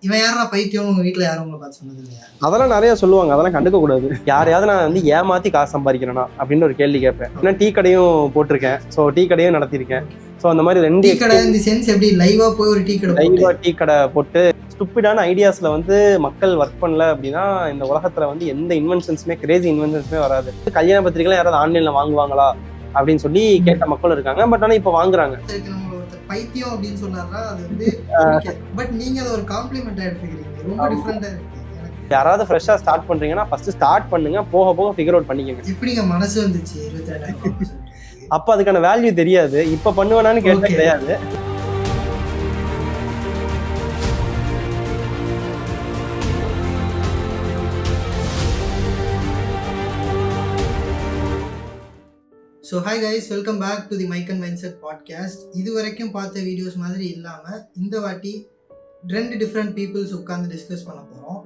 இவன் யாரா பைத்தியம் உங்க வீட்டுல யாரும் உங்களை பார்த்து சொன்னது இல்லையா? அதெல்லாம் நிறைய சொல்லுவாங்க, அதெல்லாம் கண்டுக்க கூடாது. யாரையாவது நான் வந்து ஏமாத்தி காசு சம்பாதிக்கிறேன்னா அப்படின்னு ஒரு கேள்வி கேட்பேன். ஏன்னா டீ கடையும் போட்டிருக்கேன், ஸோ டீ கடையும் நடத்தியிருக்கேன். ஸோ அந்த மாதிரி டீ கடை இந்த சென்ஸ் எப்படி லைவா போய் ஒரு டீ கடை லைவா டீ கடை போட்டு ஸ்டூப்பிடான ஐடியாஸ்ல வந்து மக்கள் ஒர்க் பண்ணல அப்படின்னா இந்த உலகத்துல வந்து எந்த இன்வென்ஷன்ஸுமே கிரேசி இன்வென்ஷன்ஸுமே வராது. கல்யாண பத்திரிகைலாம் யாராவது ஆன்லைன்ல வாங்குவாங்களா அப்படின்னு சொல்லி கேட்ட மக்கள் இருக்காங்க. பட் ஆனா இப்ப வாங்குறாங்க. பைத்தியம் அப்படின்னு சொன்னாரா அது வந்து பட் நீங்க அதை ஒரு காம்ப்ளிமெண்டா எடுத்துக்கிறீங்க, ரொம்ப டிஃபரெண்டா இருக்கு. யாராவது ஃப்ரெஷ்ஷா ஸ்டார்ட் பண்றீங்கன்னா ஃபர்ஸ்ட் ஸ்டார்ட் பண்ணுங்க, போக போக ஃபிகர் அவுட் பண்ணிக்கங்க. எப்படிங்க மனசு வந்துச்சு 27,000? அப்ப அதுக்கான வேல்யூ தெரியாது, இப்ப பண்ணுவேனான்னு கேட்டா கிடையாது. So hi guys, welcome back to the mic and mindset podcast. இது வரைக்கும் பார்த்த வீடியோஸ் மாதிரி இல்லாமல் இந்த வாட்டி 2 டிஃப்ரெண்ட் பீப்புள்ஸ் உட்காந்து டிஸ்கஸ் பண்ண போகிறோம்.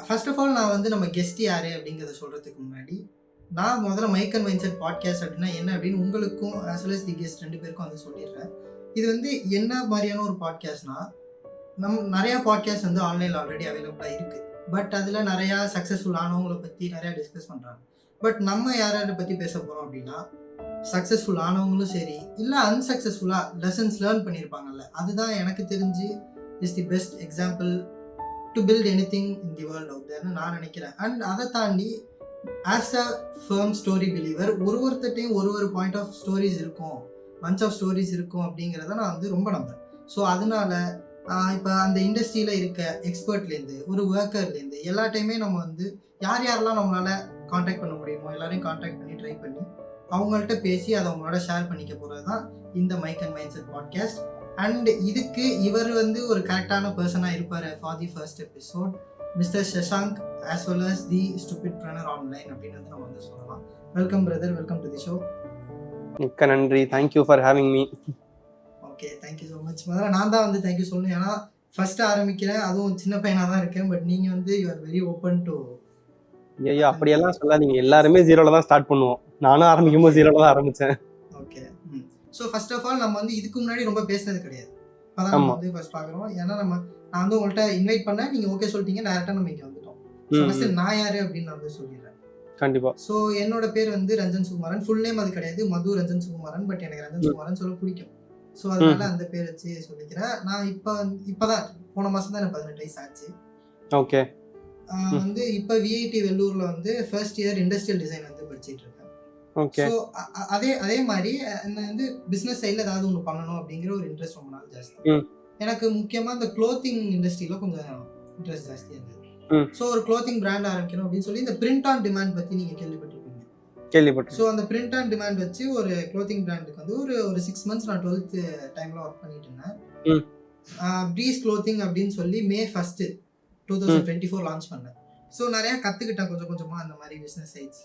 ஃபர்ஸ்ட் ஆஃப் ஆல் நான் வந்து நம்ம கெஸ்ட் யாரு அப்படிங்கிறத சொல்கிறதுக்கு முன்னாடி நான் முதல்ல மைக் அண்ட் மைண்ட்செட் பாட்காஸ்ட் அப்படின்னா என்ன அப்படின்னு உங்களுக்கும் as well as the guest 2 பேருக்கும் வந்து சொல்லிடுறேன். இது வந்து என்ன மாதிரியான ஒரு பாட்காஸ்ட்னா, நிறையா பாட்காஸ்ட் வந்து ஆன்லைனில் ஆல்ரெடி அவைலபிளாக இருக்குது. பட் அதில் நிறையா சக்ஸஸ்ஃபுல் ஆனவங்களை பற்றி நிறையா டிஸ்கஸ் பண்ணுறாங்க. பட் நம்ம யாரை பற்றி பேச போகிறோம் அப்படின்னா, சக்ஸஸ்ஃபுல் ஆனவங்களும் சரி இல்லை அன்சக்ஸஸ்ஃபுல்லாக லெசன்ஸ் லேர்ன் பண்ணியிருப்பாங்கல்ல, அதுதான் எனக்கு தெரிஞ்சு is the best example to build anything in the world out தேர்னு நான் நினைக்கிறேன். அண்ட் அதை தாண்டி as a firm story believer ஒருத்தட்டையும் ஒரு பாயிண்ட் ஆஃப் ஸ்டோரிஸ் இருக்கும், பஞ்ச் ஆஃப் ஸ்டோரிஸ் இருக்கும் அப்படிங்கிறத நான் வந்து ரொம்ப நம்புறேன். ஸோ அதனால இப்போ அந்த இண்டஸ்ட்ரியில் இருக்க எக்ஸ்பர்ட்லேருந்து ஒரு ஒர்க்கர்லேருந்து எல்லா டைமே நம்ம வந்து யாரெல்லாம் நம்மளால் காண்டாக்ட் பண்ண முடியுமோ எல்லாரையும் காண்டாக்ட் பண்ணி ட்ரை பண்ணி அவங்கள்ட்ட பேசி அதை அவங்களோட ஷேர் பண்ணிக்க போகிறது தான் இந்த mic and mindset podcast. And இதுக்கு இவர் வந்து ஒரு கரெக்டான பர்சனாக இருப்பார் for the first episode, mister Shashank as well as the stupidpreneur online அப்படின்னு வந்து நம்ம வந்து சொல்லலாம். Welcome brother, welcome to the show. மிக்க நன்றி, thank you for having me. Okay, thank you so much. முதல்ல நான் தான் வந்து தேங்க்யூ சொல்லணும், ஏன்னா ஃபர்ஸ்ட் ஆரம்பிக்கிறேன், அதுவும் சின்ன பையனாக தான் இருக்கேன். பட் நீங்கள் வந்து you are very open to. ஐயோ அப்படியெல்லாம் சொல்லாதீங்க, எல்லாருமே ஜீரோல தான் ஸ்டார்ட் பண்ணுவோம். நானும் ஆரம்பிக்கும் போது ஜீரோல தான் ஆரம்பிச்சேன். Okay, so first of all நம்ம வந்து இதுக்கு முன்னாடி ரொம்ப பேசினது கிடையாது, அதான் நம்ம வந்து ஃபர்ஸ்ட் பார்க்குறோம். ஏன்னா நான் வந்து உங்கள்கிட்ட இன்வைட் பண்ணேன், நீங்கள் ஓகே சொல்லிட்டீங்க, டேரெக்டாக நம்ம இங்கே வந்துட்டோம். ஃபர்ஸ்ட் நான் யாரு அப்படின்னு நான் வந்து சொல்லிடுறேன். கண்டிப்பா. ஸோ என்னோட பேர் வந்து ரஞ்சன் சுகுமாரன். ஃபுல் நேம் அது கிடையாது, மது ரஞ்சன் சுகுமாரன். பட் எனக்கு ரஞ்சன் சுகுமாரன் சொல்ல பிடிக்கும், ஸோ அதனால அந்த பேர் வச்சு சொல்லிக்கிறேன். நான் இப்போதான் போன மாதம் தான் எனக்கு 18 வயசு ஆச்சு. ஓகே. வந்து இப்போ விஐடி வெள்ளூரில் வந்து ஃபர்ஸ்ட் இயர் இண்டஸ்ட்ரியல் டிசைன் வந்து படிச்சுட்டு இருக்கேன். ஓகே. ஸோ அதே மாதிரி என்ன வந்து பிஸ்னஸ் சைடில் ஏதாவது ஒன்று பண்ணணும் அப்படிங்கிற ஒரு இன்ட்ரெஸ்ட் ரொம்ப நாள் ஜாஸ்தி. எனக்கு முக்கியமாக இந்த க்ளோத்திங் இண்டஸ்ட்ரியில் கொஞ்சம் இன்ட்ரெஸ்ட் ஜாஸ்தியாக இருந்தது. ஸோ ஒரு க்ளோத்திங் பிராண்ட் ஆரம்பிக்கணும் அப்படின்னு சொல்லி இந்த பிரிண்ட் ஆன் டிமாண்ட் பற்றி நீங்கள் கேள்விப்பட்டிருப்பீங்க. ஸோ அந்த பிரிண்ட் ஆன் டிமாண்ட் வச்சு ஒரு க்ளோத்திங் பிராண்டுக்கு வந்து ஒரு 6 months நான் 12th டைமில் ஒர்க் பண்ணிட்டு இருந்தேன். ப்ரீஸ் க்ளோத்திங் அப்படின்னு சொல்லி May 1st 2024 லான்ச் பண்ணேன். ஸோ நிறையா கற்றுக்கிட்டேன் கொஞ்சம் கொஞ்சமாக அந்த மாதிரி பிஸ்னஸ் சைட்ஸ்.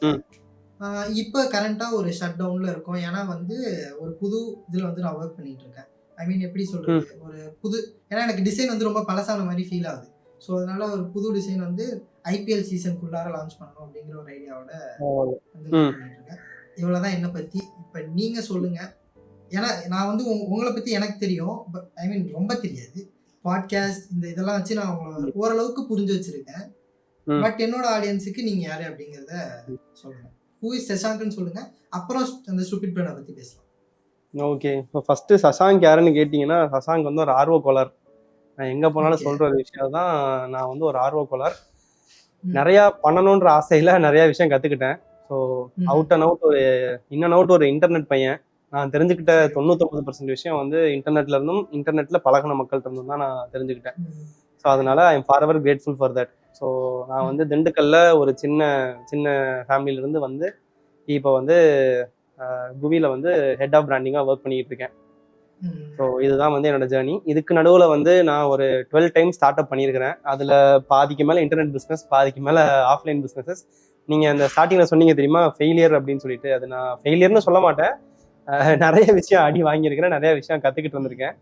இப்போ கரண்ட்டாக ஒரு ஷட் டவுனில் இருக்கும், ஏன்னா வந்து ஒரு புது இதில் வந்து நான் ஒர்க் பண்ணிகிட்டு இருக்கேன். ஐ மீன் எப்படி சொல்கிறது, ஒரு புது, ஏன்னா எனக்கு டிசைன் வந்து ரொம்ப பழசான மாதிரி ஃபீல் ஆகுது. ஸோ அதனால் ஒரு புது டிசைன் வந்து IPL சீசனுக்குள்ளார லான்ச் பண்ணணும் அப்படிங்கிற ஒரு ஐடியாவோட வந்து பண்ணிட்டு இருக்கேன். இவ்வளோ தான் என்னை பற்றி. இப்போ நீங்கள் சொல்லுங்கள், ஏன்னா நான் வந்து உங்களை பற்றி எனக்கு தெரியும், பட் ஐ மீன் ரொம்ப தெரியாது. பாட்காஸ்ட் இந்த இதெல்லாம் வச்சு நான் உங்களை ஓரளவுக்கு புரிஞ்சு வச்சுருக்கேன். பட் என்னோட ஆடியன்ஸுக்கு நீங்கள் யார் அப்படிங்கிறத சொல்லுங்கள். ஹூ இஸ் சஷாங்க்னு சொல்லுங்கள், அப்புறம் அந்த ஸ்டூபிட் பிராண்டை பற்றி பேசலாம். ஓகே, இப்போ ஃபஸ்ட்டு சஷாங்க் யாருன்னு கேட்டிங்கன்னா, சஷாங்க் வந்து ஒரு ஆர்வக்கோளார். நான் எங்கே போனாலும் சொல்கிற ஒரு விஷயம் தான், நான் வந்து ஒரு ஆர்வக்கோளார். நிறையா பண்ணணுன்ற ஆசையில் நிறையா விஷயம் கற்றுக்கிட்டேன். ஸோ அவுட் அண்ட் அவுட் ஒரு இன்டர்நெட் பையன். நான் தெரிஞ்சுக்கிட்ட 99% விஷயம் வந்து இன்டர்நெட்ல இருந்தும் இன்டர்நெட்டில் பழகின மக்கள்கிட்ட இருந்தும் தான் நான் தெரிஞ்சுக்கிட்டேன். ஸோ அதனால I M for ever grateful for that. So நான் வந்து திண்டுக்கல்ல ஒரு சின்ன ஃபேமிலியிலேருந்து வந்து இப்போ வந்து குவியில் வந்து ஹெட் ஆஃப் பிராண்டிங்காக ஒர்க் பண்ணிக்கிட்டு இருக்கேன். ஸோ இதுதான் வந்து என்னோட ஜேர்னி. இதுக்கு நடுவில் வந்து நான் ஒரு 12 டைம்ஸ் ஸ்டார்ட் அப் பண்ணியிருக்கிறேன். அதில் பாதிக்கு மேலே இன்டர்நெட் பிஸ்னஸ், பாதிக்கு மேலே ஆஃப்லைன் பிஸ்னஸஸ். நீங்கள் அந்த ஸ்டார்டிங்கில் சொன்னீங்க தெரியுமா ஃபெயிலியர் அப்படின்னு சொல்லிட்டு, அது நான் ஃபெயிலியர்னு சொல்ல மாட்டேன். நிறைய விஷயம் அடி வாங்கியிருக்கிறேன், நிறைய விஷயம் கற்றுக்கிட்டு வந்திருக்கேன்.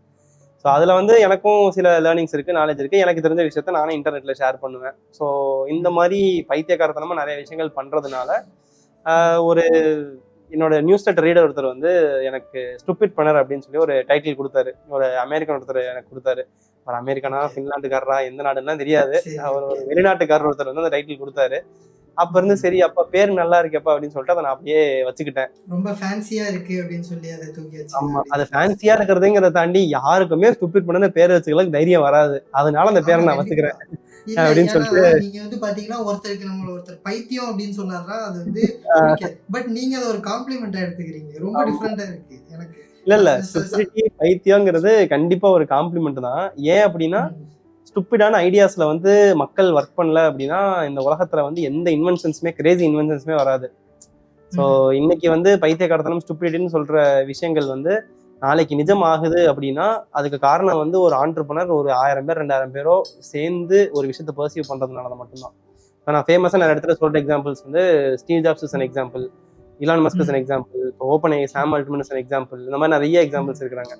ஸோ அதில் வந்து எனக்கும் சில லேர்னிங்ஸ் இருக்குது, நாலேஜ் இருக்குது. எனக்கு தெரிஞ்ச விஷயத்த நானும் இன்டர்நெட்டில் ஷேர் பண்ணுவேன். ஸோ இந்த மாதிரி பைத்தியக்காரத்தனமாக நிறைய விஷயங்கள் பண்ணுறதுனால ஒரு என்னோட நியூஸ் லெட்டர் ரீடர் ஒருத்தர் வந்து எனக்கு ஸ்டூபிட் பிரணர் அப்படின்னு சொல்லி ஒரு டைட்டில் கொடுத்தாரு. ஒரு அமெரிக்கன் ஒருத்தர் எனக்கு கொடுத்தாரு. ஒரு அமெரிக்கனா ஃபின்லாண்டுக்காரரா எந்த நாடுலாம் தெரியாது. சரி, அவர் ஒரு okay. வெளிநாட்டுக்காரர் ஒருத்தர் வந்து அந்த டைட்டில் கொடுத்தாரு. அப்ப இருந்து சரி அப்ப பேர் நல்லா இருக்கேப்பா அப்படின்னு சொல்லிட்டு அதை நான் அப்படியே வச்சுக்கிட்டேன். ரொம்ப ஃபேன்சியா இருக்கு அப்படின்னு சொல்லி அதை தூக்கி ஆமா, அது வச்சு. ஃபேன்சியா இருக்கிறதுங்கிறத தாண்டி யாருக்குமே ஸ்டூபிட் பண்ண பேர் வச்சுக்கலாம் தைரியம் வராது. அதனால அந்த பேரை நான் வச்சுக்கிறேன் இல்ல, அப்படின்னு ஏன்னா சொல்லிட்டு. நீங்க வந்து பாத்தீங்கன்னா ஒருத்தருக்கு நம்மள ஒருத்தர் பைத்தியம் அப்படின்னு சொன்னாதான் அது வந்து பட் நீங்க அதை ஒரு காம்ப்ளிமெண்டா எடுத்துக்கிறீங்க. ரொம்ப டிஃப்ரெண்டா இருக்கு எனக்கு. இல்ல ஸ்டூபிடிட்டி பைத்தியங்கிறது கண்டிப்பா ஒரு காம்ப்ளிமெண்ட் தான். ஏன் அப்படின்னா ஸ்டூபிடான ஐடியாஸ்ல வந்து மக்கள் ஒர்க் பண்ணல அப்படின்னா இந்த உலகத்துல வந்து எந்த இன்வென்ஷன்ஸுமே கிரேசி இன்வென்ஷன்ஸுமே வராது. ஸோ இன்னைக்கு வந்து பைத்தியக்காரத்தனம் ஸ்டூபிடிட்டின்னு சொல்ற விஷயங்கள் வந்து நாளைக்கு நிஜம் ஆகுது அப்படின்னா அதுக்கு காரணம் வந்து ஒரு ஆண்டர்பிரனர் ஒரு 1000 பேர் 2000 பேரோ சேர்ந்து ஒரு விஷயத்தை பர்சீவ் பண்றதுனால மட்டும்தான். இப்போ நான் ஃபேமஸாக நிறைய இடத்துல சொல்ற எக்ஸாம்பிள்ஸ் வந்து Steve Jobs is an example, Elon Musk is an example, இப்போ Open AI Sam Altman is an example. இந்த மாதிரி நிறைய எக்ஸாம்பிள்ஸ் இருக்கிறாங்க.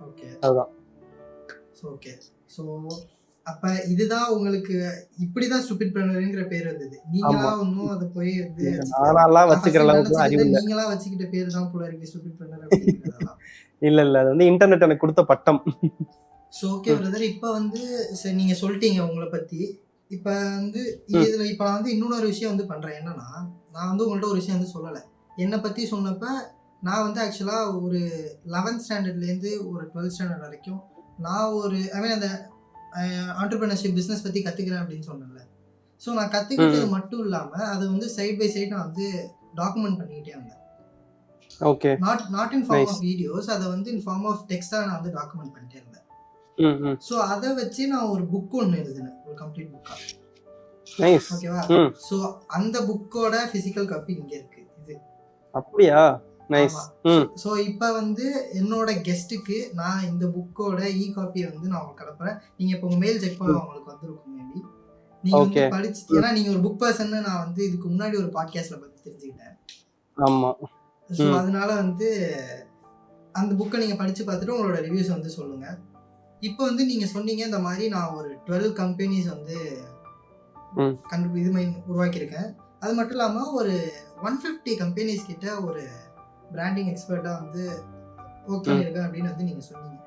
ஓகே, அதுதான். ஓகே. ஸோ அப்ப இதுதான் உங்களுக்கு இப்படிதான் ஸ்டூபிட் பிரணர்ங்கிற பேர் வந்தது. நீங்களா ஒன்னும் அதை போய் வந்து நானாலாம் வச்சுக்கிற அளவுக்கு அறிவு இல்லை. நீங்களா வச்சுக்கிட்ட பேர் தான் போல இருக்கு ஸ்டூபிட் பிரணர் அப்படிங்கிறதெல்லாம். இல்ல அது வந்து இன்டர்நெட் எனக்கு கொடுத்த பட்டம். ஸோ ஓகே பிரதர், இப்போ வந்து சரி நீங்க சொல்லிட்டீங்க உங்களை பத்தி. இப்போ வந்து இதுல இப்போ நான் வந்து இன்னொரு விஷயம் வந்து பண்றேன். என்னன்னா நான் வந்து உங்கள்ட்ட ஒரு விஷயம் வந்து சொல்லலை. என்னை பத்தி சொன்னப்ப நான் வந்து ஆக்சுவலா ஒரு 11th ஸ்டாண்டர்ட்லேருந்து ஒரு 12th ஸ்டாண்டர்ட் வரைக்கும் நான் ஒரு அந்த ஆண்டர்பிரினர்ஷிப் பிஸ்னஸ் பற்றி கற்றுக்கிறேன் அப்படின்னு சொன்னேன்ல. ஸோ நான் கற்றுக்கிட்டது மட்டும் இல்லாமல் அதை வந்து சைட் பை சைட் நான் வந்து டாக்குமெண்ட் பண்ணிக்கிட்டே வந்தேன். Okay, not in form of videos, அதை வந்து இன் ஃபார்ம் ஆஃப் டெக்ஸ்டாக நான் வந்து டாக்குமெண்ட் பண்ணிட்டே இருந்தேன். ஸோ அதை வச்சு நான் ஒரு புக் ஒன்று எழுதினேன், ஒரு கம்ப்ளீட் புக்காக. ஓகேவா? ஸோ அந்த புக்கோட ஃபிசிக்கல் காப்பி இங்கே இருக்கு. இது அப்படியா? நைஸ். ஸோ இப்போ வந்து என்னோட கெஸ்ட்டுக்கு நான் இந்த புக்கோட காப்பியை வந்து நான் உங்களுக்கு அனுப்புறேன். நீங்கள் இப்போ உங்கள் மெயில் செக் பண்ண உங்களுக்கு வந்துருக்கும் மேபி. நீங்கள் வந்து படிச்சு, ஏன்னா நீங்கள் ஒரு புக் பர்சன் நான் வந்து இதுக்கு முன்னாடி ஒரு பாட்காஸ்ட்டில் பற்றி தெரிஞ்சுக்கிட்டேன். ஆமாம். ஸோ அதனால வந்து அந்த புக்கை நீங்கள் படித்து பார்த்துட்டு உங்களோட ரிவ்யூஸ் வந்து சொல்லுங்கள். இப்போ வந்து நீங்கள் சொன்னீங்க இந்த மாதிரி நான் ஒரு 12 கம்பெனிஸ் வந்து உருவாக்கியிருக்கேன். அது மட்டும் இல்லாமல் ஒரு 150 கம்பெனிஸ் கிட்ட ஒரு பிராண்டிங் எக்ஸ்பர்ட்டாக வந்து ஒர்க் பண்ணியிருக்கேன் அப்படின்னு வந்து நீங்கள் சொன்னீங்க.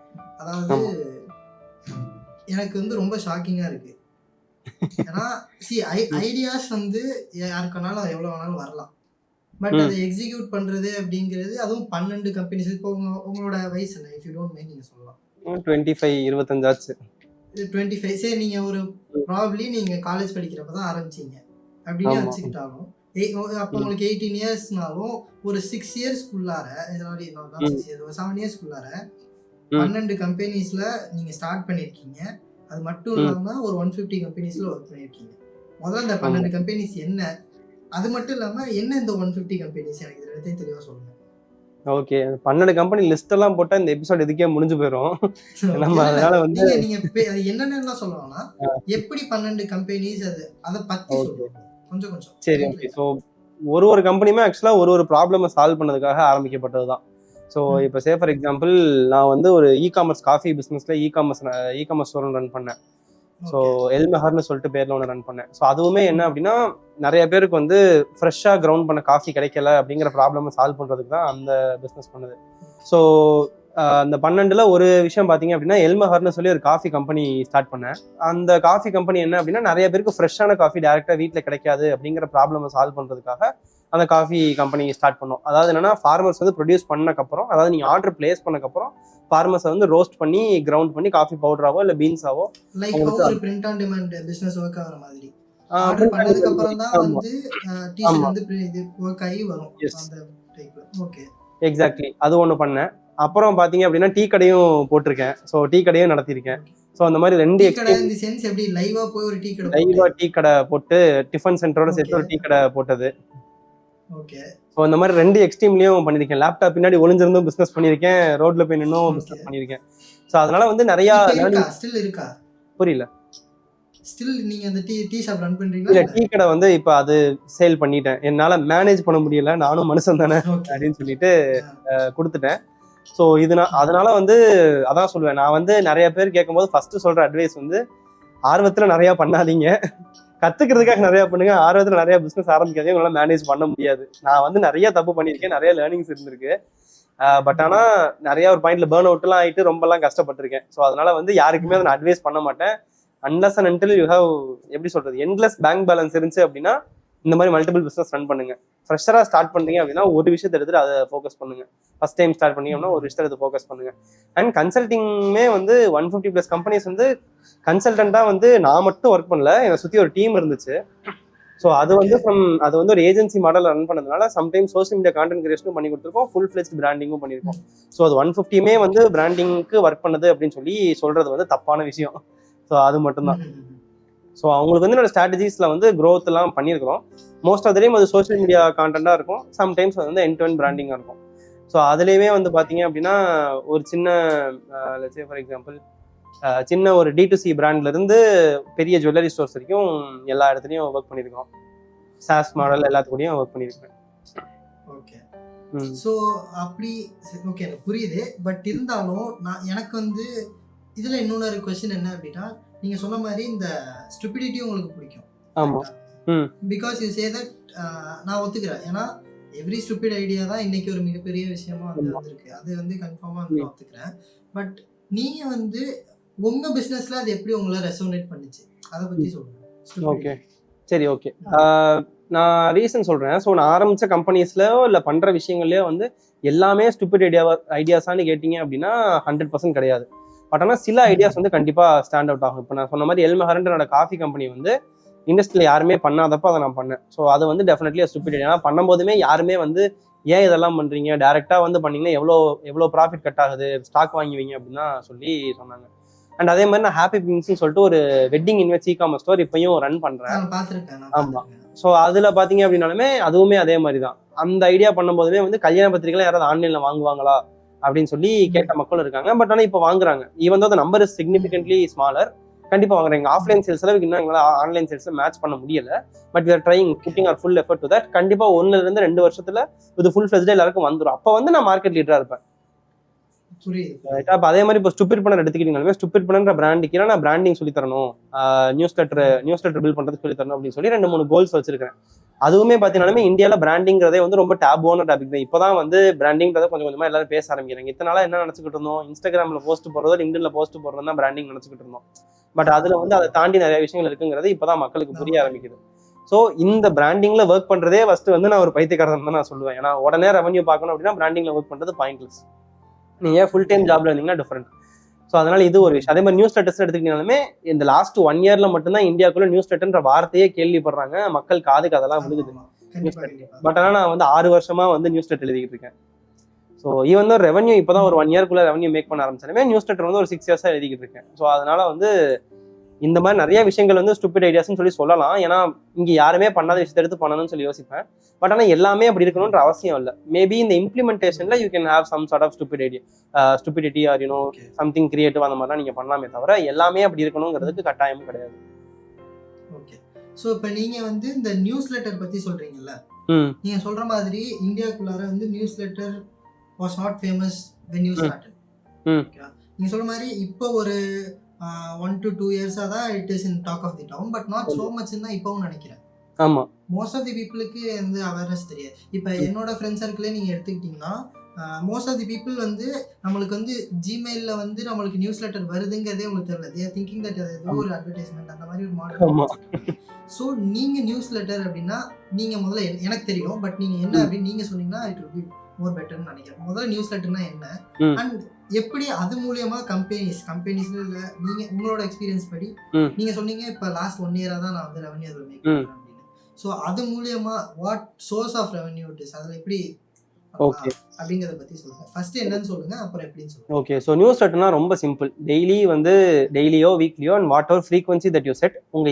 அதாவது எனக்கு வந்து ரொம்ப ஷாக்கிங்காக இருக்குது. ஏன்னா ஐடியாஸ் வந்து யாருக்குனாலும் அது எவ்வளோ வேணாலும் வரலாம். பட் அதை எக்ஸிக்யூட் பண்ணுறது அப்படிங்கிறது, அதுவும் 12 கம்பெனிஸ். இப்போ உங்களோட வயசு என்ன, இஃப் யூ டோன்ட் மைண்ட் நீங்கள் சொல்லலாம்? 25 ஆச்சு. 25. சரி, நீங்கள் ஒரு ப்ராபப்ளி நீங்கள் காலேஜ் படிக்கிறப்ப தான் ஆரம்பிச்சிங்க அப்படின்னு வச்சுக்கிட்டாலும் அப்போ உங்களுக்கு 18 இயர்ஸ்னாலும் ஒரு 6 இயர்ஸ்க்குள்ளார, ஒரு 7 இயர்ஸ்க்குள்ளார 12 கம்பெனிஸில் நீங்கள் ஸ்டார்ட் பண்ணியிருக்கீங்க. அது மட்டும் இல்லாமல் ஒரு 150 கம்பெனிஸில் ஒர்க் பண்ணியிருக்கீங்க. முதல்ல இந்த 12 கம்பெனிஸ் என்ன, அது மட்டும் இல்லாமல் என்ன இந்த 150 கம்பெனிஸ், எனக்கு இதை பற்றி தெளிவாக சொல்லுங்கள். ஓகே, 12 கம்பெனி லிஸ்ட் எல்லாம் போட்டால் இந்த எபிசோட் இதுக்கே முடிஞ்சு போயிடும். நம்ம அதனால வந்து நீங்கள் என்னென்ன சொல்லலாம்னா எப்படி 12 கம்பெனிஸ் அதை பற்றி சொல்லுங்கள் கொஞ்சம் கொஞ்சம். சரி, ஓகே. ஸோ ஒரு கம்பெனியுமே ஆக்சுவலாக ஒரு ப்ராப்ளமை சால்வ் பண்ணதுக்காக ஆரம்பிக்கப்பட்டது தான். ஸோ இப்போ சே ஃபார் எக்ஸாம்பிள் நான் வந்து ஒரு இகாமர்ஸ் காஃபி பிஸ்னஸில் இகாமர்ஸ் ஸ்டோர் ரன் பண்ணேன். ஸோ எல்மெஹர்னு சொல்லிட்டு பேரில் ஒன்று ரன் பண்ணேன். ஸோ அதுவுமே என்ன அப்படின்னா நிறைய பேருக்கு வந்து ஃப்ரெஷ்ஷாக கிரவுண்ட் பண்ண காஃபி கிடைக்கல அப்படிங்கிற ப்ராப்ளமை சால்வ் பண்ணுறதுக்கு தான் அந்த பிஸ்னஸ் பண்ணுது. ஸோ அந்த 12ல் ஒரு விஷயம் பார்த்தீங்க அப்படின்னா எல்மெஹர்னு சொல்லி ஒரு காஃபி கம்பெனி ஸ்டார்ட் பண்ணேன். அந்த காஃபி கம்பெனி என்ன அப்படின்னா நிறைய பேருக்கு ஃப்ரெஷ்ஷான காஃபி டேரெக்டாக வீட்டில் கிடைக்காது அப்படிங்கிற ப்ராப்ளமை சால்வ் பண்ணுறதுக்காக அந்த காஃபி கம்பெனி ஸ்டார்ட் பண்ணோம். அதாவது என்னன்னா ஃபார்மர்ஸ் வந்து ப்ரொடியூஸ் பண்ணக்கப்புறம், அதாவது நீங்கள் ஆர்டர் பிளேஸ் பண்ணக்கப்புறம் ஃபார்மர்ஸை வந்து ரோஸ்ட் பண்ணி கிரவுண்ட் பண்ணி காஃபி பவுடராவோ இல்லை பீன்ஸாவோ ஒரு print on demand business work ஆகிற மாதிரி ஆர்டர் பண்ணதுக்கு அப்புறம் தான் வந்து டீ-ஷர்ட் வந்து இது ஒர்க் ஆகி வரும் அந்த டைப்ல. Okay, exactly. அது ஒன்று பண்ணேன். அப்புறம் பார்த்தீங்க அப்படின்னா டீ கடையும் போட்டிருக்கேன். ஸோ டீ கடையும் நடத்தியிருக்கேன். ஸோ அந்த மாதிரி 2 கடை இந்த சென்ஸ் எப்படி லைவா போய் ஒரு டீ கடை டீ கடை போட்டு டிஃபன் சென்டரோட சேர்த்து ஒரு டீ கடை போட்டது. ஓகே. ஸோ இந்த மாதிரி 2 எக்ஸ்ட்ரீம்லயும் பண்ணியிருக்கேன். லேப்டாப் பின்னாடி ஒளிஞ்சிருந்தும் பிஸ்னஸ் பண்ணியிருக்கேன், ரோட்ல போய் நின்னும் பிஸ்னஸ் பண்ணியிருக்கேன். ஸோ அதனால வந்து நிறைய ஸ்டில் இருக்கா? புரியல. ஸ்டில் நீங்க அந்த டீ ஷாப் ரன் பண்றீங்களா? இல்ல, டீ கடை வந்து இப்போ அது சேல் பண்ணிட்டேன். என்னால மேனேஜ் பண்ண முடியல, நானும் மனுஷன் தானே அப்படின்னு சொல்லிட்டு கொடுத்துட்டேன். ஸோ அதனால வந்து அதான் சொல்லுவேன். நான் வந்து நிறைய பேர் கேட்கும்போது ஃபர்ஸ்ட் சொல்ற அட்வைஸ் வந்து ஆர்வத்துல நிறைய பண்ணாதீங்க, கத்துக்கிறதுக்காக நிறைய பண்ணுங்க. ஆர்வத்துல நிறைய பிசினஸ் ஆரம்பிக்காதீங்க, உங்களால மேனேஜ் பண்ண முடியாது. நான் வந்து நிறைய தப்பு பண்ணியிருக்கேன், நிறைய லேர்னிங்ஸ் இருந்திருக்கு. பட் ஆனா நிறைய ஒரு பாயிண்ட்ல பேர்ன் அவுட்லாம் ஆயிட்டு ரொம்பலாம் கஷ்டப்பட்டிருக்கேன். ஸோ அதனால வந்து யாருக்குமே அதை நான் அட்வைஸ் பண்ண மாட்டேன். Unless and until you have எப்படி சொல்றது, எண்ட்லெஸ் பேங்க் பேலன்ஸ் இருந்துச்சு அப்படின்னா இந்த மாதிரி மல்டிபிள் பிசினஸ் ரன் பண்ணுங்க. ஃப்ரெஷரா ஸ்டார்ட் பண்றீங்க அப்படின்னா ஒரு விஷயத்தை எடுத்துட்டு அதை ஃபோக்கஸ் பண்ணுங்க. ஃபர்ஸ்ட் டைம் ஸ்டார்ட் பண்ணீங்க அப்படின்னா ஒரு விஷயத்தை எடுத்து ஃபோக்கஸ் பண்ணுங்க. அண்ட் கன்சல்டிங்குமே வந்து 150+ கம்பெனிஸ் வந்து கன்சல்டண்டா வந்து நான் மட்டும் ஒர்க் பண்ணல, என்னை சுத்தி ஒரு டீம் இருந்துச்சு. ஸோ அது வந்து அது வந்து ஒரு ஏஜென்சி மாடல் ரன் பண்ணதுனால சம்டைம்ஸ் சோஷியல் மீடியா கான்டென்ட் கிரியேஷனும் பண்ணி கொடுத்துருக்கோம், ஃபுல் ஃபிளெஜ்ட் பிராண்டிங்கும் பண்ணியிருக்கோம். ஸோ அது 150மே வந்து பிராண்டிங்க்கு ஒர்க் பண்ணுது அப்படின்னு சொல்லி சொல்றது வந்து தப்பான விஷயம். ஸோ அது மட்டும்தான். ஸோ அவங்களுக்கு வந்து என்னோட ஸ்ட்ராட்டஜிஸ்ல வந்து க்ரோத் எல்லாம் பண்ணியிருக்கிறோம். மோஸ்ட் ஆஃப் த டைம் அது சோஷியல் மீடியா கான்டென்ட்டா இருக்கும், சம்டைம்ஸ் அது வந்து எண்ட் டு எண்ட் பிராண்டிங்கா இருக்கும். ஸோ அதுலேயுமே வந்து பார்த்தீங்க அப்படின்னா ஒரு சின்ன லெட்ஸ் சே ஃபார் எக்ஸாம்பிள் சின்ன ஒரு D2C பிராண்ட்ல இருந்து பெரிய ஜுவல்லரி ஸ்டோர்ஸ் வரைக்கும் எல்லா இடத்துலையும் ஒர்க் பண்ணியிருக்கோம். சாஸ் மாடல் எல்லாத்துக்கூடயும் ஒர்க் பண்ணியிருக்கேன். ஓகே. ஸோ அப்படி ஓகே எனக்கு புரியுது. பட் இருந்தாலும் எனக்கு வந்து இதில் இன்னொரு கொஸ்டின் என்ன அப்படின்னா, நீங்கள் சொன்ன மாதிரி இந்த ஸ்டூபிடிட்டி உங்களுக்கு பிடிக்கும். ஆமாம். பிகாஸ் யூ சே தட் நான் ஒத்துக்கிறேன். ஏன்னா எவ்ரி ஸ்டூபிட் ஐடியா தான் இன்னைக்கு ஒரு மிகப்பெரிய விஷயமா வந்து வந்திருக்கு. அது வந்து கன்ஃபார்மாக வந்து ஒத்துக்கிறேன். பட் நீங்கள் வந்து உங்க பிசினஸ்ல அது எப்படி உங்களை ரெசோனேட் பண்ணுச்சு, அதை பத்தி சொல்லுங்க. ஓகே, சரி, ஓகே. நான் ரீசன் சொல்றேன். ஸோ நான் ஆரம்பிச்ச கம்பெனிஸ்லயோ இல்லை பண்ற விஷயங்கள்லயோ வந்து எல்லாமே ஸ்டூபிட் ஐடியாஸான்னு கேட்டீங்க அப்படின்னா 100% கிடையாது. பட் ஆனால் சில ஐடியாஸ் வந்து கண்டிப்பா ஸ்டாண்ட் அவுட் ஆகும். இப்போ நான் சொன்ன மாதிரி எல்மஹரண்டோட காஃபி கம்பெனி வந்து இண்டஸ்ட்ரியில யாருமே பண்ணாதப்போ அதை நான் பண்ணேன். ஸோ அது வந்து டெஃபினெட்லி ஸ்டூபிட் ஐடியா. பண்ணும் போதுமே யாருமே வந்து ஏன் இதெல்லாம் பண்றீங்க, டைரக்டா வந்து பண்ணீங்கன்னா எவ்வளோ ப்ராஃபிட் கட் ஆகுது, ஸ்டாக் வாங்குவீங்க அப்படின்னு தான் சொல்லி சொன்னாங்க. அண்ட் அதே மாதிரி நான் ஹாப்பி பிங்ஸ்ன்னு சொல்லிட்டு ஒரு வெட்டிங் இன்வெஸ்ட் இ-காமர்ஸ் ஸ்டோர் இப்பயும் ரன் பண்றேன். ஆமா. ஸோ அதுல பாத்தீங்க அப்படின்னாலுமே அதுவுமே அதே மாதிரி தான். அந்த ஐடியா பண்ணும் போதுமே வந்து கல்யாண பத்திரிகைலாம் யாராவது ஆன்லைன்ல வாங்குவாங்களா அப்படின்னு சொல்லி கேட்ட மக்கள் இருக்காங்க. பட் ஆனால் இப்போ வாங்குறாங்க. Even though number is significantly smaller. கண்டிப்பா வாங்குறாங்க. ஆஃப்லைன் சேல்ஸ் அளவுக்கு இன்னும் எங்களால் ஆன்லைன் சேல்ஸ் மேட்ச் பண்ண முடியல. But we are trying putting our full effort to that. கண்டிப்பா 1-2 வருஷத்துல இது ஃபுல் ஃபிளெஜ்டா எல்லாருக்கும் வந்துடும். அப்போ வந்து நான் மார்க்கெட் லீடரா இருப்பேன். அதே மாதிரி இப்போ ஸ்டூபிட் பண்ணர் எடுத்துக்கிட்டீங்கன்னா ஸ்டூபிட் பண்ணன்ற பிராண்டிக்கு நான் பிராண்டிங் சொல்லி தரணும், நியூஸ் லெட்டர் பில்ட் பண்றதுக்கு சொல்லி தரணும் அப்படின்னு சொல்லி 2-3 கோல்ஸ் வச்சிருக்கேன். அதுவுமே பார்த்தீங்கன்னா இந்தியாவில பிராண்டிங்கிறதே வந்து ரொம்ப டேபுவான டாபிக் தான். இப்போதான் வந்து பிராண்டிங்கிறத கொஞ்சம் கொஞ்சமா எல்லாரும் பேச ஆரம்பிக்கிறாங்க. இத்தனை நாளா என்ன நினைச்சுக்கிட்டு இருந்தோம், இன்ஸ்டாகிராம்ல போஸ்ட் போடுறதோ லிங்க்டின்ல போஸ்ட் போடுறதோ தான் பிராண்டிங் நினைச்சுக்கிட்டு இருந்தோம். பட் அதுல வந்து அதை தாண்டி நிறைய விஷயங்கள் இருக்குங்கிறது இப்பதான் மக்களுக்கு புரிய ஆரம்பிக்குது. ஸோ இந்த பிராண்டிங்ல ஒர்க் பண்றதே ஃபர்ஸ்ட் வந்து நான் ஒரு பைத்தியக்காரன் தான் நான் சொல்லுவேன். ஏன்னா உடனே ரெவன்யூ பார்க்கணும் அப்படின்னா பிராண்டிங்ல ஒர்க் பண்றது பாயிண்ட்லெஸ். நீங்க ஃபுல் டைம் ஜாப்ல இருந்தீங்கன்னா டிஃபரெண்ட். ஸோ அதனால இது ஒரு விஷயம். அதே மாதிரி நியூஸ் லெட்டர்ஸ் எடுத்துக்கிட்டாலுமே இந்த லாஸ்ட் 1 இயர்ல மட்டும்தான் இந்தியாவுக்குள்ள நியூஸ் லெட்டர்ன்ற வார்த்தையே கேள்விப்படுறாங்க. மக்கள் காதுக்கு அதெல்லாம் விழுகுது. பட் ஆனால் நான் வந்து 6 வருஷமா வந்து நியூஸ் லெட்டர் எழுதிக்கிட்டு இருக்கேன். ஸோ ஈவன் தான் ரெவன்யூ இப்போதான் ஒரு 1 இயர்க்குள்ள ரெவன்யூ மேக் பண்ண ஆரம்பிச்சாலுமே நியூஸ் லெட்டர் வந்து ஒரு 6 இயர்ஸா எழுதிக்கிட்டு இருக்கேன். ஸோ அதனால வந்து இந்த மாதிரி நிறைய விஷயங்கள் வந்து ஸ்டூபிட் ஐடியாஸ்ன்னு சொல்லி சொல்லலாம். ஏன்னா இங்க யாருமே பண்ணாத விஷயத்தை எடுத்து பண்ணணும்னு சொல்லி யோசிப்பேன். பட் ஆனால் எல்லாமே அப்படி இருக்கணும்ன்ற அவசியம் இல்லை. மேபி இந்த இம்ப்ளிமெண்டேஷன்ல you can have some sort of stupid idea, stupidity or you know something creative அந்த மாதிரிலாம் நீங்க பண்ணலாமே தவிர எல்லாமே அப்படி இருக்கணுங்கிறதுக்கு கட்டாயமும் கிடையாது. ஓகே. ஸோ இப்போ நீங்க வந்து இந்த நியூஸ் லெட்டர் பத்தி சொல்றீங்கல்ல, நீங்க சொல்ற மாதிரி இந்தியாக்குள்ளார வந்து news letter was not famous when you started. நீங்க சொல்ற மாதிரி இப்போ ஒரு 1 to 2 இயர்ஸா தான் it is in talk of the town. But not so much தான் இப்பவும் நினைக்கிறேன். ஆமா. மோஸ்ட் ஆஃப் தி பீப்புளுக்கு எந்த அவேர்னஸ் தெரியாது. இப்போ என்னோட ஃப்ரெண்ட் சர்க்கிளே நீங்க எடுத்துக்கிட்டீங்கன்னா மோஸ்ட் ஆஃப் தி பீப்புள் வந்து நம்மளுக்கு வந்து ஜிமெயிலில் வந்து நம்மளுக்கு நியூஸ் லெட்டர் வருதுங்கிறதே உங்களுக்கு தெரியல. தே ஆர் திங்கிங் தட் அது ஏதோ ஒரு அட்வர்டைஸ்மெண்ட் அந்த மாதிரி ஒரு மாடல். ஸோ நீங்கள் நியூஸ் லெட்டர் அப்படின்னா நீங்கள் முதல்ல எனக்கு தெரியும், பட் நீங்கள் என்ன அப்படின்னு நீங்கள் சொன்னீங்கன்னா இட் வில் பி மோர் பெட்டர்னு நினைக்கிறேன். முதல்ல நியூஸ் லெட்டர்னா என்ன அண்ட் எப்படி அது மூலியமா கம்பெனிஸ்ல இல்லை நீங்கள் உங்களோட எக்ஸ்பீரியன்ஸ் படி நீங்கள் சொன்னீங்க இப்போ லாஸ்ட் 1 இயராக தான் நான் வந்து ரெவன்யூ அதில் மேக் பண்ணுறேன் அப்படின்னு. ஸோ அது மூலியமா what source of revenue it is, அதில் எப்படி அப்படிங்கறத பத்தி சொல்லுங்க. ஃபர்ஸ்ட் என்னன்னு சொல்லுங்க, அப்புறம் எப்படின்னு சொல்லுங்க. ஓகே. ஸோ நியூஸ் லெட்டர்னா ரொம்ப சிம்பிள். டெய்லியோ வீக்லியோ and whatever frequency that you set, உங்க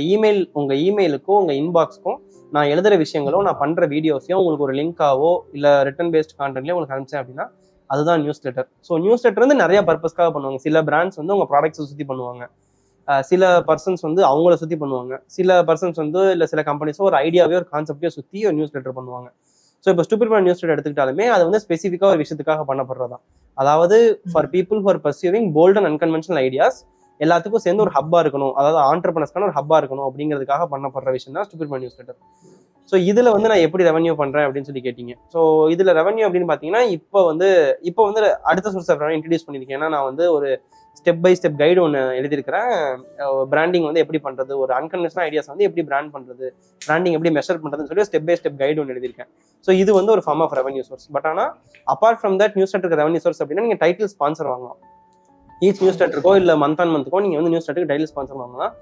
இமெயிலுக்கும் உங்க இன்பாக்ஸ்க்கும் நான் எழுதுற விஷயங்களோ நான் பண்ற வீடியோஸையும் உங்களுக்கு ஒரு லிங்காவோ இல்லை ரிட்டன் பேஸ்ட் கான்டென்ட்லயோ உங்களுக்கு அனுப்பிச்சேன் அப்படின்னா அதுதான் news letter. So news letter வந்து நிறைய பர்பஸ்க்காக பண்ணுவாங்க. சில பிராண்ட்ஸ் வந்து உங்க ப்ராடக்ட்ஸை சுற்றி பண்ணுவாங்க, சில பர்சன்ஸ் வந்து அவங்கள சுற்றி பண்ணுவாங்க, சில பர்சன்ஸ் வந்து இல்லை சில கம்பெனிஸோ ஒரு ஐடியாவே ஒரு கான்செப்டையோ சுற்றி ஒரு நியூஸ் லெட்டர் பண்ணுவாங்க. ஸோ இப்போ ஸ்டூபிட் பண்ணர் நியூஸ் லெட்டர் எடுத்துக்கிட்டாலுமே அது வந்து ஸ்பெசிஃபிக்காக ஒரு விஷயத்துக்காக பண்ணப்படுறதா. அதாவது for people for pursuing bold and unconventional ideas எல்லாத்துக்கும் சேர்ந்து ஒரு ஹப்பா இருக்கணும், அதாவது ஆண்டர்பிரனர்ஸ்க்கான ஒரு ஹப்பா இருக்கணும் அப்படிங்கிறதுக்காக பண்ணப்படுற விஷயம் தான் ஸ்டூபிட் பண்ணர் நியூஸ் லெட்டர். ஸோ இதுல வந்து நான் எப்படி ரெவன்யூ பண்றேன் அப்படின்னு சொல்லி கேட்டீங்க. ஸோ இதுல ரெவன்யூ அப்படின்னு பாத்தீங்கன்னா இப்போ வந்து அடுத்த சோர்ஸ் ஆஃப் ரெவன்யூ இன்ட்ரடியூஸ் பண்ணியிருக்கேன். ஏன்னா நான் வந்து ஒரு ஸ்டெப் பை ஸ்டெப் கைடு ஒன்று எழுதியிருக்கிறேன். பிராண்டிங் வந்து எப்படி பண்றது, ஒரு அன்கன்வென்ஷனல் ஐடியாஸ் வந்து எப்படி பிராண்ட் பண்றது, பிராண்டிங் எப்படி மெஷர் பண்றதுன்னு சொல்லி ஸ்டெப் பை ஸ்டெப் கைடு ஒன்று எழுதியிருக்கேன். ஸோ இது வந்து ஒரு form of revenue source. But ஆனால் அப்பார்ட் ஃப்ரம் தட் நியூஸ் லெட்டருக்கு ரெவன்யூ சோர்ஸ் அப்படின்னா நீங்க டைட்டில் ஸ்பான்சர் வாங்கலாம். ஈச் நியூஸ் லெட்டருக்கோ இல்லை மந்த் ஆன் மந்த்துக்கோ நீங்க வந்து நியூஸ் லெட்டருக்கு டைட்டில் ஸ்பான்சர் வாங்கலாம்.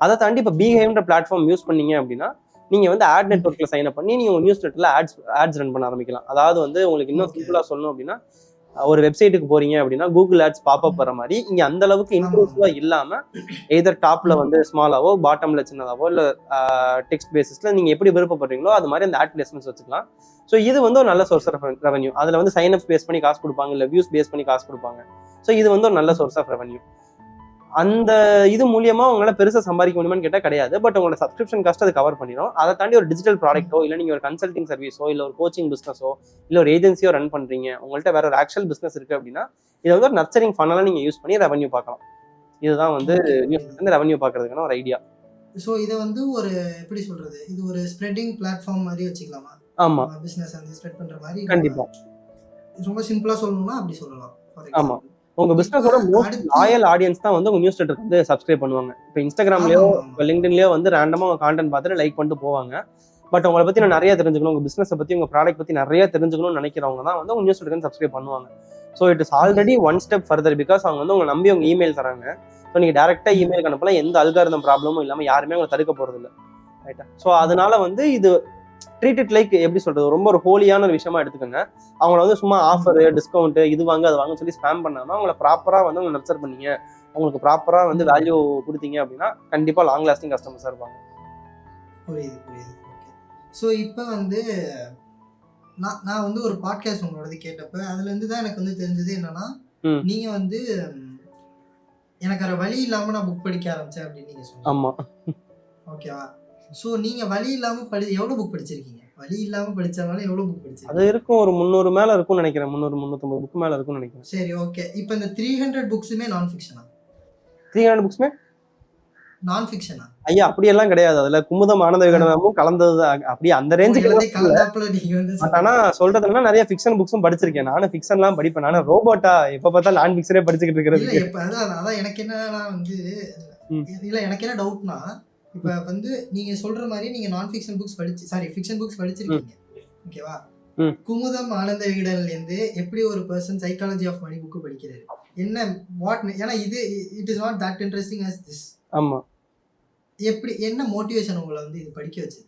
அதை தாண்டி இப்போ பீஹைவ்ன்ற பிளாட்ஃபார்ம் யூஸ் பண்ணீங்க அப்படின்னா நீங்க வந்து ஆட் நெட்வொர்க்ல சைன் அப் பண்ணி நீங்க நியூஸ் லெட்டர்ல ஆட்ஸ் ரன் பண்ண ஆரம்பிக்கலாம். அதாவது வந்து உங்களுக்கு இன்னும் சிம்பிளா சொல்லணும் அப்படின்னா ஒரு வெப்சைட்டுக்கு போறீங்க அப்படின்னா கூகுள் ஆட்ஸ் பாப்அப் வர மாதிரி இங்க அந்த அளவுக்கு இன்க்ளூசிவா இல்லாம எதர் டாப்ல வந்து ஸ்மாலாவோ பாட்டம்ல சின்னதாவோ இல்ல டெக்ஸ்ட் பேசிஸ்ல நீங்க எப்படி விருப்பப்படுறீங்களோ அது மாதிரி அந்த ஆட் பிளேஸ்மெண்ட்ஸ் வச்சுக்கலாம். ஸோ இது வந்து ஒரு நல்ல சோர்ஸ் ஆஃப் ரெவன்யூ. அதுல வந்து சைன் அப்ஸ் பேஸ் பண்ணி காசு கொடுப்பாங்க, இல்ல வியூஸ் பேஸ் பண்ணி காசு கொடுப்பாங்க. ஸோ இது வந்து ஒரு நல்ல சோர்ஸ் ஆஃப் ரெவன்யூ. அந்த இது மூலியமா உங்களால பெருசா சம்பாதிக்க முடியுமான்னு கேட்டா கிடையாது. பட் உங்களோட சப்ஸ்கிரிப்ஷன் காஸ்ட் அது கவர் பண்ணிடும். அதை தாண்டி ஒரு டிஜிட்டல் ப்ராடக்ட்டோ இல்ல நீங்க ஒரு கன்சல்டிங் சர்வீஸோ இல்ல ஒரு கோச்சிங் பிசினஸோ இல்ல ஒரு ஏஜென்சியோ ரன் பண்றீங்க, உங்கள்ட்ட வேற ஒரு ஆக்சுவல் பிசினஸ் இருக்கு அப்படின்னா இதை வந்து ஒரு நர்ச்சரிங் ஃபன்னலா நீங்க யூஸ் பண்ணி ரெவன்யூ பார்க்கலாம். இதுதான் வந்து ரெவன்யூ பார்க்கறதுக்கான ஒரு ஐடியா. ஸோ இதை வந்து ஒரு எப்படி சொல்றது, இது ஒரு ஸ்ப்ரெட்டிங் பிளாட்ஃபார்ம் மாதிரி வச்சுக்கலாமா? ஆமா, பிசினஸ் வந்து ஸ்ப்ரெட் பண்ற மாதிரி. கண்டிப்பா ரொம்ப சிம்பிளா சொல்லணும்னா அப்படி சொல்லலாம். ஆமா, உங்க பிசினஸோட மோஸ்ட் லாயல் ஆடியன்ஸ் தான் வந்து உங்க நியூஸ் லெட்டருக்கு வந்து சப்ஸ்கிரைப் பண்ணுவாங்க. இப்போ இன்ஸ்டாகிராம்லயோ லிங்க்டின்லயோ வந்து ரேண்டமா உங்க கான்டென்ட் பார்த்துட்டு லைக் பண்ணிட்டு போவாங்க. பட் உங்களை பத்தி நான் நிறைய தெரிஞ்சுக்கணும், உங்க பிசினஸ் பத்தி உங்க ப்ராடக்ட் பத்தி நிறைய தெரிஞ்சுக்கணும்னு நினைக்கிறவங்க தான் வந்து உங்க நியூஸ் லெட்டருக்கு சப்ஸ்கிரைப் பண்ணுவாங்க. So it is already one step further. Because அவங்க வந்து உங்க நம்பி உங்க இமெயில் தராங்க. ஸோ நீங்க டேரக்டா இமெயில் அனுப்பலாம், எந்த அல்காரிதம் ப்ராப்ளமும் இல்லாம யாருமே உங்களை தடுக்க போறது இல்லை. ரைட்டா? ஸோ அதனால வந்து இது ட்ரீட் இட் லைக் எப்படி சொல்றது, ரொம்ப ஒரு ஹோலியான ஒரு விஷயமா எடுத்துக்கோங்க. அவங்கள வந்து சும்மா ஆஃபர் டிஸ்கவுண்ட் இது வாங்க அது வாங்க சொல்லி ஸ்பேம் பண்ணாம அவங்கள ப்ராப்பரா வந்து உங்களை நர்ச்சர் பண்ணீங்க, உங்களுக்கு ப்ராப்பரா வந்து வேல்யூ கொடுத்தீங்க அப்படின்னா கண்டிப்பா லாங் லாஸ்டிங் கஸ்டமர்ஸா இருப்பாங்க. புரியுது புரியுது. ஓகே. ஸோ இப்போ வந்து நான் வந்து ஒரு பாட்காஸ்ட் உங்களோடது கேட்டப்ப அதுல இருந்து தான் எனக்கு வந்து தெரிஞ்சது என்னன்னா நீங்க வந்து எனக்கு வேற வழி இல்லாம நான் புக் படிக்க ஆரம்பிச்சேன் அப்படின்னு நீங்க சொன்னீங்க. ஆமா, ஓகேவா? ஸோ நீங்க வழி இல்லாம எவ்வளவு புக் படிச்சிருக்கீங்க? வழி இல்லாம படிச்சவங்க எவ்வளவு புக் படிச்சிருக்கீங்க? அது இருக்கும், ஒரு 300 மேல இருக்கும்னு நினைக்கிறேன். 300-350 புக் மேல இருக்கும்னு நினைக்கிறேன். சரி, ஓகே. இப்போ இந்த 300 புக்ஸுமே நான் ஃபிக்ஷனா? 300 புக்ஸ்மே நான் ஃபிக்ஷனா? ஐயா அப்படியெல்லாம் கிடையாது. அதுல குமுதம் ஆனந்த விகடனமும் கலந்தது. அப்படியே அந்த ரேஞ்சுக்கு கலந்தாப்புல நீங்க வந்து. ஆனா சொல்றதுன்னா நிறைய ஃபிக்ஷன் புக்ஸும் படிச்சிருக்கேன். நானும் ஃபிக்ஷன் எல்லாம் படிப்பேன். நானும் ரோபோட்டா எப்ப பார்த்தா நான் ஃபிக்ஷனே படிச்சுக்கிட்டு இருக்கிறது. அதான் எனக்கு என்னன்னா வந்து இல்ல எனக்கு என்ன டவுட்னா, இப்ப வந்து நீங்க சொல்ற மாதிரி நீங்க நான் ஃபிக்ஷன் புக்ஸ் ஃபிக்ஷன் புக்ஸ் படிச்சிருக்கீங்க, ஓகேவா? குமுதம் ஆனந்த விகடன்ல இருந்து எப்படி ஒரு person psychology of money book படிக்கிறாரு, என்ன ஏன்னா இது it is not that interesting as this. ஆமா, எப்படி என்ன மோட்டிவேஷன் உங்களை வந்து இது படிக்க வச்சது?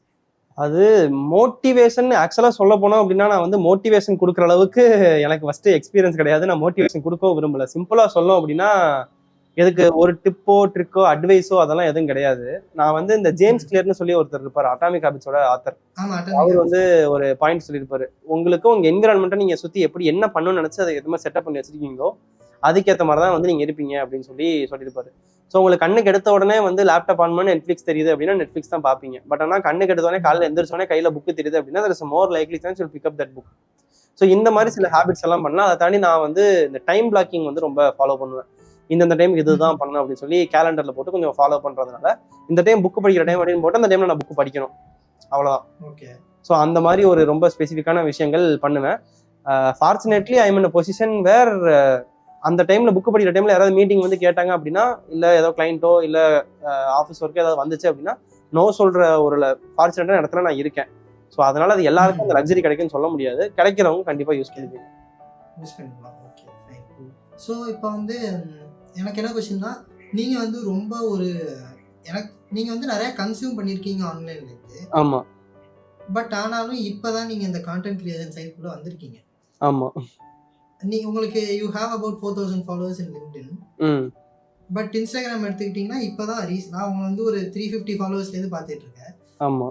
அது மோட்டிவேஷன் ஆக்சுவலா சொல்ல போனோம் அப்படின்னா நான் வந்து மோட்டிவேஷன் கொடுக்குற அளவுக்கு எனக்கு ஃபர்ஸ்ட் எக்ஸ்பீரியன்ஸ் கிடையாது. நான் மோட்டிவேஷன் கொடுக்கவும் விரும்பல. சிம்பிளா சொல்லணும் அப்படின்னா எதுக்கு ஒரு டிப்போ ட்ரிக்கோ அட்வைஸோ அதெல்லாம் எதுவும் கிடையாது. நான் வந்து இந்த ஜேம்ஸ் கிளியர்னு சொல்லி ஒருத்தர் இருப்பாரு, அட்டாமிக் ஹாபிட்ஸோட ஆத்தர். அவர் வந்து ஒரு பாயிண்ட் சொல்லியிருப்பாரு, உங்களுக்கு உங்க என்விரான்மெண்ட்டை நீங்க சுத்தி எப்படி என்ன பண்ணணும்னு நினைச்சு அதை எதுவுமே செட்டப் பண்ணி வச்சிருக்கீங்களோ அதுக்கேற்ற மாதிரி தான் வந்து நீங்க இருப்பீங்க அப்படின்னு சொல்லியிருப்பாரு. ஸோ உங்களுக்கு கண்ணுக்கு எடுத்த உடனே வந்து லேப்டாப் ஆன் பண்ணி நெட்ஃபிளிக்ஸ் தெரியுது அப்படின்னா நெட்ஃபிளிக்ஸ் தான் பார்ப்பீங்க. பட் ஆனால் கண்ணுக்கு எடுத்த உடனே காலையில் எந்திரிச்சோடனே கையில புக்கு தெரியுது அப்படின்னா there is more likely chance you'll pick up that book. So இந்த மாதிரி சில ஹேபிட்ஸ் எல்லாம் பண்ணலாம். அதை தாண்டி நான் வந்து இந்த டைம் பிளாக்கிங் வந்து ரொம்ப ஃபாலோ பண்ணுவேன். இந்த டைமுக்கு இதுதான் பண்ணணும் அப்படின்னு சொல்லி கேலண்டர்ல போட்டு கொஞ்சம் ஃபாலோ பண்றதுனால இந்த டைம் புக் படிக்கிற டைம் அப்படின்னு போட்டு அந்த டைம்ல நான் புக் படிக்கணும், அவ்வளவுதான். ஓகே. ஸோ அந்த மாதிரி ஒரு ரொம்ப ஸ்பெசிஃபிக்கான விஷயங்கள் பண்ணுவேன். Fortunately I am in position where அந்த டைம்ல புக் படிக்கிற டைம்ல யாராவது மீட்டிங் வந்து கேட்டாங்க அப்படின்னா, இல்ல ஏதோ கிளைண்டோ இல்ல ஆஃபீஸ் ஒர்க்கோ ஏதாவது வந்துச்சு அப்படின்னா நோ சொல்ற ஒரு ஃபார்ச்சுனேட்டான இடத்துல நான் இருக்கேன். ஸோ அதனால அது எல்லாருக்கும் அந்த லக்ஸரி கிடைக்கும்னு சொல்ல முடியாது. கிடைக்கிறவங்க கண்டிப்பா யூஸ் பண்ணிக்கலாம். Okay, fine. ஸோ இப்போ வந்து எனக்கு என்ன கொஸ்டின்னா, நீங்க வந்து ரொம்ப நீங்க வந்து நிறைய கன்சியூம் பண்ணிருக்கீங்க ஆன்லைன்ல இருந்து. ஆமா. பட் ஆனாலும் இப்பதான் நீங்க இந்த கான்டென்ட் கிரியேஷன் சைட்குள்ள வந்திருக்கீங்க. ஆமா. உங்களுக்கு you have about 4000 followers in LinkedIn. But Instagram எடுத்துக்கிட்டீங்கன்னா இப்பதான் நான் உங்களை வந்து ஒரு 350 ஃபாலோவர்ஸ்ல இருந்து பார்த்துட்டு இருக்கேன். ஆமா.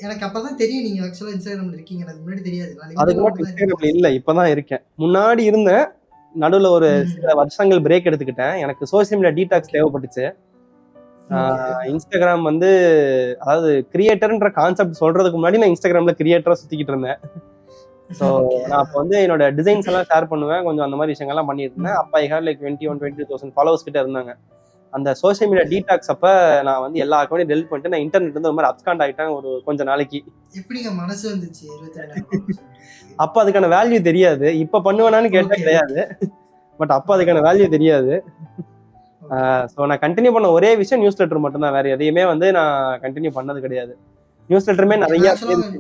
எனக்கு அப்பதான் தெரியும் நீங்க ஆக்சுவலா இன்ஸ்டாகிராம்ல இருக்கீங்க. எனக்கு முன்னாடி தெரியாது. இன்ஸ்டாகிராம்ல இல்ல, இப்பதான் இருக்கேன். முன்னாடி இருந்தேன், நடுவில் ஒரு சில வருஷங்கள் பிரேக் எடுத்துக்கிட்டேன். எனக்கு சோசியல் மீடியா டீடாக்ஸ் தேவைப்பட்டுச்சு. இன்ஸ்டாகிராம் வந்து அதாவது கிரியேட்டர்ன்ற கான்செப்ட் சொல்றதுக்கு முன்னாடி நான் இன்ஸ்டாகிராம்ல கிரியேட்டரா சுத்திக்கிட்டு இருந்தேன். ஸோ நான் அப்போ வந்து என்னோட டிசைன்ஸ் எல்லாம் ஷேர் பண்ணுவேன், கொஞ்சம் அந்த மாதிரி விஷயங்கள்லாம் பண்ணிட்டு இருந்தேன். அப்போ ஐ ஹேட் லைக் 21-22,000 ஃபாலோவர்ஸ் கிட்ட இருந்தாங்க. அந்த சோஷியல் மீடியா டீடாக்ஸ் அப்ப நான் வந்து எல்லா அக்கௌண்ட்டையும் டெலிட் பண்ணிட்டு நான் இன்டர்நெட் வந்து ஒரு மாதிரி அப்ஸ்காண்ட் ஆகிட்டேன் ஒரு கொஞ்ச நாளைக்கு. எப்படிங்க மனசு வந்துச்சு 22,000? அப்ப அதுக்கான வேல்யூ தெரியாது. இப்ப பண்ணுவேனான்னு கேட்டா கிடையாது. பட் அப்ப அதுக்கான வேல்யூ தெரியாது. ஸோ நான் கண்டினியூ பண்ண ஒரே விஷயம் நியூஸ் லெட்டர் மட்டும்தான். வேற எதையுமே வந்து நான் கண்டினியூ பண்ணது கிடையாது. நியூஸ் லெட்டருமே நிறைய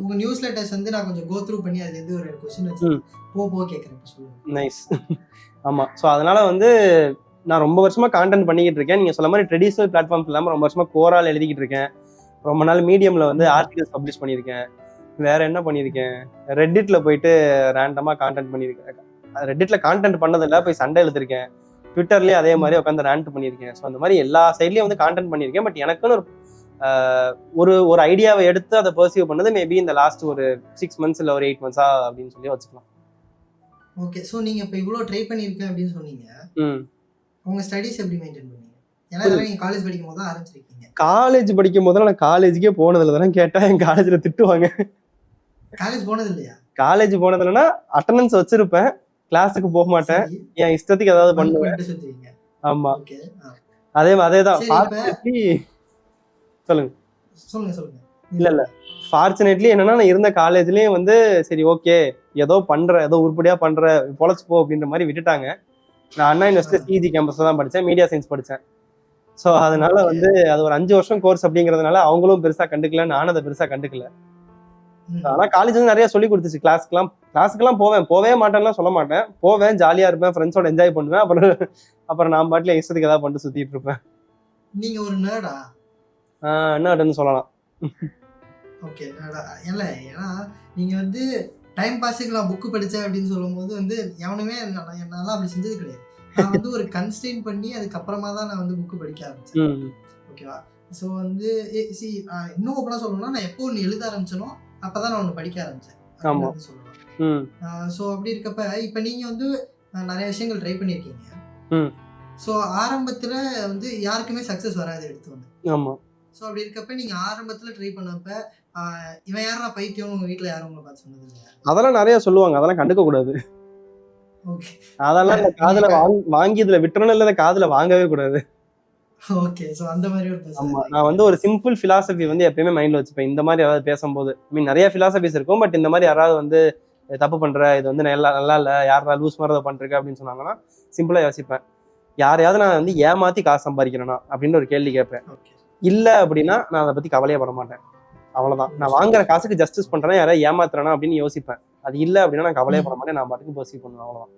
உங்க நியூஸ் லெட்டர்ஸ் வந்து நான் கொஞ்சம் கோ த்ரூ பண்ணி அதுல இருந்து ஒரு क्वेश्चन வச்சு போ கேக்குறேன். சொல்லுங்க. நைஸ். ஆமா. ஸோ அதனால வந்து நான் ரொம்ப வருஷமா கான்டென்ட் பண்ணிக்கிட்டு இருக்கேன். நீங்க சொல்ல மாதிரி ட்ரெடிஷனல் பிளாட்ஃபார்ம்ஸ் இல்லாம ரொம்ப வருஷமா கோரால் எழுதிக்கிட்டு இருக்கேன். ரொம்ப நாள் மீடியம்ல வந்து ஆர்டிகல்ஸ் பப்ளிஷ் பண்ணியிருக்கேன். வேற என்ன பண்ணியிருக்கேன், ரெட்டிட்ல போயிட்டு ரேண்டமா கான்டென்ட் பண்ணியிருக்கேன். ரெட்டிட்ல கான்டென்ட் பண்ணதில்ல, போய் சண்டை எழுதிருக்கேன். ட்விட்டர்லயே அதே மாதிரி உட்காந்து ரேண்ட் பண்ணியிருக்கேன். ஸோ அந்த மாதிரி எல்லா சைட்லயும் வந்து கான்டென்ட் பண்ணியிருக்கேன். பட் எனக்குன்னு ஒரு ஒரு ஐடியாவை எடுத்து அதை பர்சீவ் பண்ணது மேபி இந்த லாஸ்ட் ஒரு 6 months இல்லை ஒரு 8 months அப்படின்னு சொல்லி வச்சுக்கலாம். ஓகே. ஸோ நீங்க இப்போ இவ்வளோ ட்ரை பண்ணியிருக்கேன் அப்படின்னு சொன்னீங்க. உங்க ஸ்டடீஸ் எப்படி மெயின்டைன் பண்ணீங்க? ஏன்னா நீங்க காலேஜ் படிக்கும் போது தான் ஆரம்பிச்சிருக்கீங்க. காலேஜ் படிக்கும் போது நான் காலேஜுக்கே போனதில்லை. தானே கேட்டா என் காலேஜ்ல திட்டுவாங்க. காலேஜ் போனது இல்லையா? காலேஜ் போனதுலன்னா அட்டெண்டன்ஸ் வச்சிருப்பேன், கிளாஸுக்கு போக மாட்டேன், என் இஷ்டத்துக்கு ஏதாவது பண்ணுவேன். ஆமா, அதேதான். சொல்லுங்க சொல்லுங்க. இல்ல ஃபார்ச்சுனேட்லி என்னன்னா நான் இருந்த காலேஜ்லயும் வந்து சரி ஓகே ஏதோ உருப்படியா பண்ற பொழைச்சு போ அப்படின்ற மாதிரி விட்டுட்டாங்க. நான் அண்ணா யூனிவர்சிட்டி சிஜி கேம்பஸ்ல தான் படித்தேன், மீடியா சயின்ஸ் படித்தேன். ஸோ அதனால வந்து அது ஒரு 5 வருஷம் கோர்ஸ் அப்படிங்கிறதுனால அவங்களும் பெருசா கண்டுக்கல, நானும் அதை பெருசா கண்டுக்கல. ஆனா காலேஜ் வந்து நிறைய சொல்லி கொடுத்துச்சு. கிளாஸுக்கெல்லாம் போவே மாட்டேன்லாம் சொல்ல மாட்டேன், போவேன், ஜாலியா இருப்பேன், ஃப்ரெண்ட்ஸோட என்ஜாய் பண்ணுவேன். அப்புறம் நான் பாட்டுல இஷ்டத்துக்கு ஏதாவது பண்ணிட்டு சுத்திட்டு இருப்பேன். நீங்க ஒரு நேர்டா? நேர்டுன்னு சொல்லலாம். ஓகே, நேர்டா. இல்ல ஏன்னா நீங்க வந்து டைம் பாஸுக்கு நான் புக்கு படித்தேன் அப்படின்னு சொல்லும்போது வந்து எவனுமே என்னால் அப்படி செஞ்சது கிடையாது. நான் வந்து ஒரு கன்ஸ்டெயின் பண்ணி அதுக்கப்புறமா தான் நான் வந்து புக்கு படிக்க ஆரம்பித்தேன். ஓகேவா? ஸோ வந்து இன்னும் ஓப்பனாக சொல்லணும்னா நான் எப்போ ஒன்று எழுத ஆரம்பிச்சனோ அப்போ தான் நான் ஒன்று படிக்க ஆரம்பித்தேன் சொல்லலாம். ஸோ அப்படி இருக்கப்ப இப்போ நீங்கள் வந்து நிறைய விஷயங்கள் ட்ரை பண்ணியிருக்கீங்க. ஸோ ஆரம்பத்தில் வந்து யாருக்குமே சக்ஸஸ் வராது எடுத்து வந்து. ஆமாம். ஸோ அப்படி இருக்கப்ப நீங்கள் ஆரம்பத்தில் ட்ரை பண்ணப்ப இவன் யாரா பைத்தியம் உங்க வீட்டுல யாரும் உங்களை பார்த்து சொன்னது இல்லையா? அதெல்லாம் நிறைய சொல்லுவாங்க, அதெல்லாம் கண்டுக்க கூடாது. அதெல்லாம் காதுல வாங்கி இதுல விட்டுறணும், இல்ல காதுல வாங்கவே கூடாது. ஓகே. சோ அந்த மாதிரி ஒரு ஆமா, நான் வந்து ஒரு சிம்பிள் பிலாசபி வந்து எப்பயுமே மைண்ட்ல வச்சுப்பேன். இந்த மாதிரி யாராவது பேசும்போது நிறைய பிலாசபிஸ் இருக்கும், பட் இந்த மாதிரி யாராவது வந்து தப்பு பண்ற, இது வந்து நல்லா இல்ல, யாராவது லூஸ் மாதிரி பண்றேன் அப்படின்னு சொன்னாங்கன்னா சிம்பிளா யோசிப்பேன், யாரையாவது நான் வந்து ஏமாத்தி காசு சம்பாதிக்கிறேனா அப்படின்னு ஒரு கேள்வி கேட்பேன். இல்ல அப்படின்னா நான் அதை பத்தி கவலையே பட மாட்டேன். அவ்வளவுதான். நான் வாங்குற காசுக்கு ஜஸ்டிஸ் பண்றேன், யாராவது ஏமாத்துறேனா அப்படின்னு யோசிப்பேன். அது இல்ல அப்படின்னா நான் கவலையே பட மாட்டேன், நான் பாட்டுக்கு பர்சீவ் பண்ணுவேன். அவ்வளவுதான்.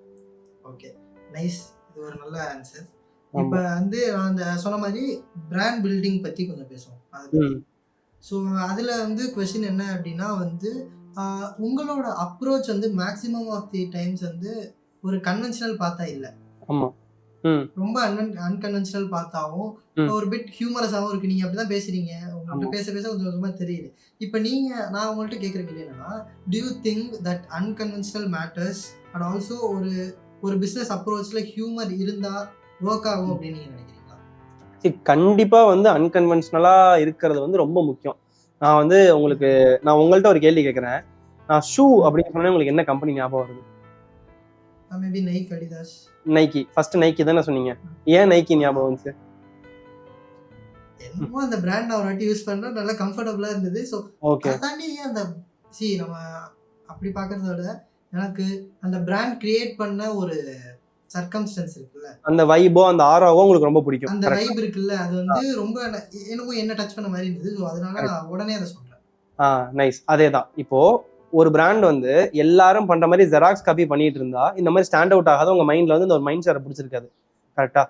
Okay, nice. இது ஒரு நல்ல ஆன்சர். இப்ப வந்து அந்த சொன்ன மாதிரி பிராண்ட் பில்டிங் பத்தி கொஞ்சம் பேசுவோம். ஸோ அதுல வந்து கொஸ்டின் என்ன அப்படின்னா வந்து உங்களோட அப்ரோச் வந்து மேக்ஸிமம் ஆஃப் தி டைம்ஸ் வந்து ஒரு கன்வென்ஷனல் பார்த்தா இல்ல, ரொம்ப அன்கன்வென்ஷனல் பார்த்தாவும் ஒரு பிட் ஹியூமரஸாகவும் இருக்கு. நீங்க அப்படிதான் பேசுறீங்க, உங்கள்கிட்ட பேச பேச கொஞ்சம் கொஞ்சமா தெரியுது. இப்போ நான் உங்கள்கிட்ட கேட்குற கேள்வி என்னன்னா, to you think that unconventional matters and also ஒரு பிஸ்னஸ் அப்ரோச்ல ஹியூமர் இருந்தா ஒர்க் ஆகும் அப்படின்னு நீங்க நினைக்கிறீங்களா? கண்டிப்பா வந்து அன்கன்வென்ஷனலா இருக்கிறது வந்து ரொம்ப முக்கியம். நான் உங்கள்கிட்ட ஒரு கேள்வி கேட்குறேன். நான் ஷூ அப்படின்னு சொன்னா உங்களுக்கு என்ன கம்பெனி ஞாபகம் வருது? Maybe Nike, Adidas. Nike. First Nike தானே சொன்னீங்க. ஏன் நைக்கி ஞாபகம் வந்துச்சு? என்னமோ அந்த பிராண்ட் நான் ஒரு வாட்டி யூஸ் பண்ணா நல்லா கம்ஃபர்டபுளா இருந்தது. ஸோ அதாண்டி அந்த நம்ம அப்படி பார்க்கறத விட எனக்கு அந்த பிராண்ட் கிரியேட் பண்ண ஒரு சர்க்கம்ஸ்டன்ஸ் இருக்குல்ல, அந்த வைபோ அந்த ஆராவோ உங்களுக்கு ரொம்ப பிடிக்கும். அந்த வைப் இருக்குல்ல, அது வந்து ரொம்ப என்னமோ என்ன டச் பண்ண மாதிரி இருந்தது. ஸோ அதனால நான் உடனே அதை சொல்றேன். நைஸ். அதேதான். இப்போ ஒரு பிராண்ட் வந்து எல்லாரும் பண்ற மாதிரி ஜெராக்ஸ் காப்பி பண்ணிட்டு இருந்தா இந்த மாதிரி ஸ்டாண்ட் அவுட் ஆகாத உங்க மைண்ட்ல வந்து இந்த ஒரு மைண்ட் செட் பிடிச்சிருக்காது. கரெக்டா?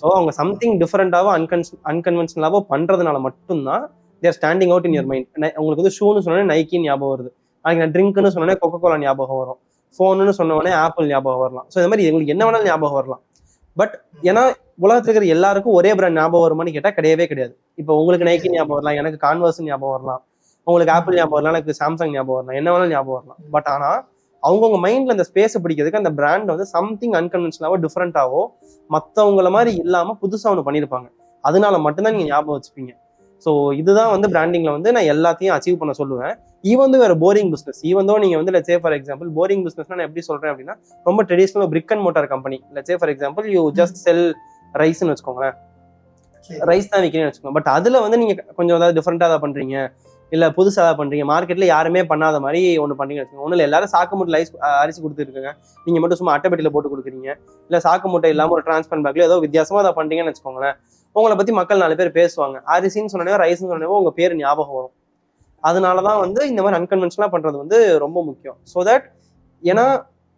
ஸோ அவங்க சம்திங் டிஃபரெண்டாவோ அன்கன்வென்ஷனலாவோ பண்றதுனால மட்டும்தான் their standing out in your mind. உங்களுக்கு வந்து ஷூன்னு சொன்னோன்னே நைக்கின்னு ஞாபகம் வருது, அதுக்கு நான் ட்ரிங்க்னு சொன்னோன்னே கொக்கோ கோலா ஞாபகம் வரும், ஃபோனுன்னு சொன்னோடனே ஆப்பிள் ஞாபகம் வரலாம். ஸோ இந்த மாதிரி உங்களுக்கு என்ன வேணாலும் ஞாபகம் வரலாம். பட் ஏன்னா உலகத்துல இருக்கிற எல்லாருக்கும் ஒரே பிராண்ட் ஞாபகம் வருமானு கேட்டா கிடையவே கிடையாது. இப்போ உங்களுக்கு நைக்கி ஞாபகம் வரலாம், எனக்கு கான்வர்ஸ் ஞாபகம் வரலாம், உங்களுக்கு ஆப்பிள் ஞாபகம் வரலாம், எனக்கு சாம்சங் ஞாபகம் வரலாம், என்ன வேணாலும் ஞாபகம் வரலாம். பட் ஆனா அவங்கவுங்க மைண்ட்ல அந்த ஸ்பேஸை பிடிக்கிறதுக்கு அந்த பிராண்ட் வந்து சம்திங் அன்கன்வென்ஷனலாவோ டிஃப்ரெண்டாவோ மற்றவங்கள மாதிரி இல்லாம புதுசா ஒன்று பண்ணியிருப்பாங்க. அதனால மட்டும்தான் நீங்க ஞாபகம் வச்சுப்பீங்க. ஸோ இதுதான் வந்து பிராண்டிங்ல வந்து நான் எல்லாத்தையும் அச்சீவ் பண்ண சொல்லுவேன். ஈவன் வேற போரிங் பிஸ்னஸ், ஈவன் தோ நீங்க வந்து let's say for example boring பிஸ்னஸ்னா நான் எப்படி சொல்றேன் அப்படின்னா, ரொம்ப traditional brick and mortar company, let's say for example you just sell ரைஸ்ன்னு வச்சுக்கோங்களேன். ரைஸ் தான் விற்கிறீங்கன்னு வச்சுக்கோங்க. பட் அதுல வந்து நீங்க கொஞ்சம் ஏதாவது டிஃப்ரெண்டா ஏதாவது பண்றீங்க, இல்ல புதுசா ஏதாவது பண்றீங்க, மார்க்கெட்ல யாருமே பண்ணாத மாதிரி ஒன்று பண்றீங்கன்னு வச்சுக்கோங்க. ஒன்றும் இல்லை, எல்லாரும் சாக்கு மூட்டை அரிசி கொடுத்துருக்குங்க, நீங்க மட்டும் சும்மா அட்டைப்பெட்டியில போட்டு கொடுக்குறீங்க, இல்ல சாக்கு மூட்டை இல்லாம ஒரு டிரான்ஸ்பரண்ட் பேக்ல ஏதோ வித்தியாசமா அதை பண்றீங்கன்னு வச்சுக்கோங்களேன். உங்களை பத்தி மக்கள் 4 பேர் பேசுவாங்க. அரிசின்னு சொன்னே ரைஸ்ன்னு சொன்னே உங்க பேர் ஞாபகம் வரும். அதனாலதான் வந்து இந்த மாதிரி அன்கன்வென்ஷனலா பண்றது வந்து ரொம்ப முக்கியம். ஸோ தட் ஏன்னா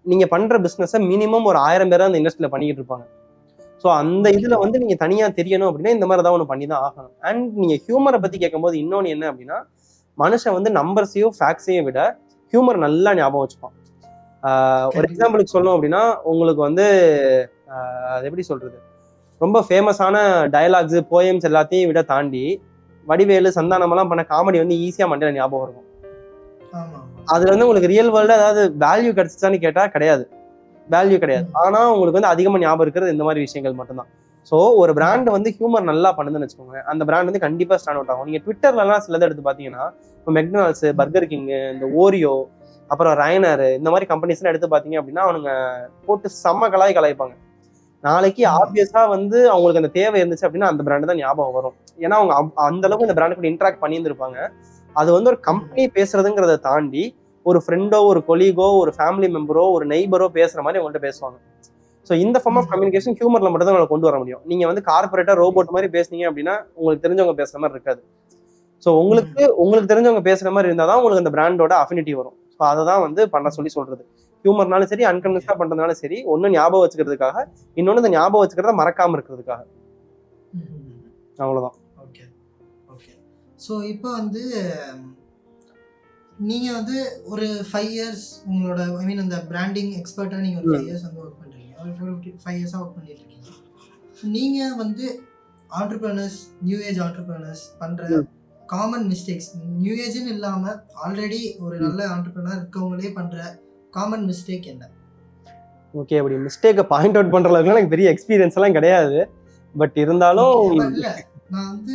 நீங்க பண்ற பிசினஸ் மினிமம் ஒரு 1000 பேரா அந்த இண்டஸ்ட்ரியில பண்ணிக்கிட்டு இருப்பாங்க. ஸோ அந்த இதுல வந்து நீங்க தனியா தெரியணும் அப்படின்னா இந்த மாதிரி தான் ஒன்று பண்ணி தான் ஆகணும். அண்ட் நீங்க ஹியூமரை பத்தி கேட்கும்போது இன்னொன்று என்ன அப்படின்னா, மனுஷன் வந்து நம்பர்ஸையும் ஃபேக்ட்ஸையும் விட ஹியூமர் நல்லா ஞாபகம் வச்சுப்பான். ஒரு எக்ஸாம்பிளுக்கு சொல்லணும் அப்படின்னா, உங்களுக்கு வந்து அது எப்படி சொல்றது, ரொம்ப ஃபேமஸான டயலாக்ஸ் போயம்ஸ் எல்லாத்தையும் விட தாண்டி வடிவேலு சந்தானமெல்லாம் பண்ண காமெடி வந்து ஈஸியா மண்டையில ஞாபகம் இருக்கும். அதுல வந்து உங்களுக்கு ரியல் வேர்ல்டு அதாவது வேல்யூ கிடைச்சிச்சான்னு கேட்டா கிடையாது, வேல்யூ கிடையாது. ஆனா உங்களுக்கு வந்து அதிகமா ஞாபகம் இருக்கிறது இந்த மாதிரி விஷயங்கள் மட்டும்தான். ஸோ ஒரு பிராண்ட் வந்து ஹியூமர் நல்லா பண்ணுதுன்னு வச்சுக்கோங்க, அந்த பிராண்ட் வந்து கண்டிப்பா ஸ்டாண்ட் அவுட் ஆகும். நீங்க ட்விட்டர்லாம் சிலதை எடுத்து பாத்தீங்கன்னா, இப்போ மெக்டொனால்ட்ஸ், பர்கர் கிங், இந்த ஓரியோ, அப்புறம் ரைனர், இந்த மாதிரி கம்பெனிஸ்லாம் எடுத்து பாத்தீங்க அப்படின்னா அவனுங்க போட்டு செம்ம கலாய்ப்பாங்க. நாளைக்கு ஆப்வியஸா வந்து அவங்களுக்கு அந்த தேவை இருந்துச்சு அப்படின்னா அந்த பிராண்ட் தான் ஞாபகம் வரும். ஏன்னா அவங்க அந்த அளவுக்கு இந்த பிராண்ட் கூட இன்ட்ராக்ட் பண்ணியிருந்திருப்பாங்க. அது வந்து ஒரு கம்பெனி பேசுறதுங்கிறத தாண்டி ஒரு ஃப்ரெண்டோ, ஒரு கொலீகோ, ஒரு ஃபேமிலி மெம்பரோ, ஒரு நெய்பரோ பேசுற மாதிரி அவங்கள்ட்ட பேசுவாங்க. ஸோ இந்த ஃபார்ம் ஆஃப் கம்யூனிகேஷன் ஹியூமர்ல மட்டும் தான் கொண்டு வர முடியும். நீங்க வந்து கார்பரேட்டா ரோபோட் மாதிரி பேசுனீங்க அப்படின்னா உங்களுக்கு தெரிஞ்சவங்க பேசுற மாதிரி இருக்காது. ஸோ உங்களுக்கு தெரிஞ்சவங்க பேசுற மாதிரி இருந்தாதான் உங்களுக்கு அந்த பிராண்டோட அஃபினிட்டி வரும். ஸோ அதை தான் வந்து பண்ண சொல்றது. ஹியூமர்னாலும் சரி, அன்கன்வென்ஷனா பண்றதுனாலும் சரி, ஒன்னு ஞாபகம் வச்சுக்கிறதுக்காக, இன்னொன்னு இந்த ஞாபகம் வச்சுக்கிறத மறக்காம இருக்கிறதுக்காக. அவ்வளவுதான். Okay okay. ஸோ இப்போ வந்து நீங்க வந்து ஒரு 5 இயர்ஸ் உங்களோட ஐ மீன் அந்த பிராண்டிங் எக்ஸ்பர்ட்டா நீங்க ஒரு 5 இயர்ஸ் வந்து ஒர்க் பண்றீங்க, ஒரு 5 இயர்ஸா ஒர்க் பண்ணிட்டு இருக்கீங்க. நீங்க வந்து ஆண்டர்பிரனர்ஸ், நியூ ஏஜ் ஆண்டர்பிரனர்ஸ் பண்ற காமன் மிஸ்டேக்ஸ், நியூ ஏஜ்னு இல்லாம ஆல்ரெடி ஒரு நல்ல ஆண்டர்பிரனர் இருக்கவங்களே பண்ற காமன் மிஸ்டேக் என்ன? ஓகே, அப்படி மிஸ்டேக்கை பாயிண்ட் அவுட் பண்ற அளவுக்கு எனக்கு பெரிய எக்ஸ்பீரியன்ஸ் எல்லாம் கிடையாது. பட் இருந்தாலும் இல்ல, நான் வந்து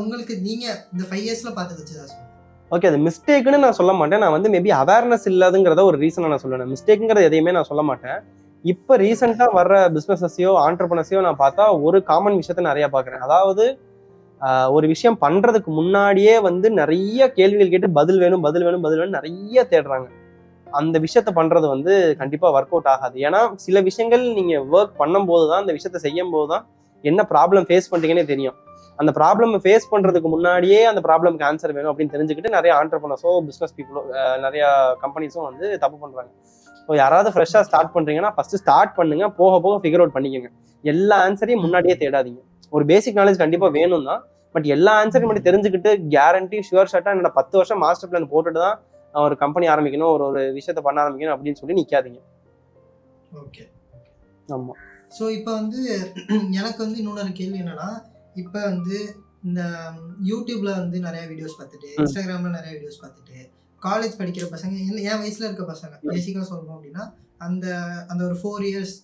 உங்களுக்கு நீங்க இந்த 5 இயர்ஸ்ல பார்த்தது வச்சு தான் சொல்றேன். ஓகே, அது மிஸ்டேக்னு நான் சொல்ல மாட்டேன். நான் வந்து மேபி அவேர்னஸ் இல்லாதுங்கிறத ஒரு ரீசனை நான் சொல்லுவேன். மிஸ்டேக்குங்கிறது எதையுமே நான் சொல்ல மாட்டேன். இப்போ ரீசெண்டா வர்ற பிசினஸையோ ஆண்டர்பிரனர்ஸையோ நான் பார்த்தா ஒரு காமன் விஷயத்த நிறைய பாக்குறேன். அதாவது ஒரு விஷயம் பண்றதுக்கு முன்னாடியே வந்து நிறைய கேள்விகள் கேட்டு பதில் வேணும் நிறைய தேடுறாங்க. அந்த விஷயத்த பண்றது வந்து கண்டிப்பா ஒர்க் அவுட் ஆகாது. ஏன்னா சில விஷயங்கள் நீங்க ஒர்க் பண்ணும் போதுதான், அந்த விஷயத்த செய்யும் போதுதான் என்ன ப்ராப்ளம் ஃபேஸ் பண்றீங்கன்னே தெரியும். அந்த ப்ராப்ளம் ஃபேஸ் பண்றதுக்கு முன்னாடியே அந்த ப்ராப்ளம்க்கு ஆன்சர் வேணும் அப்படின்னு தெரிஞ்சுக்கிட்டு நிறைய ஆண்டர்பிரனர்ஸோ, பிசினஸ் பீப்புளோ, நிறைய கம்பெனிஸும் வந்து தப்பு பண்றாங்க. ஸோ யாராவது ஃப்ரெஷ்ஷா ஸ்டார்ட் பண்றீங்கன்னா ஃபர்ஸ்ட் ஸ்டார்ட் பண்ணுங்க, போக போக ஃபிகர் அவுட் பண்ணிக்கோங்க. எல்லா ஆன்சரையும் முன்னாடியே தேடாதீங்க. ஒரு பேசிக் நாலேஜ் கண்டிப்பா வேணும் தான், பட் எல்லா ஆன்சரையும் மட்டும் தெரிஞ்சுக்கிட்டு கேரண்டி ஷுவர் ஷாட்டா என்னோட 10 வருஷம் மாஸ்டர் பிளான் போட்டுட்டு தான் ஒரு கம்பெனி ஆரம்பிக்கணும், ஒரு விஷயத்த பண்ண ஆரம்பிக்கணும் அப்படின்னு சொல்லி நிக்காதீங்க. ஓகே, ஆமா. ஸோ இப்போ வந்து எனக்கு வந்து இன்னொரு கேள்வி என்னன்னா, இப்போ வந்து இந்த யூடியூப்ல வந்து நிறைய வீடியோஸ் பார்த்துட்டு, இன்ஸ்டாகிராம்ல நிறைய வீடியோஸ் பார்த்துட்டு, காலேஜ் படிக்கிற பசங்க, என் வயசுல இருக்க பசங்க பேசிக்கா சொல்லணும் அப்படின்னா அந்த அந்த ஒரு 4 இயர்ஸ்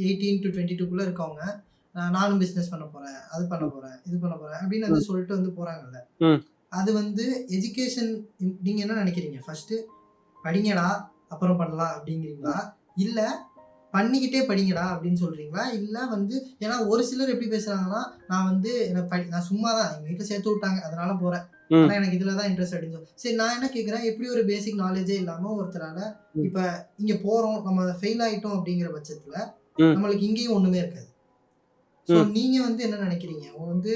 18 to 22 இருக்கவங்க, நானும் பிஸ்னஸ் பண்ண போறேன், அது பண்ண போறேன், இது பண்ண போறேன் அப்படின்னு வந்து சொல்லிட்டு வந்து போறாங்கல்ல. அது வந்து எஜுகேஷன் நீங்க என்ன நினைக்கிறீங்க? ஃபர்ஸ்ட் படிங்கடா அப்புறம் பண்ணலாம் அப்படிங்கிறீங்களா, இல்ல பண்ணிக்கிட்டே படிங்கடா அப்படின்னு சொல்றீங்களா? இல்ல வந்து ஏன்னா ஒரு சிலர் எப்படி பேசுறாங்கன்னா, நான் வந்து நான் சும்மா தான் எங்க வீட்டுல சேர்த்து விட்டாங்க அதனால போறேன், ஆனா எனக்கு இதுலதான் இன்ட்ரெஸ்ட் அப்படின்னு சொல்லி. சரி, நான் என்ன கேட்கிறேன், எப்படி ஒரு பேசிக் நாலேஜே இல்லாம ஒருத்தரால இப்ப இங்க போறோம், நம்ம ஃபெயில் ஆயிட்டோம் அப்படிங்கிற பட்சத்துல நம்மளுக்கு இங்கேயும் ஒண்ணுமே இருக்காது. ஸோ நீங்க வந்து என்ன நினைக்கிறீங்க? வந்து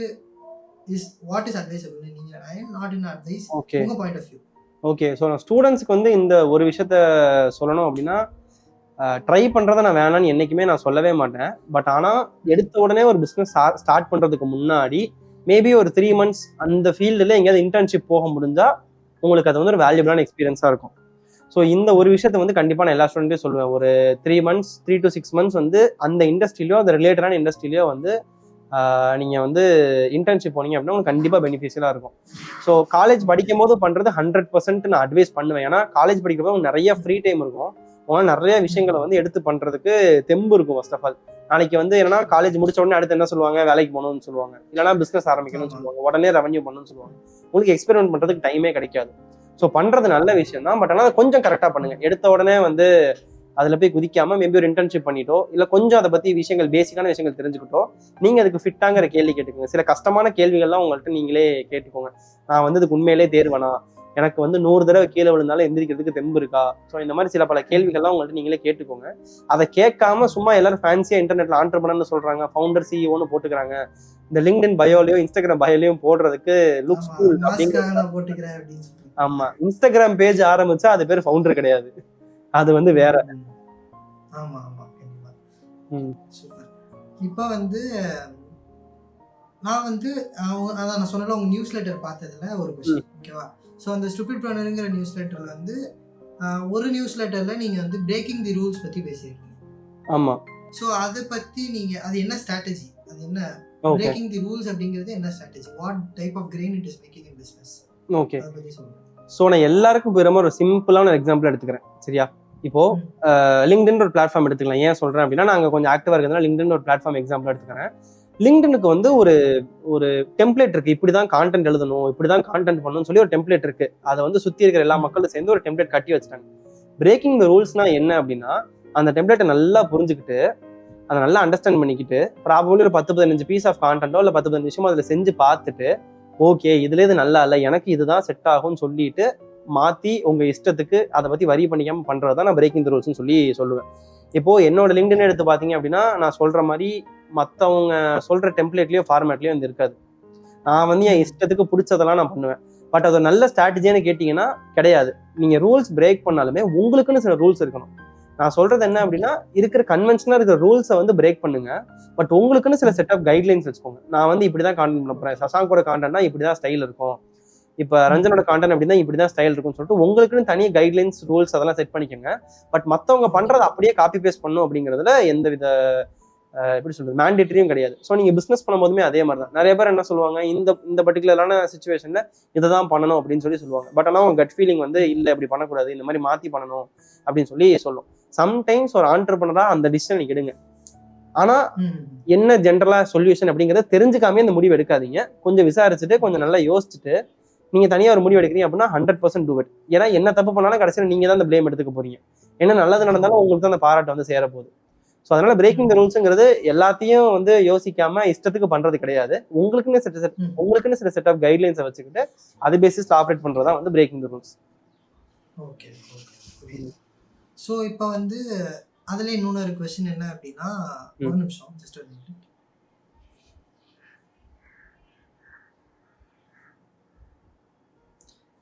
வாட் இஸ் அட்வைசபிள்? நீங்க I am not in advice, உங்க point of view. Okay, so நான் ஸ்டூடெண்ட்ஸ்க்கு வந்து இந்த ஒரு விஷயத்த சொல்லணும் அப்படின்னா, ட்ரை பண்றதை நான் வேணான்னு என்னைக்குமே நான் சொல்லவே மாட்டேன். பட் ஆனால் எடுத்த உடனே ஒரு பிஸ்னஸ் ஸ்டார்ட் பண்றதுக்கு முன்னாடி மேபி ஒரு 3 months அந்த ஃபீல்டில் எங்கேயாவது இன்டர்ன்ஷிப் போக முடிஞ்சா உங்களுக்கு அது வந்து ஒரு வேல்யூபிளான எக்ஸ்பீரியன்ஸாக இருக்கும். ஸோ இந்த ஒரு விஷயத்த வந்து கண்டிப்பாக நான் எல்லா ஸ்டூடெண்ட்டையும் சொல்லுவேன். ஒரு 3 to 6 months வந்து அந்த இண்டஸ்ட்ரியிலையோ அந்த ரிலேட்டடான இண்டஸ்ட்ரியிலையோ வந்து நீங்கள் வந்து இன்டர்ன்ஷிப் போனீங்க அப்படின்னா உங்களுக்கு கண்டிப்பாக பெனிஃபிஷியலாக இருக்கும். ஸோ காலேஜ் படிக்கும் போது பண்ணுறது 100% நான் அட்வைஸ் பண்ணுவேன். ஏன்னா காலேஜ் படிக்கிறப்போ உங்களுக்கு நிறைய ஃப்ரீ டைம் இருக்கும், உங்களால் நிறைய விஷயங்களை வந்து எடுத்து பண்ணுறதுக்கு தெம்பு இருக்கும். ஃபர்ஸ்ட் ஆஃப் ஆல் நாளைக்கு வந்து என்னன்னா காலேஜ் முடிச்ச உடனே அடுத்து என்ன சொல்லுவாங்க, வேலைக்கு போகணும்னு சொல்லுவாங்க, இல்லைனா பிஸ்னஸ் ஆரம்பிக்கணும்னு சொல்லுவாங்க, உடனே ரெவன்யூ பண்ணணும்னு சொல்லுவாங்க. உங்களுக்கு எக்ஸ்பெரிமெண்ட் பண்ணுறதுக்கு டைமே கிடைக்காது. ஸோ பண்ணுறது நல்ல விஷயம் தான், பட் ஆனால் கொஞ்சம் கரெக்டாக பண்ணுங்க. எடுத்த உடனே வந்து அதுல போய் குதிக்காம மேபி ஒரு இன்டர்ன்ஷிப் பண்ணிட்டோ இல்ல கொஞ்சம் அதை பத்தி விஷயங்கள் பேசிக்கான விஷயங்கள் தெரிஞ்சுக்கிட்டோ நீங்க அதுக்கு ஃபிட்டாங்கிற கேள்வி கேட்டுக்கோங்க. சில கஷ்டமான கேள்விகள்லாம் உங்கள்கிட்ட நீங்களே கேட்டுக்கோங்க. நான் வந்து இதுக்கு உண்மையிலே தேர்வனா, எனக்கு வந்து 100 தடவை கீழே விழுந்தாலும் எந்திரிக்கிறதுக்கு தெம்பு இருக்கா? ஸோ இந்த மாதிரி சில பல கேள்விகள்லாம் உங்கள்கிட்ட நீங்களே கேட்டுக்கோங்க. அதை கேட்காம சும்மா எல்லாரும் ஃபேன்சியா இன்டர்நெட்ல ஆண்டர்பிரனர்னு சொல்றாங்க, ஃபவுண்டர் சிஇஓன்னு போட்டுக்கிறாங்க, இந்த லிங்க்டின் பயோலயும் இன்ஸ்டாகிராம் பயோலயும் போடுறதுக்கு லுக்ஸ் கூல் அப்படிங்கிறது. ஆமா, இன்ஸ்டாகிராம் பேஜ் ஆரம்பிச்சா அது பேர் ஃபவுண்டர் கிடையாது, அது வந்து வேற. ஆமா ஆமா கண்டிப்பா. சூப்பர். இப்போ வந்து நான் வந்து அதான் நான் சொன்னல உங்க நியூஸ் லெட்டர் பார்த்ததுல ஒரு கொஸ்டின், ஓகேவா? ஸோ அந்த ஸ்டூபிட் பிளானருங்கிற நியூஸ் லெட்டர்ல வந்து ஒரு நியூஸ் லெட்டர்ல நீங்க வந்து பிரேக்கிங் தி ரூல்ஸ் பத்தி பேசியிருக்கீங்க. ஆமா. ஸோ அதை பத்தி நீங்க அது என்ன ஸ்ட்ராட்டஜி, அது என்ன பிரேக்கிங் தி ரூல்ஸ் அப்படிங்கிறது என்ன strategy, what type of grain it is making in business? Okay, so நான் எல்லாருக்கும் போகிற மாதிரி ஒரு சிம்பிளான எக்ஸாம்பிள் எடுத்துக்கிறேன், சரியா? இப்போ லிங்க்டின் ஒரு பிளாட்ஃபார்ம் எடுத்துக்கலாம். ஏன் சொல்றேன் அப்படின்னா, நாங்கள் கொஞ்சம் ஆக்டிவா இருக்கிறதுனால லிங்க்டின் ஒரு பிளாட்ஃபார்ம் எக்ஸாம்பிள் எடுத்துக்கிறேன். லிங்க்டினுக்கு வந்து ஒரு டெம்ப்ளேட் இருக்கு, இப்படிதான் கான்டென்ட் எழுதணும், இப்படிதான் கான்டென்ட் பண்ணணும்னு சொல்லி ஒரு டெம்ப்ளேட் இருக்கு. அதை வந்து சுத்தி இருக்கிற எல்லா மக்களும் சேர்ந்து ஒரு டெம்ப்ளேட் கட்டி வச்சுட்டாங்க. பிரேக்கிங் த ரூல்ஸ்னா என்ன அப்படின்னா, அந்த டெம்ப்ளேட்டை நல்லா புரிஞ்சுக்கிட்டு அதை நல்லா அண்டர்ஸ்டாண்ட் பண்ணிக்கிட்டு ப்ராபபிலி ஒரு 10-15 பீஸ் ஆஃப் கான்டென்ட்டோ இல்லை 10-15 விஷயமோ அதில் செஞ்சு பார்த்துட்டு, ஓகே இதுல இது நல்லா இல்லை, எனக்கு இதுதான் செட் ஆகும்னு சொல்லிட்டு மாத்தி உங்க இஷ்டத்துக்கு அதை பத்தி வரி பண்ணிக்காம பண்றதுதான் நான் பிரேக்கிங் த ரூல்ஸ்னு சொல்லுவேன். இப்போ என்னோட லிங்க்டின் எடுத்து பாத்தீங்க அப்படின்னா, நான் சொல்ற மாதிரி மற்றவங்க சொல்ற டெம்ப்ளேட்லயோ ஃபார்மேட்லயோ வந்து இருக்காது. நான் வந்து என் இஷ்டத்துக்கு பிடிச்சதெல்லாம் நான் பண்ணுவேன். பட் அது நல்ல ஸ்ட்ராட்டஜின்னு கேட்டீங்கன்னா கிடையாது. நீங்க ரூல்ஸ் பிரேக் பண்ணாலுமே உங்களுக்குன்னு சில ரூல்ஸ் இருக்கணும். நான் சொல்றது என்ன அப்படின்னா, இருக்கிற கன்வென்ஷனா இருக்கிற ரூல்ஸை வந்து பிரேக் பண்ணுங்க, பட் உங்களுக்குன்னு சில செட் ஆஃப் கைட்லைன்ஸ் வச்சுக்கோங்க. நான் வந்து இப்படிதான் கான்டென்ட் பண்ண போறேன், சசாங்கோட கான்டென்ட்னா இப்படிதான் ஸ்டைல் இருக்கும், இப்ப ரஞ்சனோட கான்டென்ட் அப்படின்னா இப்படிதான் ஸ்டைல் இருக்கும்னு சொல்லிட்டு உங்களுக்குன்னு தனி கைட்லைன்ஸ் ரூல்ஸ் அதெல்லாம் செட் பண்ணிக்கோங்க. பட் மத்தவங்க பண்றது அப்படியே காப்பி பேஸ்ட் பண்ணும் அப்படிங்கிறதுல எந்த வித எப்படி சொல்றது மேண்டேட்டரியும் கிடையாது. ஸோ நீங்க பிசினஸ் பண்ணும்போதுமே அதே மாதிரி தான். நிறைய பேர் என்ன சொல்லுவாங்க, இந்த பர்டிகுலரான சிச்சுவேஷன்ல இதை தான் பண்ணணும் அப்படின்னு சொல்லுவாங்க. பட் ஆனால் அவங்க கட் ஃபீலிங் வந்து இல்லை இப்படி பண்ணக்கூடாது, இந்த மாதிரி மாத்தி பண்ணணும் அப்படின்னு சொல்லி சொல்லும். சம்டைம்ஸ் ஒரு ஆண்டர்பிரனரா அந்த டிசிஷன் நீங்க எடுங்க. ஆனா என்ன ஜென்ரலா சொல்யூஷன் அப்படிங்கறத தெரிஞ்சுக்காம இந்த முடிவு எடுக்காதீங்க. கொஞ்சம் விசாரிச்சுட்டு கொஞ்சம் நல்லா யோசிச்சுட்டு நீங்க தனியா ஒரு முடிவு எடுக்கிறீங்க அப்படின்னா 100% டூ இட். ஏன்னா என்ன தப்பு பண்ணாலும் கடைசியில் நீங்க தான் அந்த பிளேம் எடுத்துக்க போறீங்க. என்ன நல்லது நடந்தாலும் உங்களுக்கு தான் அந்த பாராட்டு வந்து சேர போகுது. ஸோ அதனால பிரேக்கிங் த ரூல்ஸ்ங்கிறது எல்லாத்தையும் வந்து யோசிக்காம இஷ்டத்துக்கு பண்றது கிடையாது. உங்களுக்குன்னு சில செட் ஆஃப் கைட்லைன்ஸை வச்சுக்கிட்டு அது பேசிஸ்ல ஆப்ரேட் பண்றதா வந்து breaking the rules. Okay. So இப்போ வந்து அதுல இன்னொரு கொஸ்டின் என்ன அப்படின்னா, ஒரு நிமிஷம் ஜஸ்ட் ஒரு மினிட்.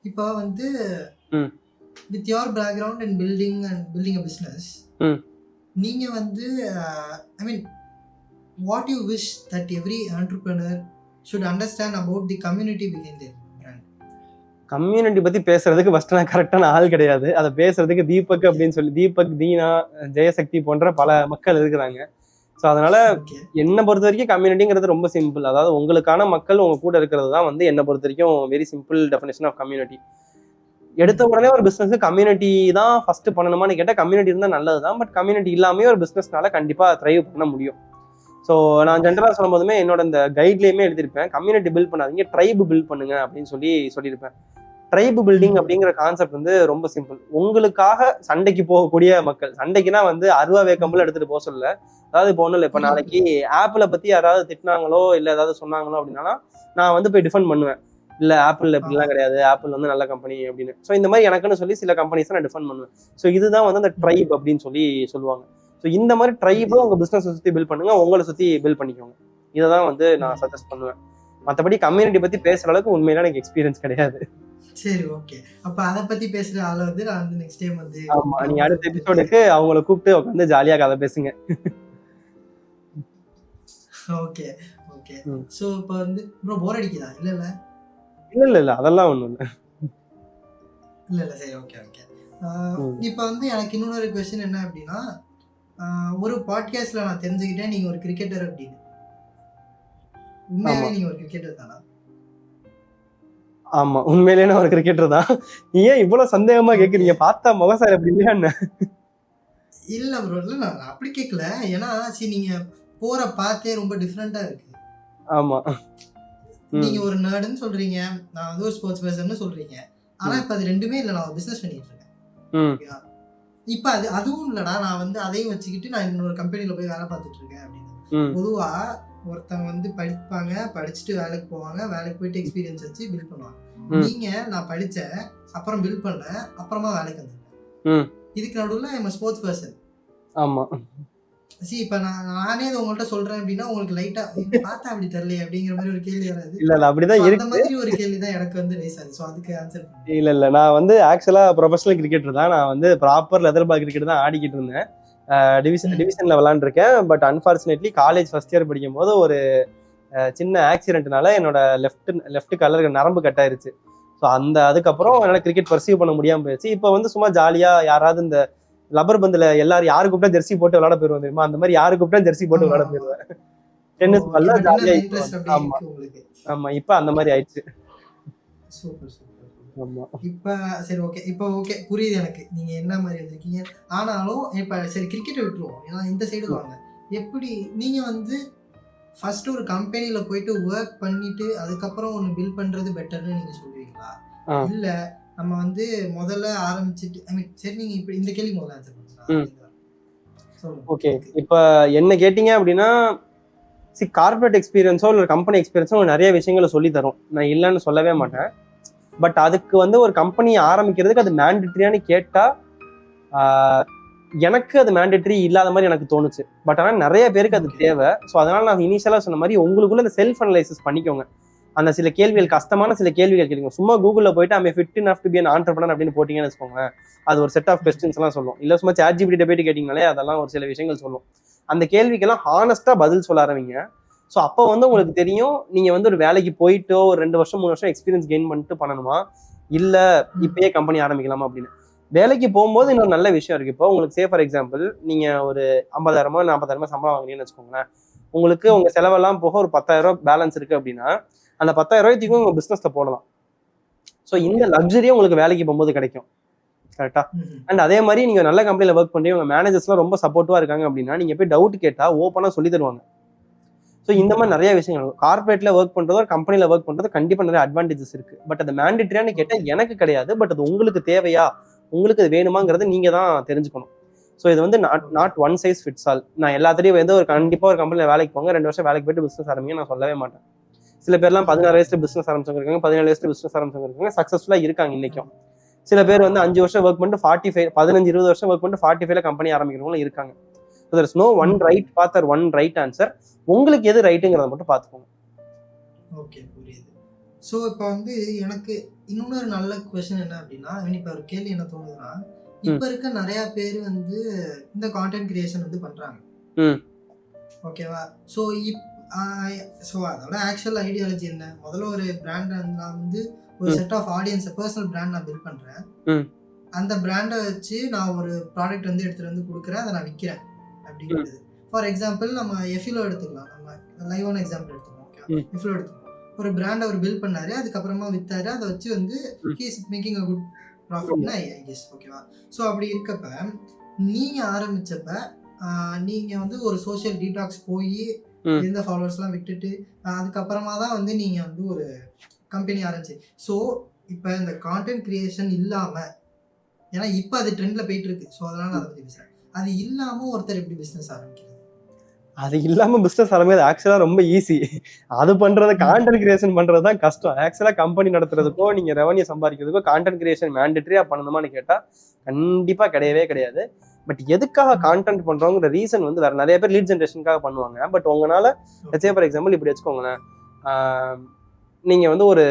இப்போ வந்து with your background and building a business, நீங்க வந்து I mean what you wish that every entrepreneur should understand about the community behind their brand? Community பத்தி பேசுறதுக்கு ஃபர்ஸ்ட் நான் கரெக்டான ஆள் கிடையாது. அதை பேசுறதுக்கு தீபக் அப்படின்னு சொல்லி தீபக், தீனா, ஜெயசக்தி போன்ற பல மக்கள் இருக்கிறாங்க. ஸோ அதனால என்னை பொறுத்த வரைக்கும் கம்யூனிட்டிங்கிறது ரொம்ப சிம்பிள். அதாவது உங்களுக்கான மக்கள் உங்க கூட இருக்கிறது தான் வந்து என்னை பொறுத்த வரைக்கும் very simple definition of community. எடுத்த உடனே ஒரு பிசினஸ் கம்யூனிட்டி தான் ஃபர்ஸ்ட் பண்ணணுமான்னு கேட்டால் கம்யூனிட்டி இருந்தால் நல்லதுதான். பட் கம்யூனிட்டி இல்லாமே ஒரு பிசினஸ்னால கண்டிப்பா த்ரைவ் பண்ண முடியும். ஸோ நான் ஜென்ரலாக சொல்லும் போதுமே என்னோட இந்த கைட்லேயுமே எழுதியிருப்பேன், கம்யூனிட்டி பில்ட் பண்ணாதீங்க, ட்ரைபு பில்ட் பண்ணுங்க அப்படின்னு சொல்லியிருப்பேன். ட்ரைபு பில்டிங் அப்படிங்கிற கான்செப்ட் வந்து ரொம்ப சிம்பிள். உங்களுக்காக சண்டைக்கு போகக்கூடிய மக்கள், சண்டைக்குன்னா வந்து அருவா வேக்கம்புல எடுத்துட்டு போக சொல்ல. அதாவது இப்போ ஒன்றும் இல்லை, இப்போ நாளைக்கு ஆப்பிளை பத்தி யாராவது திட்டினாங்களோ இல்லை ஏதாவது சொன்னாங்களோ அப்படின்னா நான் வந்து போய் டிஃபெண்ட் பண்ணுவேன். இல்லை ஆப்பிள் எப்படிலாம் கிடையாது, ஆப்பிள் வந்து நல்ல கம்பெனி அப்படின்னு. ஸோ இந்த மாதிரி எனக்குன்னு சொல்லி சில கம்பெனிஸ் நான் டிஃபெண்ட் பண்ணுவேன். ஸோ இதுதான் வந்து அந்த ட்ரைப் அப்படின்னு சொல்லுவாங்க. ஸோ இந்த மாதிரி ட்ரைபை உங்க பிசினஸ் சுற்றி பில்ட் பண்ணுங்க, உங்களை சுற்றி பில்ட் பண்ணிக்கோங்க. இதை தான் வந்து நான் சஜஸ்ட் பண்ணுவேன். மற்றபடி கம்யூனிட்டி பத்தி பேசுற அளவுக்கு உண்மையில எனக்கு எக்ஸ்பீரியன்ஸ் கிடையாது. சரி, ஓகே. அப்ப அத பத்தி பேசுற ஆள வந்து நான் வந்து நெக்ஸ்ட் டைம் வந்து ஆமா, நீங்க அடுத்த எபிசோடுக்கு அவங்கள கூப்பிட்டு உட்கார்ந்து ஜாலியா கதை பேசுங்க. ஓகே. சோ இப்போ வந்து ப்ரோ போர் அடிக்குதா? இல்ல அதெல்லாம் ஒண்ணும் இல்ல. சரி, ஓகே. இப்போ வந்து எனக்கு இன்னொரு क्वेश्चन என்ன அப்படின்னா, ஒரு பாட்காஸ்ட்ல நான் தெரிஞ்சுக்கிட்டேன் நீங்க ஒரு கிரிக்கெட்டர் அப்படின்னு. உண்மையாவே நீங்க ஒரு கிரிக்கெட்டர் தானா? ஆமா, உண்மையிலேயே நான் ஒரு கிரிக்கெட்டர் தான். ஏன் இவ்வளவு சந்தேகமா கேக்குறீங்க? பார்த்தா முகசாரி அப்படி இல்லையா என்ன? இல்ல ப்ரோ, இல்ல நான் அப்படி கேட்கல. ஏன்னா நீங்க போற பாத்தே ரொம்ப டிஃபரெண்டா இருக்கு. ஆமா, நீங்க ஒரு நர்டுன்னு சொல்றீங்க, நான் வந்து ஒரு ஸ்போர்ட்ஸ் பர்சன்னு சொல்றீங்க. ஆனா இப்ப அது ரெண்டுமே இல்ல, நான் பிசினஸ் பண்ணிட்டு இருக்கேன். இப்போ அதுவும் இல்லடா, நான் வந்து அதையும் வச்சுக்கிட்டு நான் இன்னொரு கம்பெனியில் போய் வேலை பார்த்துட்டு இருக்கேன் அப்படின்னு. பொதுவாக ஒருத்தவங்க வந்து படிப்பாங்க, படிச்சுட்டு வேலைக்கு போவாங்க, வேலைக்கு போயிட்டு எக்ஸ்பீரியன்ஸ் வச்சு பில் பண்ணுவாங்க. நீங்க நான் படித்தேன், அப்புறம் பில் பண்ணேன், அப்புறமா வேலைக்கு வந்துருக்கேன். இதுக்கு நடுவில் நம்ம ஸ்போர்ட்ஸ் பர்சன். ஆமாம். இப்போ நானே இதை உங்கள்கிட்ட சொல்றேன் அப்படின்னா உங்களுக்கு லைட்டா பார்த்தா அப்படி தெரியல அப்படிங்கிற மாதிரி ஒரு கேள்வி வராது? இல்ல அப்படிதான் இருக்கு. அந்த மாதிரி ஒரு கேள்வி தான் எனக்கு வந்து ரைஸ் ஆகுது. ஸோ அதுக்கு ஆன்சர் பண்ணுங்க. இல்ல நான் வந்து ஆக்சுவலா ப்ரொஃபஷனல் கிரிக்கெட்டர் தான். நான் வந்து ப்ராப்பர் லெதர் பால் கிரிக்கெட் தான் ஆடிக்கிட்டு இருந்தேன். டிவிஷன்ல விளாண்டுருக்கேன். But unfortunately college first year படிக்கும் போது ஒரு சின்ன ஆக்சிடென்ட்னால என்னோட லெஃப்ட் கலருக்கு நரம்பு கட் ஆயிருச்சு. ஸோ அதுக்கப்புறம் என்னால் கிரிக்கெட் பர்சீவ் பண்ண முடியாமல் போயிடுச்சு. இப்போ வந்து சும்மா ஜாலியாக யாராவது இந்த லப்பர் பந்தில் எல்லாரும் யாரு கூப்பிட்டா ஜெர்சி போட்டு விளாட போயிருவோம் தெரியுமா, அந்த மாதிரி யாரு கூப்பிட்டா ஜெர்சி போட்டு விளாட போயிருவேன். டென்னிஸ் பால்ல ஜாலியாக. ஆமா இப்போ அந்த மாதிரி ஆயிடுச்சு. Super super. ஆமா இப்போ சரி ஓகே, இப்போ ஓகே புரியுது எனக்கு நீங்க என்ன மாதிரி வந்திருக்கீங்க. ஆனாலும் இப்போ சரி கிரிக்கெட்டை விட்டுருவோம், ஏன்னா இந்த சைடு வாங்க. எப்படி நீங்க வந்து ஃபர்ஸ்ட் ஒரு கம்பெனில போயிட்டு ஒர்க் பண்ணிட்டு அதுக்கப்புறம் ஒன்று பில் பண்றது பெட்டர்னு நீங்க சொல்லுவீங்களா, இல்ல நம்ம வந்து முதல்ல ஆரம்பிச்சுட்டு ஐ மீன் சரி நீங்க இப்படி இந்த கேள்வி முதல்ல ஆன்சர் பண்ணுங்க. ஓகே, இப்போ என்ன கேட்டீங்க அப்படின்னா கார்பரேட் எக்ஸ்பீரியன்ஸோ இல்லை கம்பெனி எக்ஸ்பீரியன்ஸோ நிறைய விஷயங்களை சொல்லி தரும், நான் இல்லைன்னு சொல்லவே மாட்டேன். பட் அதுக்கு வந்து ஒரு கம்பெனி ஆரம்பிக்கிறதுக்கு அது மேண்டேட்டரியானு கேட்டா எனக்கு அது மேண்டேட்டரி இல்லாத மாதிரி எனக்கு தோணுச்சு. பட் ஆனால் நிறைய பேருக்கு அது தேவை. ஸோ அதனால நான் இனிஷியலாக சொன்ன மாதிரி உங்களுக்குள்ள இந்த செல்ஃப் அனலைசிஸ் பண்ணிக்கோங்க. அந்த சில கேள்விகள், கஷ்டமான சில கேள்விகள் கேட்குங்க. சும்மா கூகுளில் போயிட்டு I fit enough to be an entrepreneur அப்படின்னு போட்டிங்கன்னு வச்சுக்கோங்க, அது ஒரு செட் ஆஃப் கொஸ்டின்ஸ் எல்லாம் சொல்லும். இல்லை சும்மா ChatGPT போயிட்டு கேட்டிங்கனாலே அதெல்லாம் ஒரு சில விஷயங்கள் சொல்லும். அந்த கேள்விக்கெல்லாம் ஹானஸ்டா பதில் சொல்ல ஆரம்பிங்க. ஸோ அப்போ வந்து உங்களுக்கு தெரியும் நீங்கள் வந்து ஒரு வேலைக்கு போயிட்டோ ஒரு 2 வருஷம் 3 வருஷம் எக்ஸ்பீரியன்ஸ் கெயின் பண்ணிட்டு பண்ணணுமா, இல்லை இப்பயே கம்பெனி ஆரம்பிக்கலாமா அப்படின்னு. வேலைக்கு போகும்போது இன்னொரு நல்ல விஷயம் இருக்கு. இப்போ உங்களுக்கு சே ஃபார் எக்ஸாம்பிள் நீங்கள் ஒரு 50,000 40,000 சம்பளம் வாங்குறீங்கன்னு வச்சுக்கோங்களேன். உங்களுக்கு உங்க செலவெல்லாம் போக ஒரு 10,000 பேலன்ஸ் இருக்கு அப்படின்னா அந்த 10,000 உங்க பிசினஸ்ல போடலாம். ஸோ இந்த லக்ஸரியும் உங்களுக்கு வேலைக்கு போகும்போது கிடைக்கும். கரெக்டா? அண்ட் அதே மாதிரி நீங்க நல்ல கம்பெனில ஒர்க் பண்ணி உங்க மேனேஜர்ஸ்லாம் ரொம்ப சப்போர்ட்டிவா இருக்காங்க அப்படின்னா நீங்க போய் டவுட் கேட்டா ஓப்பனா சொல்லி தருவாங்க. ஸோ இந்த மாதிரி நிறைய விஷயங்கள் கார்பரேட்ல ஒர்க் பண்றதோ கம்பெனில ஒர்க் பண்றது கண்டிப்பா நிறைய அட்வான்டேஜஸ் இருக்கு. பட் அது மேண்டேட்டரியான்னு கேட்டா எனக்கு கிடையாது. பட் அது உங்களுக்கு தேவையா, உங்களுக்கு அது வேணுமாங்கிறது நீங்க தான் தெரிஞ்சுக்கணும். ஸோ இது வந்து not one size fits all. நான் எல்லாத்துலேயும் வந்து கண்டிப்பா ஒரு கம்பெனில வேலைக்கு போங்க, 2 வருஷம் வேலைக்கு போயிட்டு பிசினஸ் ஆரம்பிங்க நான் சொல்லவே மாட்டேன். சில பேர்லாம் 16 வயசுல பிசினஸ் ஆரம்பிச்சவங்க இருக்காங்க, 17 வயசுல பிசினஸ் ஆரம்பிச்சவங்க இருக்காங்க, சக்சஸ்ஃபுல்லா இருக்காங்க இன்னைக்கும். சில பேர் வந்து 5 வருஷம் ஒர்க் பண்ணிட்டு 45 15-20 வருஷம் ஒர்க் பண்ணிட்டு 45ல கம்பெனி ஆரம்பிக்கிறவங்களும் இருக்காங்க. So there is no one right path or one right answer. உங்களுக்கு எது ரைட்டுங்கிறத மட்டும் பார்த்துக்கோங்க. ஓகே புரியுது. ஸோ இப்போ வந்து எனக்கு இன்னொரு நல்ல கொஸ்டின் என்ன அப்படின்னா, இப்போ ஒரு கேள்வி என்ன தோணுதுன்னா, இப்போ இருக்க நிறைய பேர் வந்து இந்த கான்டென்ட் கிரியேஷன் வந்து பண்றாங்க. ஓகேவா? ஸோ அதோட ஆக்சுவல் ஐடியாலஜி என்ன? முதல்ல ஒரு பிராண்ட் நான் வந்து ஒரு set of audience personal brand நான் பில்ட் பண்றேன். அந்த பிராண்டை வச்சு நான் ஒரு ப்ராடக்ட் வந்து எடுத்துட்டு வந்து கொடுக்குறேன், அதை நான் விற்கிறேன் அப்படிங்கிறது. ஃபார் எக்ஸாம்பிள் நம்ம எஃபிலோ எடுத்துக்கலாம், நம்ம லைவான எக்ஸாம்பிள் எடுத்துக்கலாம். ஓகே, எஃபிலோ எடுத்துக்கலாம். ஒரு பிராண்டை அவர் பில்ட் பண்ணாரு, அதுக்கப்புறமா வித்தாரு, அதை வச்சு வந்து he is making a good ப்ராஃபிட்னா ஐ கெஸ். ஓகேவா? ஸோ அப்படி இருக்கப்ப நீங்க ஆரம்பிச்சப்ப நீங்க வந்து ஒரு சோஷியல் டீடாக்ஸ் போய் இருந்த ஃபாலோவர்ஸ்லாம் விட்டுட்டு அதுக்கப்புறமா தான் வந்து நீங்க வந்து ஒரு கம்பெனி ஆரம்பிச்சு. ஸோ இப்போ இந்த கான்டென்ட் கிரியேஷன் இல்லாம, ஏன்னா இப்போ அது ட்ரெண்ட்ல போயிட்டு இருக்கு, ஸோ அதனால அதை பத்தி பேசுறேன். அது இல்லாம ஒருத்தர் எப்படி பிசினஸ் ஆரம்பிக்கிறது? அது இல்லாம பிசினஸ் ஆரம்பிக்கிறது ஆக்சுவலா ரொம்ப ஈஸி. அது பண்றது கான்டென்ட் கிரியேஷன் பண்றது தான் கஷ்டம். ஆக்சுவலா கம்பெனி நடத்துறதுக்கோ நீங்க ரெவன்யூ சம்பாதிக்கிறதுக்கோ கான்டென்ட் கிரியேஷன் மேண்டேட்டரியா பண்ணணுமான்னு கேட்டா கண்டிப்பா கிடையவே கிடையாது. பட் எதுக்காக கான்டென்ட் பண்றோங்கிற ரீசன் வந்து வேற. நிறைய பேர் லீட் ஜென்ரேஷனுக்காக பண்ணுவாங்க. பட் உங்களால ஃபார் எக்ஸாம்பிள் இப்படி வச்சுக்கோங்களேன், நீங்க வந்து ஒரு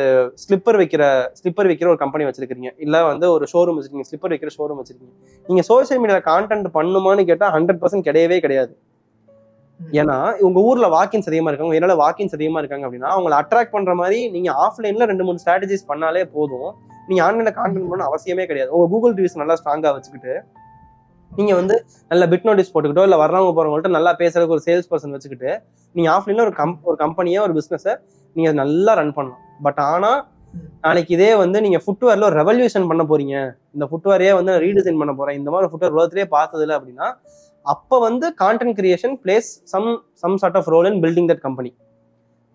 ஸ்லிப்பர் வைக்கிற ஒரு கம்பெனி வச்சிருக்கீங்க, இல்ல வந்து ஒரு ஷோரூம் வச்சிருக்கீங்க, ஸ்லிப்பர் வைக்கிற ஷோரூம் வச்சிருக்கீங்க. நீங்க சோசியல் மீடியால கான்டென்ட் பண்ணுமான்னு கேட்டா 100% கிடையவே கிடையாது. ஏன்னா உங்க ஊர்ல வாக்கின்ஸ் அதிகமா இருக்காங்க, என்னால வாக்கின்ஸ் அதிகமா இருக்காங்க அப்படின்னா அவங்களை அட்ராக்ட் பண்ற மாதிரி நீங்க ஆஃப்லைன்ல 2-3 ஸ்ட்ராட்டஜிஸ் பண்ணாலே போதும். நீங்க ஆன்லைன்ல கான்டென்ட் பண்ண அவசியமே கிடையாது. உங்க கூகுள் ரிவ்யூஸ் நல்லா ஸ்ட்ராங்கா வச்சுக்கிட்டு நீங்க வந்து நல்ல பிட் நோட்டீஸ் போட்டுக்கிட்டோ இல்ல வர்றவங்க போறவங்கள்ட்ட நல்லா பேசுறதுக்கு ஒரு சேல்ஸ் பர்சன் வச்சுக்கிட்டு நீங்க ஆஃப்லைன்ல ஒரு கம்பெனியா ஒரு பிசினஸை நீங்க நல்லா ரன் பண்ணலாம். பட் ஆனா நாளைக்கு இதே வந்து நீங்க ஃபுட்வேர்ல ஒரு ரெவல்யூஷன் பண்ண போறீங்க, இந்த ஃபுட்வேரையே வந்து ரீடிசைன் பண்ண போறேன், இந்த மாதிரி ஃபுட்வேர் உலகத்திலேயே பார்த்தது இல்லை அப்படின்னா அப்ப வந்து content creation plays some sort of role in building that company.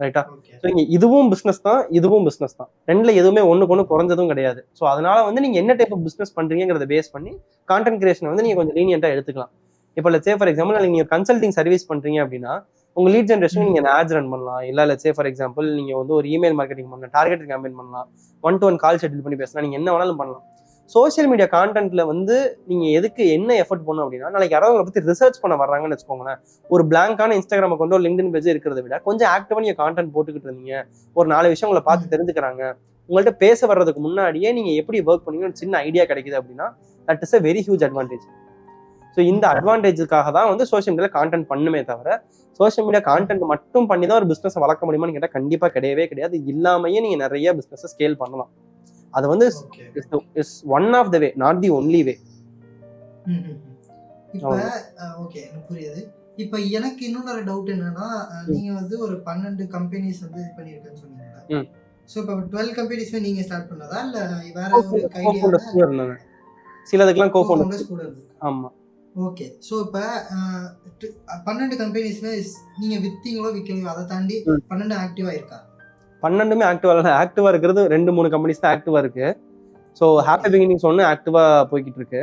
ரைட்டா? ஸோ இங்க இதுவும் பிசினஸ் தான், இதுவும் பிசினஸ் தான். ரெண்டுல எதுவுமே ஒண்ணுக்கு ஒண்ணு குறைஞ்சதும் கிடையாது. ஸோ அதனால வந்து நீங்க என்ன டைப் ஆஃப் பிசினஸ் பண்றீங்கிறத பேஸ் பண்ணி கான்டென்ட் கிரியேஷன் வந்து நீங்க கொஞ்சம் லீனியன்ட்டா எடுத்துக்கலாம். இப்போ லெட்ஸ் சே ஃபார் எக்ஸாம்பிள் நீங்க கன்சல்டிங் சர்வீஸ் பண்றீங்க அப்படின்னா உங்க லீட் ஜென்ரேஷன் நீங்க ஆட்ஸ் ரன் பண்ணலாம். இல்ல லெட்ஸ் சே ஃபார் எக்ஸாம்பிள் நீங்க வந்து ஒரு இமெயில் மார்க்கெட்டிங் பண்ணலாம், டார்கெட் கேம்பெயின் பண்ணலாம், 1-to-1 கால் ஷெட்யூல் பண்ணி பேசலாம், நீங்க என்ன வேணாலும் பண்ணலாம். சோஷியல் மீடியா கான்டென்ட்ல வந்து நீங்க எதுக்கு என்ன எஃபர்ட் பண்ணணும் அப்படின்னா, நாளைக்கு யாராவது உங்களை பத்தி ரிசர்ச் பண்ண வர்றாங்கன்னு வச்சுக்கோங்களேன். ஒரு பிளாங்கான இன்ஸ்டாகிராம் அக்கௌண்டோ லிங்க்டின் பேஜ் இருக்கிறத விட கொஞ்சம் ஆக்டிவா நீங்க கான்டென்ட் போட்டுக்கிட்டு இருந்தீங்க, ஒரு 4 விஷயம் உங்களை பார்த்து தெரிஞ்சுக்கிறாங்க, உங்கள்கிட்ட பேச வர்றதுக்கு முன்னாடியே நீங்க எப்படி ஒர்க் பண்ணீங்கன்னு சின்ன ஐடியா கிடைக்குது அப்படின்னா that is a very huge advantage. So இந்த அட்வான்டேஜுக்காக தான் வந்து சோஷியல் மீடியா கான்டென்ட் பண்ணுமே தவிர சோஷியல் மீடியா கான்டென்ட் மட்டும் பண்ணி தான் ஒரு பிசினஸ் வளர்க்க முடியுமான்னு கேட்டால் கண்டிப்பா கிடையவே கிடையாது. இல்லாமையே நீங்க நிறைய பிசினஸ் ஸ்கேல் பண்ணலாம். அது வந்து is one of the way, not the only way. இப்போ ஓகே எனக்கு புரியுது. இப்போ எனக்கு இன்னொரு டவுட் என்னன்னா, நீங்க வந்து ஒரு 12 கம்பெனிஸ் வந்து இது பண்ணியிருக்கேன்னு சொன்னீங்க. ஸோ இப்போ 12 கம்பெனிஸ்மே நீங்க ஸ்டார்ட் பண்ணதா இல்ல வேற ஒரு ஐடியா இருந்தாங்க? சிலதுக்கெல்லாம் கோஃபவுண்டர்ஸ் கூட இருக்கு. ஆமா. ஓகே. ஸோ இப்போ 12 கம்பெனிஸ்மே நீங்க வித்தீங்களோ விற்கலையோ அதை தாண்டி 12 ஆக்டிவா இருக்கா? 12மே ஆக்டிவா இல்லை. ஆக்டிவா இருக்கிறது 2-3 கம்பெனிஸ் தான் ஆக்டிவா இருக்கு. ஸோ ஹாப்பி பிகினிங்ஸ் ஒன்று ஆக்டிவா போய்கிட்டு இருக்கு.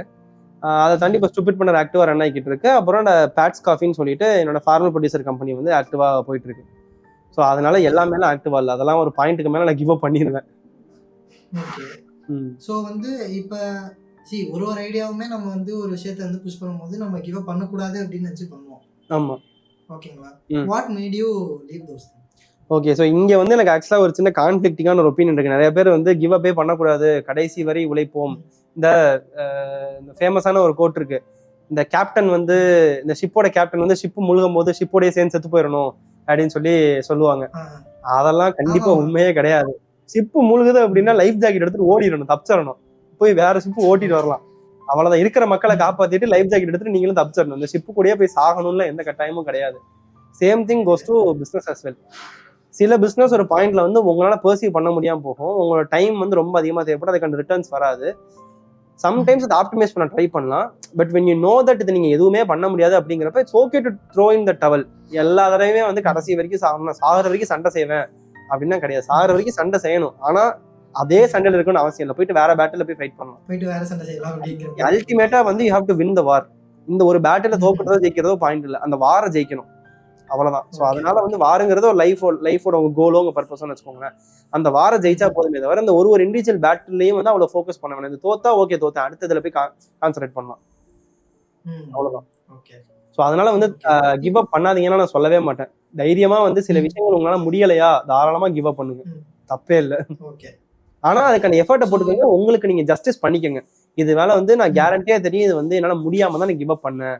அதை தாண்டி இப்போ ஸ்டூபிட் பண்ணர் ஆக்டிவா ரன் ஆகிட்டு இருக்கு. அப்புறம் பேட்ஸ் காஃபின்னு சொல்லிட்டு என்னோட ஃபார்மல் ப்ரொடியூசர் கம்பெனி வந்து ஆக்டிவா போயிட்டு இருக்கு. ஸோ அதனால எல்லாமே ஆக்டிவா இல்லை. அதெல்லாம் ஒரு பாயிண்ட்டுக்கு மேலே நான் கிவ் அப் பண்ணிடுவேன். ஓகே. ஸோ வந்து இப்போ ஒரு ஐடியாவுமே நம்ம வந்து ஒரு விஷயத்தை வந்து புஷ் பண்ணும்போது நம்ம கிவ் அப் பண்ணக்கூடாது அப்படின்னு நினச்சி பண்ணுவோம். ஆமா. ஓகேங்களா? What made you leave those things? Okay. So இங்கே வந்து எனக்கு ஆக்சுவலாக ஒரு சின்ன கான்ஃப்ளிக்டிங்கான ஒரு ஒப்பீனியன் இருக்கு. நிறைய பேர் வந்து கிவ் அப்பே பண்ணக்கூடாது, கடைசி வரை உழைப்போம். இந்த ஃபேமஸான ஒரு கோட் இருக்கு, இந்த கேப்டன் வந்து இந்த ஷிப்போட கேப்டன் வந்து ஷிப்பு முழுகும் போது ஷிப்போடய சேர்ந்து செத்து போயிடணும் அப்படின்னு சொல்லுவாங்க. அதெல்லாம் கண்டிப்பா உண்மையே கிடையாது. ஷிப்பு முழுகுது அப்படின்னா லைஃப் ஜாக்கெட் எடுத்துட்டு ஓடிடணும், தப்பிச்சிடணும், போய் வேற ஷிப்பு ஓட்டிட்டு வரலாம். அவ்வளவுதான். இருக்கிற மக்களை காப்பாத்திட்டு லைஃப் ஜாக்கெட் எடுத்துட்டு நீங்களும் தப்பிச்சிடணும். இந்த ஷிப்பு கூடயே போய் சாகணும்னு எந்த கட்டாயமும் கிடையாது. Same thing goes to business as well. சில பிசினஸ் ஒரு பாயிண்ட்ல வந்து உங்களால பர்சீவ் பண்ண முடியாம போகும். உங்களோட டைம் வந்து ரொம்ப அதிகமா தேவைப்படும், அதுக்கான ரிட்டர்ன்ஸ் வராது. சம்டைம்ஸ் அதை ஆப்டிமைஸ் பண்ண ட்ரை பண்ணலாம். But when you know that இது நீங்க எதுவுமே பண்ண முடியாது அப்படிங்கிறப்ப it's okay to throw in the towel. எல்லா தடவையுமே வந்து கடைசி வரைக்கும் சாகிற வரைக்கும் சண்டை செய்வேன் அப்படின்னா கிடையாது. சாகிற வரைக்கும் சண்டை செய்யணும், ஆனா அதே சண்டையில இருக்குன்னு அவசியம் இல்லை. போயிட்டு வேற பேட்டில் போய் ஃபைட் பண்ணலாம், போயிட்டு வேற சண்டை செய்யலாம். அல்டிமேட்டா வந்து you have to win the war. இந்த ஒரு பேட்டில தோக்குறதோ ஜெயிக்கிறதோ பாயிண்ட் இல்லை, அந்த வாரை ஜெயிக்கணும், அவ்வளவுதான். ஸோ அதனால வந்து வாருங்கிறது ஒரு லைஃபோட உங்க கோலோ உங்க பர்பஸோன்னு வச்சுக்கோங்களேன். அந்த வார ஜெயிச்சா போதுமே தவிர இந்த ஒரு இண்டிவிஜுவல் பேட்டிலையும் வந்து அவ்வளவு ஃபோக்கஸ் பண்ண வேணும். இது தோத்தா ஓகே, தோத்தா அடுத்ததுல போய் கான்சன்ட்ரேட் பண்ணலாம், அவ்வளவுதான். ஸோ அதனால வந்து கிவ் அப் பண்ணாதீங்கன்னா நான் சொல்லவே மாட்டேன். தைரியமா வந்து சில விஷயங்கள் உங்களால முடியலையா தாராளமா கிவ் அப் பண்ணுங்க, தப்பே இல்லை. ஆனா அதுக்கான எஃபர்ட்டை போட்டுக்கோங்க, உங்களுக்கு நீங்க ஜஸ்டிஸ் பண்ணிக்கோங்க. இது வேலை வந்து நான் கேரண்டியா தெரியும் இது வந்து என்னால முடியாம தான் நான் கிவ் அப் பண்ணேன்,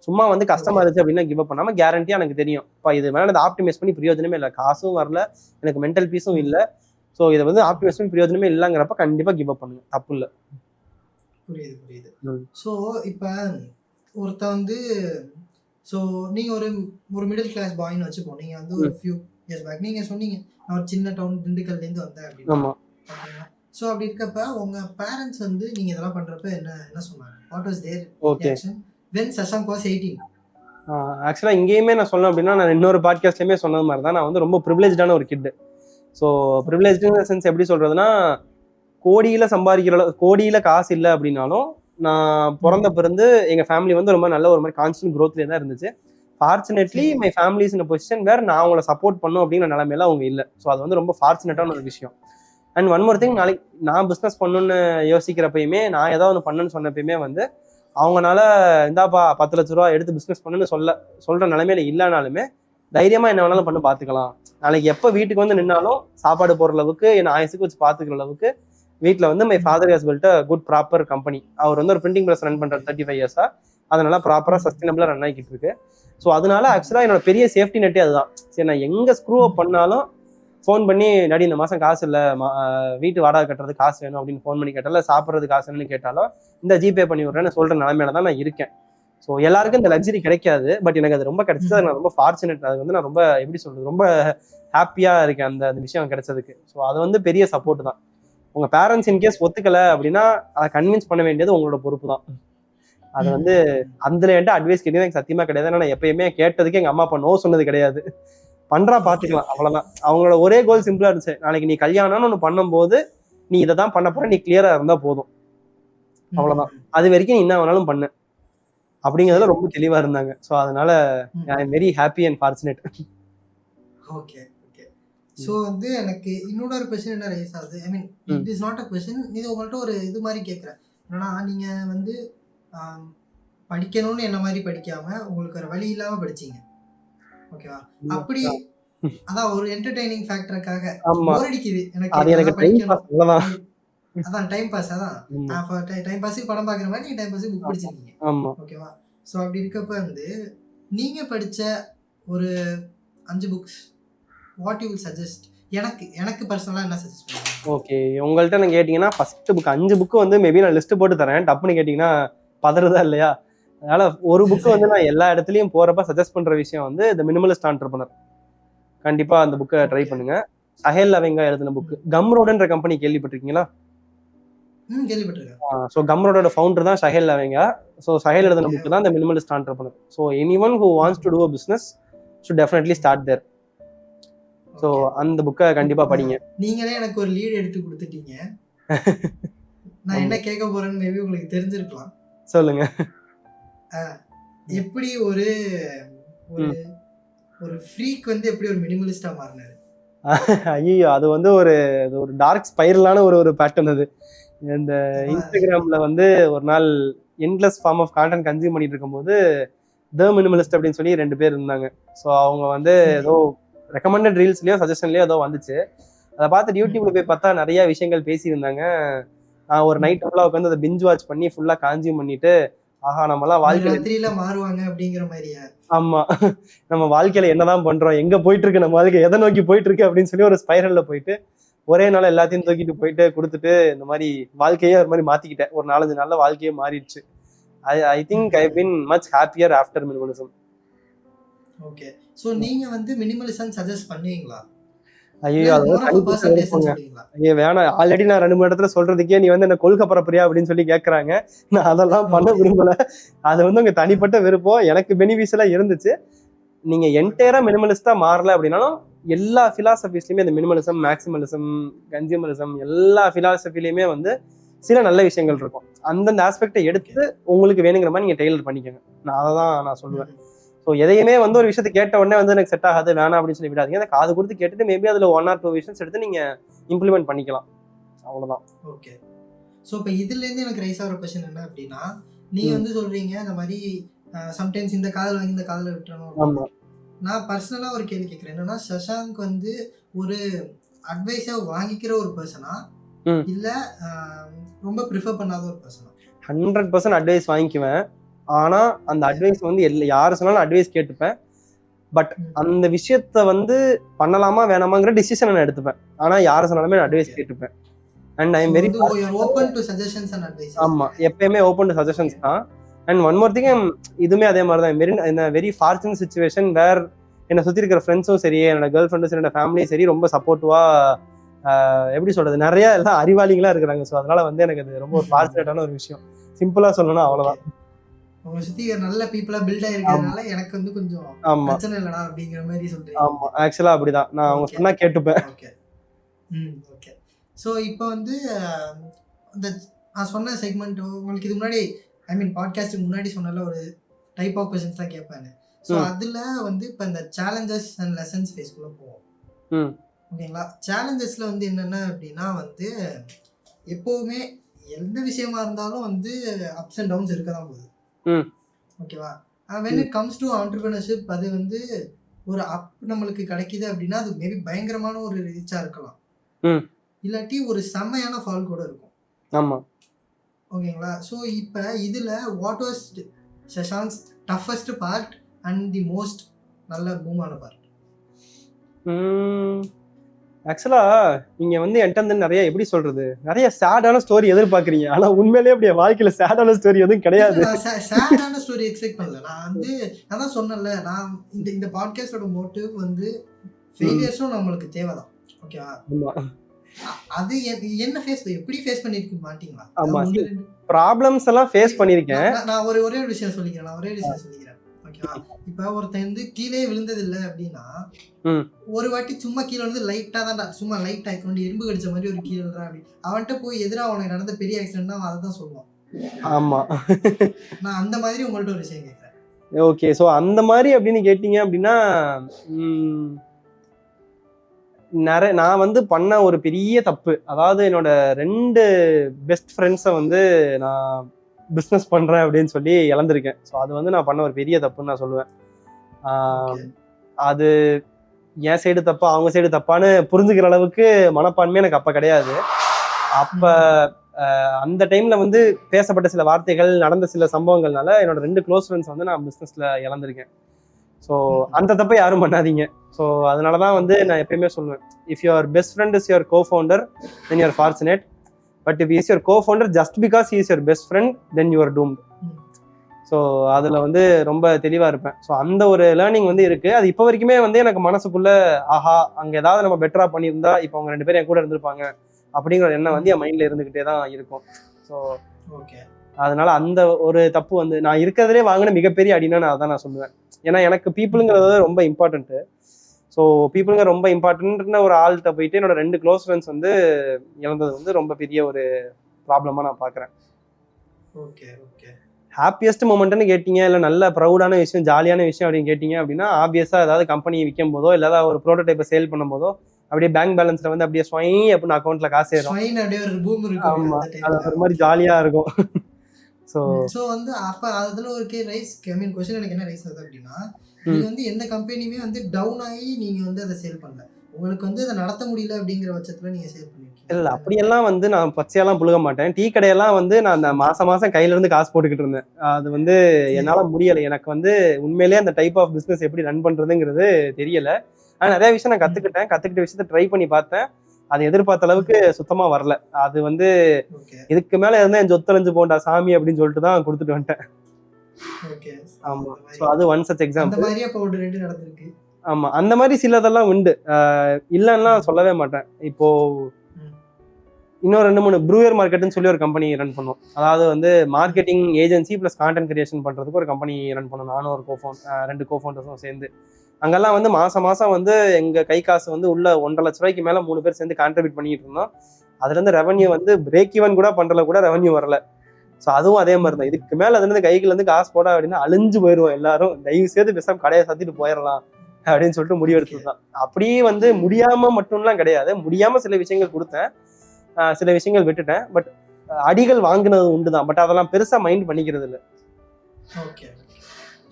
சும்மா வந்து கஷ்டமா இருந்துச்சு அப்படின்னா கிவ் அப் பண்ணாம கேரண்டியா எனக்கு தெரியும் இப்போ இது வேணா இதை ஆப்டிமைஸ் பண்ணி பிரயோஜனமே இல்லை, காசும் வரல, எனக்கு மென்டல் பீஸும் இல்லை, ஸோ இதை வந்து ஆப்டிமைஸ் பண்ணி பிரயோஜனமே இல்லைங்கிறப்ப கண்டிப்பா கிவ் அப் பண்ணுங்க, தப்பு இல்லை. புரியுது. ஸோ இப்போ ஒருத்த வந்து ஸோ நீங்க ஒரு மிடில் கிளாஸ் பாய்னு வச்சுப்போம். நீங்க வந்து ஒரு ஃபியூ இயர்ஸ் பேக் நீங்க சொன்னீங்க நான் ஒரு சின்ன டவுன் திண்டுக்கல்லேருந்து வந்தேன் அப்படின்னு. ஸோ அப்படி இருக்கப்ப உங்க பேரண்ட்ஸ் வந்து நீங்க இதெல்லாம் பண்றப்ப என்ன சொன்னாங்க? What was their reaction when Shashank was 18? ஆக்சுவலா இங்கேயுமே நான் சொன்னேன் அப்படின்னா நான் இன்னொரு பாட்காஸ்ட்லயுமே சொன்னது மாதிரி தான், நான் வந்து ரொம்ப ப்ரிவிலேஜான ஒரு கிட். ஸோ ப்ரிவிலேஜ்டு சென்ஸ் எப்படி சொல்றதுன்னா, கோடியில காசு இல்லை அப்படின்னாலும் நான் பிறந்து எங்க ஃபேமிலி வந்து ரொம்ப நல்ல ஒரு மாதிரி கான்ஸ்டன்ட் க்ரோத்லேயே தான் இருந்துச்சு. Fortunately my family is in a position where நான் அவங்கள சப்போர்ட் பண்ணும் அப்படிங்கிற நிலைமையில அவங்க இல்லை. ஸோ அது வந்து ரொம்ப ஃபார்ச்சுனேட்டான ஒரு விஷயம். அண்ட் ஒன் மோர் திங், நாளைக்கு நான் பிஸ்னஸ் பண்ணணும்னு யோசிக்கிறப்பயுமே, நான் ஏதாவது ஒன்று பண்ணணும்னு சொன்னப்பயுமே வந்து அவங்களால இந்தாப்பா 10 லட்ச ரூபா எடுத்து பிஸ்னஸ் பண்ணுன்னு சொல்ற நிலைமையில இல்லைனாலுமே தைரியமா என்ன வேணாலும் பண்ணி பார்த்துக்கலாம். நாளைக்கு எப்போ வீட்டுக்கு வந்து நின்னாலும் சாப்பாடு போடுற அளவுக்கு என்ன ஆயுசுக்கு வச்சு பார்த்துக்கிற அளவுக்கு வீட்டில் வந்து my father has built a good proper company. அவர் வந்து ஒரு பிரிண்டிங் ப்ரெஸ் ரன் பண்ணுற 35 இயர்ஸா, அதனால ப்ராப்பராக சஸ்டைனபிளாக ரன் ஆகிட்டு இருக்கு. ஸோ அதனால ஆக்சுவலாக என்னோட பெரிய சேஃப்டி நெட்டே அதுதான். சரி, நான் எங்கே ஸ்க்ரூ அப் பண்ணாலும் ஃபோன் பண்ணி நடி இந்த மாதம் காசு இல்லை, வீட்டு வாடகை கட்டுறது காசு வேணும் அப்படின்னு ஃபோன் பண்ணி கேட்டாலும், சாப்பிட்றது காசு வேணும்னு கேட்டாலும் இந்த ஜிபே பண்ணி விட்றேன்னு சொல்கிற நிலைமையில தான் நான் இருக்கேன். ஸோ எல்லாருக்கும் இந்த லக்ஸரி கிடைக்காது, பட் எனக்கு அது ரொம்ப கிடைச்சது. நான் ரொம்ப ஃபார்ச்சுனேட். அது வந்து நான் ரொம்ப எப்படி சொல்றது, ரொம்ப ஹாப்பியாக இருக்கேன் அந்த விஷயம் கிடைச்சதுக்கு. ஸோ அது வந்து பெரிய சப்போர்ட் தான். உங்கள் பேரண்ட்ஸ் இன்கேஸ் ஒத்துக்கலை அப்படின்னா அதை கன்வின்ஸ் பண்ண வேண்டியது உங்களோட பொறுப்பு தான். அது வந்து அதில் என்கிட்ட அட்வைஸ் கேட்டது எனக்கு சத்தியமாக கிடையாது. நான் எப்பயுமே கேட்டதுக்கு எங்கள் அம்மா அப்பா நோ சொன்னது கிடையாது. பண்றா பாத்துக்கலாம், அவ்வளவுதான். அவங்களோட ஒரே கோல் சிம்பிளா இருந்துச்சு, நாளைக்கு நீ கல்யாணம்னு ஒண்ணு பண்ணும்போது நீ இதை தான் பண்ண போற, நீ கிளியரா இருந்தா போதும், அவ்வளவுதான். அது வரைக்கும் நீ என்ன வேணாலும் பண்ணு அப்படிங்கிறதுல ரொம்ப தெளிவா இருந்தாங்க. ஸோ அதனால I am very happy and fortunate. Okay okay. So வந்து எனக்கு இன்னொரு கொஸ்டின் என்ன ரைஸ் ஆகுது, I mean it is not a question, இது உங்கள்கிட்ட ஒரு இது மாதிரி கேட்குறேன். என்னன்னா நீங்கள் வந்து படிக்கணும்னு என்ன மாதிரி படிக்காம உங்களுக்கு ஒரு வழி இல்லாமல் படிச்சீங்க, ஓகேவா? அப்படி அதான் ஒரு என்டர்டெய்னிங் ஃபேக்டருக்காக போர் அடிக்குது எனக்கு படிக்கணும், அதான் டைம் பாஸ், அதான் டைம் பாஸுக்கு படம் பார்க்குற மாதிரி நீங்கள் டைம் பாஸுக்கு புக் படிச்சிருக்கீங்க, ஓகேவா? ஸோ அப்படி இருக்கப்ப வந்து நீங்கள் படித்த ஒரு 5 books what you will suggest? எனக்கு பர்சனலாக என்ன சஜஸ்ட் பண்ணுங்க? ஓகே, உங்கள்கிட்ட நான் கேட்டிங்கன்னா ஃபர்ஸ்ட் புக் 5 புக்கு வந்து மேபி நான் லிஸ்ட் போட்டு தரேன், டப்புன்னு கேட்டிங்கன்னா பதறதா இல்லையா? அதனால ஒரு புக்கு வந்து நான் எல்லா இடத்துலையும் போகிறப்ப சஜஸ்ட் பண்ணுற விஷயம் வந்து த மினிமலிஸ்ட் ஆண்டர்பிரனர். கண்டிப்பாக அந்த புக்கை ட்ரை பண்ணுங்க. சஹேல் லவேங்கா எழுதின புக்கு. கம்ரோடுன்ற கம்பெனி கேள்விப்பட்டிருக்கீங்களா? கேள்விப்பட்டிருக்கேன். ஸோ கம்ரோடோட ஃபவுண்டர் தான் சஹேல் லவேங்கா. ஸோ சஹேல் எழுதின புக்கு தான் the minimalist entrepreneur. So anyone who wants to do a business should definitely start there. So அந்த புக்கை கண்டிப்பா படிங்க. நீங்களே எனக்கு ஒரு லீட் எடுத்து கொடுத்துட்டீங்க. நான் என்ன கேட்க போறேன்னு மேபி உங்களுக்கு தெரிஞ்சிருக்கலாம். சொல்லுங்க. எப்படி ஒரு ஒரு ஃப்ரீக் வந்து எப்படி ஒரு மினிமலிஸ்டா மாறினாரு? ஐயோ, அது வந்து ஒரு டார்க் ஸ்பைரலான ஒரு பேட்டர்ன். அது இந்த இன்ஸ்டாகிராம்ல வந்து ஒரு நாள் endless form of content consume பண்ணிட்டு இருக்கும்போது த மினிமலிஸ்ட் அப்படின்னு சொல்லி 2 பேர் இருந்தாங்க. ஸோ அவங்க வந்து ஏதோ ரெக்கமெண்டட் ரீல்ஸ்லயோ சஜஷன்லயோ ஏதோ வந்துச்சு. அதை பார்த்துட்டு யூடியூப்ல போய் பார்த்தா நிறைய விஷயங்கள் பேசியிருந்தாங்க. நான் ஒரு நைட் ஃபுல்லா உட்காந்து அதை பிஞ்ச் வாட்ச் பண்ணி ஃபுல்லா கான்சியூம் பண்ணிட்டு, ஆஹா நம்மலாம் வாழ்க்கையில மாறுவாங்க அப்படிங்கிற மாதிரியா? ஆமா, நம்ம வாழ்க்கையில என்னதான் பண்றோம், எங்க போயிட்டு இருக்கு நம்ம வாழ்க்கை, எதை நோக்கி போயிட்டு இருக்கு அப்படின்னு சொல்லி ஒரு ஸ்பைரல்ல போயிட்டு ஒரே நாள் எல்லாத்தையும் தூக்கிட்டு போயிட்டு கொடுத்துட்டு இந்த மாதிரி வாழ்க்கையே ஒரு மாதிரி மாத்திக்கிட்டேன். ஒரு 4-5 நாள்ல வாழ்க்கையே மாறிடுச்சு. I think I've been much happier after minimalism. Okay. So நீங்க வந்து மினிமலிசம் சஜஸ்ட் பண்ணுவீங்களா? ஐயோ, ஐயோ வேணாம், ஆல்ரெடி நான் 2-3 இடத்துல சொல்றதுக்கே நீ வந்து என்ன கொள்கை பரப்புறியா அப்படின்னு சொல்லி கேட்கறாங்க. நான் அதெல்லாம் பண்ண விரும்பல. அது வந்து உங்க தனிப்பட்ட விருப்பம். எனக்கு பெனிஃபிஷியலா இருந்துச்சு. நீங்க என்டையரா மினிமலிஸ்டா மாறல அப்படின்னாலும் எல்லா பிலாசபிஸ்லயுமே இந்த மினிமலிசம், மேக்சிமலிசம், கன்சியூமரிசம் எல்லா பிலாசபிலையுமே வந்து சில நல்ல விஷயங்கள் இருக்கும். அந்தந்த ஆஸ்பெக்டை எடுத்து உங்களுக்கு வேணுங்கிற மாதிரி நீங்க டெய்லர் பண்ணிக்கோங்க. நான் அதை தான் நான் சொல்லுவேன். ஸோ எதையுமே வந்து ஒரு விஷயத்தை கேட்ட உடனே வந்து எனக்கு செட் ஆகாது வேணாம் அப்படின்னு சொல்லி விடாதீங்க. அதை காது கொடுத்து கேட்டுட்டு மேபி அதில் 1 or 2 விஷயம்ஸ் எடுத்து நீங்க இம்ப்ளிமெண்ட் பண்ணிக்கலாம். அவ்வளோதான். ஓகே. ஸோ இப்போ இதுலேருந்து எனக்கு ரைஸ் ஆகிற கொஸ்டின் என்ன அப்படின்னா, நீங்க வந்து சொல்றீங்க இந்த மாதிரி சம்டைம்ஸ் இந்த காதல் வாங்கி இந்த காதலை விட்டுறணும். ஆமாம். நான் பர்சனலாக ஒரு கேள்வி கேட்குறேன். என்னன்னா, சஷாங்க் வந்து ஒரு அட்வைஸாக வாங்கிக்கிற ஒரு பர்சனா இல்லை ரொம்ப ப்ரிஃபர் பண்ணாத ஒரு பர்சனா? 100% அட்வைஸ் வாங்கிக்குவேன். ஆனா அந்த அட்வைஸ் வந்து யாரு சொன்னாலும் அட்வைஸ் கேட்டுப்பேன். பட் அந்த விஷயத்த வந்து பண்ணலாமா வேணாமாங்கிற டிசிஷன் நான் எடுத்துப்பேன். ஆனா யாரு சொன்னாலுமே நான் அட்வைஸ் கேட்டுப்பேன். And I am very open to suggestions and advice. ஆமா, எப்பயுமே ஓபன் டு சஜஷன்ஸ் தான். அண்ட் ஒன் மோர் திங், இதுமே அதே மாதிரி தான். வெரி ஃபார்ச்சுனேட் சிச்சுவேஷன் வேர் என்னை சுற்றி இருக்கிற ஃப்ரெண்ட்ஸும் சரி, என்னோட கேர்ள் ஃப்ரெண்டும் சரி, என்னோட ஃபேமிலியும் சரி ரொம்ப சப்போர்ட்டிவா, எப்படி சொல்றது, நிறைய எல்லாம் அறிவாளிகளா இருக்கிறாங்க. ஸோ அதனால வந்து எனக்கு அது ரொம்ப ஒரு ஃபார்ச்சுனேட்டான ஒரு விஷயம். சிம்பிளா சொல்லணும், அவ்வளவுதான். உங்களை சுத்தி நல்ல பீப்புளா பில்ட் ஆயிருக்கிறதுனால எனக்கு வந்து கொஞ்சம் பிரச்சனை இல்லடா அப்படிங்கிற மாதிரி சொல்றீங்க. ஆமா, ஆக்சுவலா அப்படிதான். நான் அவங்க சொன்னா கேட்டுப்பேன். ஓகே. ஓகே. ஸோ இப்போ வந்து இந்த நான் சொன்ன செக்மெண்ட் உங்களுக்கு இது முன்னாடி, ஐ மீன் பாட்காஸ்ட்டுக்கு முன்னாடி சொன்னால ஒரு டைப் ஆஃப் கொஸ்டின்ஸ் தான் கேட்பாங்க. ஸோ அதில் வந்து இப்போ இந்த சேலஞ்சஸ் அண்ட் லெசன்ஸ் ஃபேஸ்க்குள்ளே போவோம். ஓகேங்களா? சேலஞ்சஸில் வந்து என்னென்ன அப்படின்னா வந்து எப்போவுமே எந்த விஷயமா இருந்தாலும் வந்து அப்ஸ் அண்ட் டவுன்ஸ் இருக்க தான் போகுது. ஓகேவா? when it comes to entrepreneurship, அது வந்து ஒரு அப் நம்மளுக்கு கிடைக்குது அப்படின்னா அது மேபி பயங்கரமான ஒரு ரீச்சாக இருக்கலாம், இல்லாட்டி ஒரு செம்மையான ஃபால் கூட இருக்கும். ஆமாம். ஓகேங்களா? ஸோ இப்போ இதில் what was Shashank's toughest part and the most நல்ல பூமான பார்ட்? ஆக்சுவலா நீங்க வந்து என்கிட்ட வந்து நிறைய, எப்படி சொல்றது, நிறைய சேடான ஸ்டோரி எதிர்பார்க்குறீங்க. ஆனா உண்மையிலேயே அப்படி வாழ்க்கையில சேடான ஸ்டோரி எதுவும் கிடையாது. சேடான ஸ்டோரி எக்ஸ்பெக்ட் பண்ணல. நான் வந்து அதான் சொன்னேன்ல, நான் இந்த பாட்காஸ்டோட மோட்டிவ் வந்து ஃபெயிலியர்ஸும் நம்மளுக்கு தேவைதான். ஓகேவா? அது என்ன எப்படி ஃபேஸ் பண்ணிருக்க மாட்டீங்களா? ஆமா, ப்ராப்ளம்ஸ் எல்லாம் ஃபேஸ் பண்ணிருக்கேன். நான் ஒரே ஒரு விஷயம் சொல்லிக்கிறேன். ஓகேவா? இப்போ ஒருத்தன் வந்து கீழே விழுந்தது இல்லை அப்படின்னா ம். ஒரு வாட்டி சும்மா கீழே வந்து லைட்டாக தான்டா, சும்மா லைட் ஆயிக்கொண்டு எறும்பு கடிச்ச மாதிரி ஒரு கீழே விழுறா அப்படி அவன்கிட்ட போய் எதிராக அவனுக்கு நடந்த பெரிய ஆக்சிடென்ட் அவன் அதை தான் சொல்லுவான். ஆமா. நான் அந்த மாதிரி உங்கள்ட்ட ஒரு விஷயம் கேட்குறேன். ஓகே. ஸோ அந்த மாதிரி அப்படின்னு கேட்டீங்க அப்படின்னா நான் வந்து பண்ண ஒரு பெரிய தப்பு, அதாவது என்னோட 2 பெஸ்ட் ஃப்ரெண்ட்ஸை வந்து நான் பிஸ்னஸ் பண்றேன் அப்படின்னு சொல்லி இழந்திருக்கேன். ஸோ அது வந்து நான் பண்ண ஒரு பெரிய தப்புன்னு நான் சொல்லுவேன். அது என் சைடு தப்பா அவங்க சைடு தப்பான்னு புரிஞ்சுக்கிற அளவுக்கு மனப்பான்மை எனக்கு அப்ப கிடையாது. அப்ப அந்த டைம்ல வந்து பேசப்பட்ட சில வார்த்தைகள், நடந்த சில சம்பவங்கள்னால என்னோட 2 க்ளோஸ் ஃப்ரெண்ட்ஸ் வந்து நான் பிஸ்னஸ்ல இழந்திருக்கேன். ஸோ அந்த தப்பை யாரும் பண்ணாதீங்க. ஸோ அதனாலதான் வந்து நான் எப்பயுமே சொல்லுவேன், if your best friend is your cofounder then you're fortunate, but if is your cofounder just because he is your best friend then you're doomed. So அதுல வந்து ரொம்ப தெளிவா இருப்பேன். ஸோ அந்த ஒரு லேர்னிங் வந்து இருக்கு. அது இப்போ வரைக்குமே வந்து எனக்கு மனசுக்குள்ள ஆஹா அங்க ஏதாவது நம்ம பெட்டரா பண்ணியிருந்தா இப்போ அவங்க 2 பேரும் என் கூட இருந்திருப்பாங்க அப்படிங்கிற எண்ணம் வந்து என் மைண்ட்ல இருந்துகிட்டே தான் இருக்கும். ஸோ ஓகே, அதனால அந்த ஒரு தப்பு வந்து நான் இருக்கிறதுலே வாங்கின மிகப்பெரிய அடினா நான் அதான் நான் சொல்லுவேன். ஏன்னா எனக்கு பீப்புளுங்கிறது ரொம்ப இம்பார்ட்டன்ட். ஸோ பீப்புளுங்க ரொம்ப இம்பார்ட்டன்ட்னு ஒரு ஆள்கிட்ட போயிட்டு என்னோட 2 க்ளோஸ் ஃப்ரெண்ட்ஸ் வந்து இழந்தது வந்து ரொம்ப பெரிய ஒரு ப்ராப்ளமா நான் பாக்குறேன். Okay okay. ஹாப்பியஸ்ட் மூமெண்ட்னு கேட்டீங்க, இல்லை நல்ல ப்ரௌடான விஷயம், ஜாலியான விஷயம் அப்படின்னு கேட்டீங்க அப்படின்னா ஆப்வியஸா ஏதாவது கம்பெனி விற்கும் போதோ இல்லை ஒரு ப்ரோட்டோடைப்பை சேல் பண்ணும் போதோ அப்படியே பேங்க் பேலன்ஸ்ல வந்து அப்படியே ஸ்வை அப்படின்னு அக்கௌண்ட்ல காசு ஏறும். ஆமா, அது ஒரு மாதிரி ஜாலியா இருக்கும். ஸோ வந்து அப்போ அதில் ஒரு ரைஸ் கொஸ்டின் எனக்கு என்ன ரைஸ் ஆகுது அப்படின்னா, நீங்கள் வந்து எந்த கம்பெனியுமே வந்து டவுன் ஆகி நீங்கள் வந்து அதை சேல் பண்ணல, உங்களுக்கு வந்து அதை நடத்த முடியல அப்படிங்கிற பட்சத்தில் நீங்கள் சேல் பண்ணிருக்கீங்க. இல்லை அப்படியெல்லாம் வந்து நான் பச்சையெல்லாம் புழுக மாட்டேன். டீ கடையெல்லாம் வந்து நான் அந்த மாசம் கையில இருந்து காசு போட்டுக்கிட்டு இருந்தேன். அது வந்து என்னால முடியலை. எனக்கு வந்து உண்மையிலேயே அந்த டைப் ஆஃப் பிஸ்னஸ் எப்படி ரன் பண்றதுங்கிறது தெரியல. ஆனால் நிறைய விஷயம் நான் கத்துக்கிட்ட விஷயத்த ட்ரை பண்ணி பார்த்தேன். அது எதிர்பார்த்த அளவுக்கு சுத்தமா வரல. அது வந்து இதுக்கு மேல இருந்தா என் சொத்தலைஞ்சு போண்டா சாமி அப்படின்னு சொல்லிட்டு தான் கொடுத்துட்டு வந்துட்டேன். ஆமா, ஸோ அது ஒன் சச் எக்ஸாம்பிள். ஆமா, அந்த மாதிரி சிலதெல்லாம் உண்டு, இல்லைன்னா சொல்லவே மாட்டேன். இப்போ இன்னும் 2-3 ப்ரூயர் மார்க்கெட்னு சொல்லி ஒரு கம்பெனி ரன் பண்ணோம். அதாவது வந்து marketing agency plus content creation பண்றதுக்கு ஒரு கம்பெனி ரன் பண்ணோம். நானும் ஒரு 2 கோஃபவுண்டர்ஸும் சேர்ந்து. அங்கெல்லாம் வந்து மாசம் வந்து எங்க கை காசு வந்து உள்ள 1.5 லட்ச ரூபாய்க்கு மேல 3 பேர் சேர்ந்து கான்ட்ரிபியூட் பண்ணிட்டு இருந்தோம். அதுல இருந்து ரெவன்யூ வந்து பிரேக் ஈவன் கூட பண்றதுல கூட ரெவன்யூ வரல. ஸோ அதுவும் அதே மாதிரி தான். இதுக்கு மேல அதுல இருந்து கைக்குல இருந்து காசு போட அப்படின்னா அழிஞ்சு போயிடுவோம் எல்லாரும், தயவு செய்து பேசாம கடையை சத்திட்டு போயிடலாம் அப்படின்னு சொல்லிட்டு முடிவெடுத்ததுதான். அப்படியே வந்து முடியாம மட்டும்லாம் கிடையாது, முடியாம சில விஷயங்கள் கொடுத்தேன், சில விஷயங்கள் விட்டுட்டேன். பட் அடிகள் வாங்கினது உண்டுதான். பட் அதெல்லாம் பெருசா மைண்ட் பண்ணிக்கிறது இல்லை. ஓகே,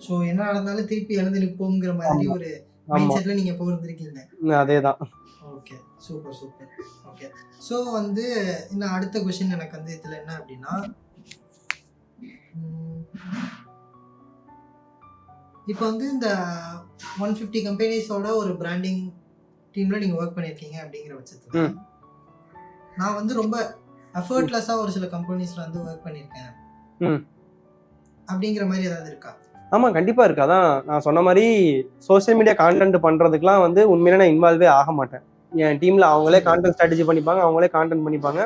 ஸோ என்ன நடந்தாலும் திருப்பி எழுந்து நிற்போங்கிற மாதிரி ஒரு மைண்ட் செட்ல நீங்க போயிருந்திருக்கீங்க. அதேதான். Okay, super super. Okay, so வந்து இன்னும் அடுத்த கொஸ்டின் எனக்கு வந்து இதுல என்ன அப்படின்னா, இப்போ வந்து இந்த 150 கம்பெனிஸோட ஒரு பிராண்டிங் டீம்ல நீங்க ஒர்க் பண்ணியிருக்கீங்க அப்படிங்கிற பட்சத்துல, நான் வந்து ரொம்ப எஃபர்ட்லெஸ்ஸா ஒரு சில கம்பெனிஸ்ல வந்து ஒர்க் பண்ணியிருக்கேன் அப்படிங்கிற மாதிரி ஏதாவது இருக்கா? ஆமா, கண்டிப்பா இருக்கு. அதான் நான் சொன்ன மாதிரி சோசியல் மீடியா கான்டென்ட் பண்றதுக்குலாம் வந்து உண்மையிலே நான் இன்வால்வே ஆக மாட்டேன். என் டீம்ல அவங்களே கான்டென்ட் ஸ்ட்ராட்டஜி பண்ணிப்பாங்க, அவங்களே கான்டென்ட் பண்ணிப்பாங்க.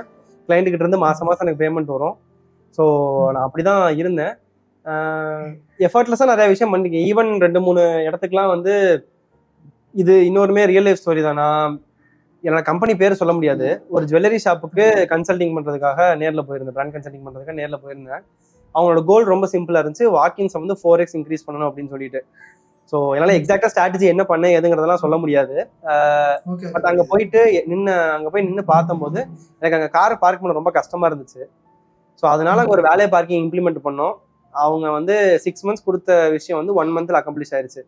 கிளைண்ட் கிட்ட இருந்து மாசம் எனக்கு பேமெண்ட் வரும். ஸோ நான் அப்படிதான் இருந்தேன். எஃபர்ட்லெஸ்ஸா நிறைய விஷயம் பண்ணிருக்கேன். ஈவன் 2-3 இடத்துக்குலாம் வந்து இது இன்னொருமே ரியல் லைஃப் ஸ்டோரி தான். நான் என்னோட கம்பெனி பேர் சொல்ல முடியாது, ஒரு ஜுவல்லரி ஷாப்புக்கு கன்சல்டிங் பண்றதுக்காக நேரில் போயிருந்தேன், பிராண்ட் கன்சல்டிங் பண்றதுக்காக நேரில் போயிருந்தேன். அவங்களோட கோல் ரொம்ப சிம்பிளா இருந்துச்சு, வாக்கின்ஸ் வந்து 4x இன்க்ரீஸ் பண்ணணும் அப்படின்னு சொல்லிட்டு. ஸோ என்னால எக்ஸாக்டா ஸ்ட்ராட்டஜி என்ன பண்ணேன் எதுங்கிறதெல்லாம் சொல்ல முடியாது. பட் அங்க போய் நின்று பார்த்தம்போது எனக்கு அங்க காரை பார்க் பண்ண ரொம்ப கஷ்டமா இருந்துச்சு. ஸோ அதனால அங்க ஒரு வேலை பார்க்கிங் இம்ப்ளிமெண்ட் பண்ணோம். அவங்க வந்து 6 months கொடுத்த விஷயம் வந்து 1 monthல அக்கம்ப்ளிஷ் ஆயிருச்சு.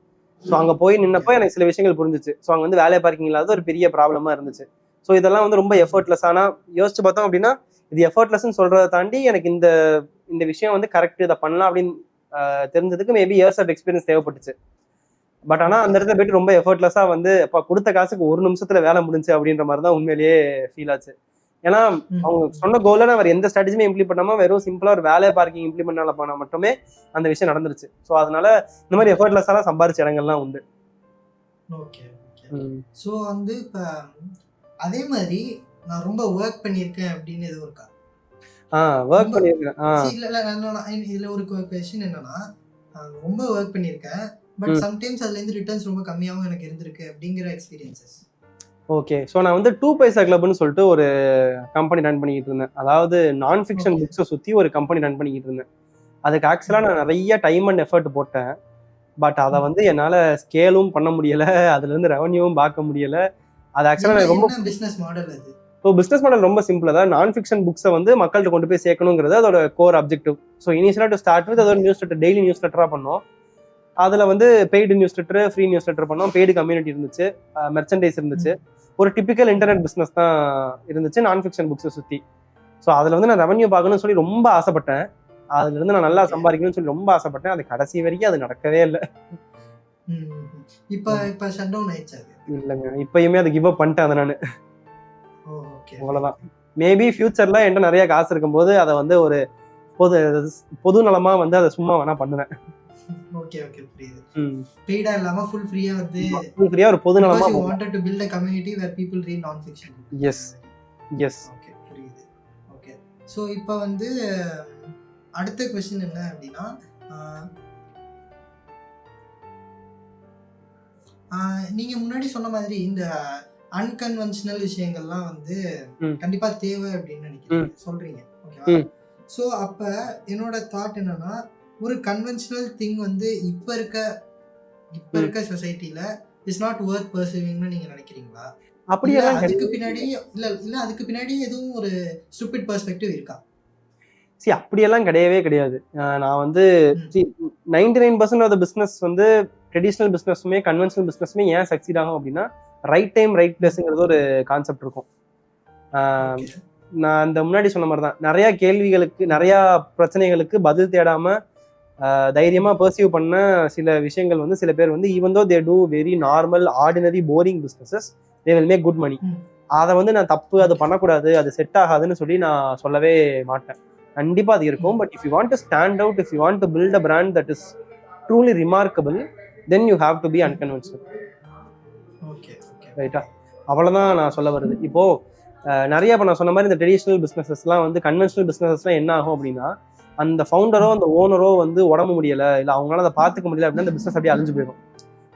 ஸோ அங்க போய் நின்னப்போ எனக்கு சில விஷயங்கள் புரிஞ்சிச்சு. ஸோ அங்க வந்து வேலை பார்க்கிங் இல்லாத ஒரு பெரிய ப்ராப்ளமா இருந்துச்சு. ஸோ இதெல்லாம் வந்து ரொம்ப எஃபர்ட்லெஸ். ஆனா யோசிச்சு பார்த்தோம் அப்படின்னா இது எஃபர்ட்லெஸ்ன்னு சொல்றதை தாண்டி எனக்கு இந்த விஷயம் வந்து கரெக்ட், இதை பண்ணலாம் அப்படின்னு தெரிஞ்சதுக்கு மேபி இயர்ஸ் ஆஃப் எக்ஸ்பீரியன்ஸ் தேவைப்பட்டுச்சு. பட் ஆனா அந்த இடத்துல போயிட்டு ரொம்ப எஃபர்ட்லெஸ்ஸா வந்து கொடுத்த காசுக்கு 1 நிமிஷத்துல வேலை முடிஞ்சு அப்படின்ற மாதிரி தான் உண்மையிலேயே ஃபீல் ஆச்சு. ஏன்னா அவங்க சொன்ன கோல அவர் எந்த ஸ்ட்ராட்டஜியுமே இம்ப்ளிமெண்ட் பண்ணாம வெறும் சிம்பிளா ஒரு வேலை பார்க்கிங் இம்ப்ளிமெண்ட் பண்ணா மட்டுமே அந்த விஷயம் நடந்துருச்சு. ஸோ அதனால இந்த மாதிரி எஃபர்ட்லெஸ்ஸாலாம் சம்பாரிச்ச இடங்கள்லாம் உண்டு. ஓகே, ஸோ வந்து இப்போ அதே மாதிரி நான் ரொம்ப ஒர்க் பண்ணியிருக்கேன் அப்படின்னு எதுவும் இருக்கா? ஒர்க் பண்ணியிருக்கேன். இதுல ஒரு கொஸ்டின் என்னன்னா, ரொம்ப ஒர்க் பண்ணியிருக்கேன். பட் ம். சம்டைம்ஸ் அதுலேருந்து ரிட்டர்ன்ஸ் ரொம்ப கம்மியாகவும் எனக்கு இருந்திருக்கு அப்படிங்கிற எக்ஸ்பீரியன்சஸ். ஓகே. ஸோ நான் வந்து 2 பைசா கிளப்னு சொல்லிட்டு ஒரு கம்பெனி ரன் பண்ணிக்கிட்டு இருந்தேன். அதாவது நான் ஃபிக்ஷன் ஓகே. புக்ஸை சுற்றி ஒரு கம்பெனி ரன் பண்ணிக்கிட்டு இருந்தேன். அதுக்கு ஆக்சுவலாக நான் நிறைய டைம் அண்ட் எஃபர்ட் போட்டேன். பட் அதை வந்து என்னால் ஸ்கேலும் பண்ண முடியலை, அதுலேருந்து ரெவன்யூவும் பார்க்க முடியலை. அது ஆக்சுவலாக என்ன எனக்கு ரொம்ப என்ன பிஸ்னஸ் மாடல் அது? ஸோ பிஸ்னஸ் மாடல் ரொம்ப சிம்பிள். அதாவது நான் ஃபிக்ஷன் புக்ஸை வந்து மக்கள்கிட்ட கொண்டு போய் சேர்க்கணுங்கிறது அதோட கோர் அப்ஜெக்டிவ். ஸோ இனிஷியலாக டு ஸ்டார்ட் வித் அதோட நியூஸ் லெட்டர், டெய்லி நியூஸ் லெட்டராக பண்ணோம். அதில் வந்து paid news letter, free news letter பண்ணோம், பெய்டு கம்யூனிட்டி இருந்துச்சு, மெர்ச்சன்டைஸ் இருந்துச்சு. ஒரு டிபிக்கல் இன்டர்நெட் பிஸ்னஸ் தான் இருந்துச்சு நான் ஃபிக்ஷன் புக்ஸை சுற்றி. ஸோ அதில் வந்து நான் ரெவன்யூ பார்க்கணும்னு சொல்லி ரொம்ப ஆசைப்பட்டேன். அதுலேருந்து நான் நல்லா Okay. சம்பாதிக்கணும்னு சொல்லி ரொம்ப ஆசைப்பட்டேன். அது கடைசி வரைக்கும் அது நடக்கவே இல்லை. இப்போ ஷட் டவுன் ஆயிடுச்சு அது. இல்லைங்க, இப்பயுமே அது கிவ் அப் பண்ணிட்டேன் அதை நான். ஓகே. அவ்வளோதான். மேபி ஃபியூச்சர்ல என்கிட்ட நிறைய காசு இருக்கும்போது அதை வந்து ஒரு பொது பொது நலமா வந்து அதை சும்மா வேணா பண்ணுவேன். ஓகே ஓகே புரியுது. பெய்டா இல்லாம ஃபுல் ஃப்ரீயா வந்து ஃப்ரீயா ஒரு பொது நலமா. because you wanted to build a community where people read non-fiction books. Yes yes. Okay புரியுது. ஓகே. ஸோ இப்போ வந்து அடுத்த கொஸ்டின் என்ன அப்படின்னா, நீங்க முன்னாடி சொன்ன மாதிரி இந்த அன்கன்வென்ஷனல் விஷயங்கள்லாம் வந்து கண்டிப்பா தேவை அப்படின்னு நினைக்கிறீங்க, சொல்றீங்க. ஓகேவா? ஸோ அப்ப என்னோட தாட் என்னன்னா, ஒரு கன்வென்ஷனல் திங் வந்து இப்ப இருக்க சொசைட்டில இஸ் நாட் வொர்த் பர்சீவிங்னு நீங்க நினைக்கிறீங்களா? அப்படியே அதுக்கு பின்னாடி இல்ல அதுக்கு பின்னாடி எதுவும் ஒரு ஸ்டூபிட் பெர்ஸ்பெக்டிவ் இருக்கா? அப்படியெல்லாம் கிடையவே கிடையாது. நான் வந்து 99% ஆஃப் த பிஸ்னஸ் வந்து ட்ரெடிஷ்னல் பிஸ்னஸுமே கன்வென்ஷனல் பிஸ்னஸுமே ஏன் சக்சீட் ஆகும் அப்படின்னா, ரைட் டைம் ரைட் பிளேஸுங்கிறது ஒரு கான்செப்ட் இருக்கும். நான் அந்த முன்னாடி சொன்ன மாதிரி தான் நிறைய கேள்விகளுக்கு, நிறைய பிரச்சனைகளுக்கு பதில் தேடாம தைரியமா பர்சீவ் பண்ண சில விஷயங்கள் வந்து சில பேர் வந்து even though they do very normal ordinary boring businesses, they will make good money. அதை வந்து நான் தப்பு, அது பண்ணக்கூடாது, அது செட் ஆகாதுன்னு சொல்லி நான் சொல்லவே மாட்டேன். கண்டிப்பா அது இருக்கும். But if you want to stand out, if you want to build a brand that is truly remarkable, then you have to be unconventional. ரைட்டா? அவ்வளவுதான் நான் சொல்ல வருது. இப்போ நிறைய இப்போ நான் சொன்ன மாதிரி இந்த ட்ரெடிஷ்னல் பிஸ்னஸஸ்லாம் வந்து கன்வென்ஷனல் பிஸ்னஸஸ்லாம் என்ன ஆகும் அப்படின்னா, அந்த ஃபவுண்டரோ அந்த ஓனரோ வந்து உடம்பு முடியலை, இல்லை அவங்களால அதை பார்த்துக்க முடியல அப்படின்னா அந்த பிஸ்னஸ் அப்படியே அழிஞ்சு போயிடும்.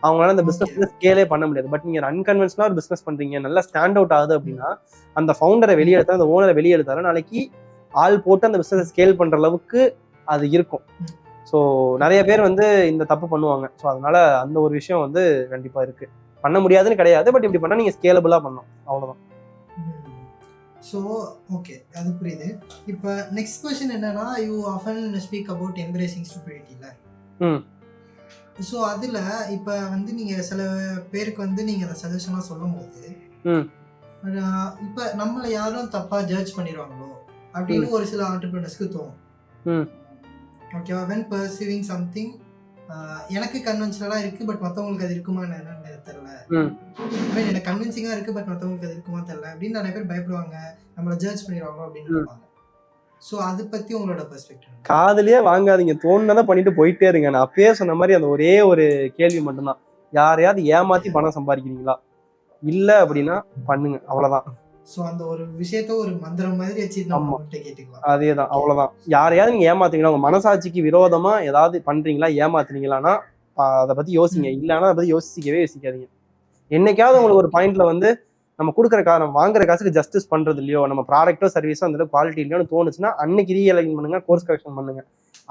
அவங்களால அந்த பிஸ்னஸ் வந்து ஸ்கேலே பண்ண முடியாது. பட் நீங்க அன்கன்வென்ஷனலா ஒரு பிஸ்னஸ் பண்றீங்க, நல்லா ஸ்டாண்ட் அவுட் ஆகுது அப்படின்னா, அந்த ஃபவுண்டரை வெளியே எடுத்தா, அந்த ஓனரை வெளியே எடுத்தாலும் நாளைக்கு ஆள் போட்டு அந்த பிஸ்னஸ் ஸ்கேல் பண்ற அளவுக்கு அது இருக்கும். ஸோ நிறைய பேர் வந்து இந்த தப்பு பண்ணுவாங்க. ஸோ அதனால அந்த ஒரு விஷயம் வந்து கண்டிப்பா இருக்கு. பண்ண முடியாதுன்னு கிடையாது, பட் இப்படி பண்ணா நீங்க ஸ்கேலபிளா பண்ணணும், அவ்வளவுதான். ஸோ ஓகே, அது புரியுது. இப்போ நெக்ஸ்ட் கொஸ்டின் என்னன்னா, you often speak about embracing ஸ்டூபிடிட்டில. ஸோ அதில் இப்போ வந்து நீங்கள் சில பேருக்கு வந்து நீங்கள் அதை சஜஷனாக சொல்லும் போது இப்போ நம்மளை யாரும் தப்பாக ஜட்ஜ் பண்ணிடுவாங்களோ அப்படின்னு ஒரு சில ஆண்டர்பிரினர்ஸ்க்கு தோணும். ஓகேவா? வென் பர்சீவிங் சம்திங் எனக்கு கன்வென்ஷனலாக இருக்குது, பட் மற்றவங்களுக்கு அது இருக்குமா என்னன்னு தெரியல, எனக்கு கன்வின்சிங்காக இருக்குது பட் மற்றவங்களுக்கு அது இருக்குமா தெரியல அப்படின்னு நிறைய பேர் பயப்படுவாங்க, நம்மளை ஜட்ஜ் பண்ணிடுவாங்க அப்படின்னு நினைப்பாங்க. ஸோ அதை பற்றி உங்களோட பெர்ஸ்பெக்டிவ்? காதுலயே வாங்காதீங்க, தோணுனதை பண்ணிட்டு போயிட்டே இருங்க. நான் அப்பயே சொன்ன மாதிரி அந்த ஒரே ஒரு கேள்வி மட்டும்தான், யாரையாவது ஏமாத்தி பணம் சம்பாதிக்கிறீங்களா? இல்லை அப்படின்னா பண்ணுங்க, அவ்வளோதான். ஸோ அந்த ஒரு விஷயத்த ஒரு மந்திரம் மாதிரி வச்சு நம்ம கேட்டுக்கலாம். அதேதான், அவ்வளோதான். யாரையாவது நீங்கள் ஏமாத்துறீங்களா, உங்கள் மனசாட்சிக்கு விரோதமா ஏதாவது பண்றீங்களா, ஏமாத்துறீங்களான்னா அதை பற்றி யோசிங்க. இல்லைன்னா அதை பற்றி யோசிக்காதீங்க. என்னைக்காவது உங்களுக்கு ஒரு பாயிண்ட்ல வந்து நம்ம கொடுக்குற நம்ம வாங்குற காசுக்கு ஜஸ்டிஸ் பண்றது இல்லையோ, நம்ம ப்ராடக்டோ சர்வீஸோ அந்த குவாலிட்டி இல்லையோன்னு தோணுச்சுன்னா அன்னைக்கு ரீஅலைன் பண்ணுங்க, கோர்ஸ் கரெக்ஷன் பண்ணுங்க.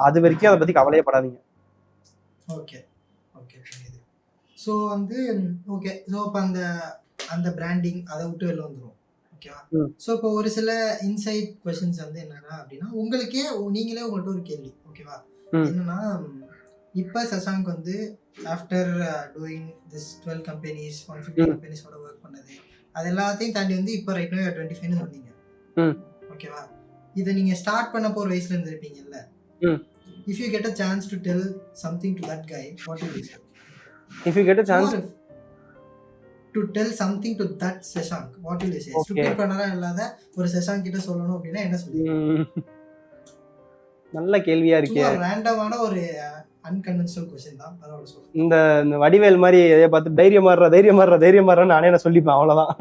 அது வரைக்கும் அதை பற்றி கவலையப்படாதீங்க. ஓகே ஓகே புரியுது. ஸோ வந்து ஓகே, ஸோ இப்போ அந்த பிராண்டிங் அதை விட்டு வெளில வந்துடும். ஓகேவா? ஸோ இப்போ ஒரு சில இன்சைட் கொஸ்டின்ஸ் வந்து என்னன்னா அப்படின்னா, நீங்களே உங்கள்கிட்ட ஒரு கேள்வி. ஓகேவா? என்னன்னா, இப்போ சசாங்க் வந்து ஆஃப்டர் டூயிங் திஸ் 12 கம்பெனிஸ் 150 கம்பெனிஸோட ஒர்க் பண்ணது, அது எல்லாத்தையும் தாண்டி வந்து இப்போ ரைட் நோ 25ன்னு சொன்னீங்க. ஓகேவா? இதை நீங்கள் ஸ்டார்ட் பண்ண போகிற வயசுல இருந்திருப்பீங்கல்ல, if you get a chance to tell something to that guy, what will you say? If you get a chance to tell something to that Shashank, what will you say? Stupid பண்ணறா இல்லாத ஒரு சசாங்க் கிட்ட சொல்லணும் அப்படின்னா என்ன சொல்லுவீங்க? நல்ல கேள்வியா இருக்கே. ரேண்டமான ஒரு அன்கன்வென்ஷனல் क्वेश्चन தான், பரவாயில்லை சொல்லுங்க. இந்த வடிவேல் மாதிரி எதை பார்த்து தைரியமாறா நானே நான் சொல்லிப்பேன், அவ்வளவுதான்.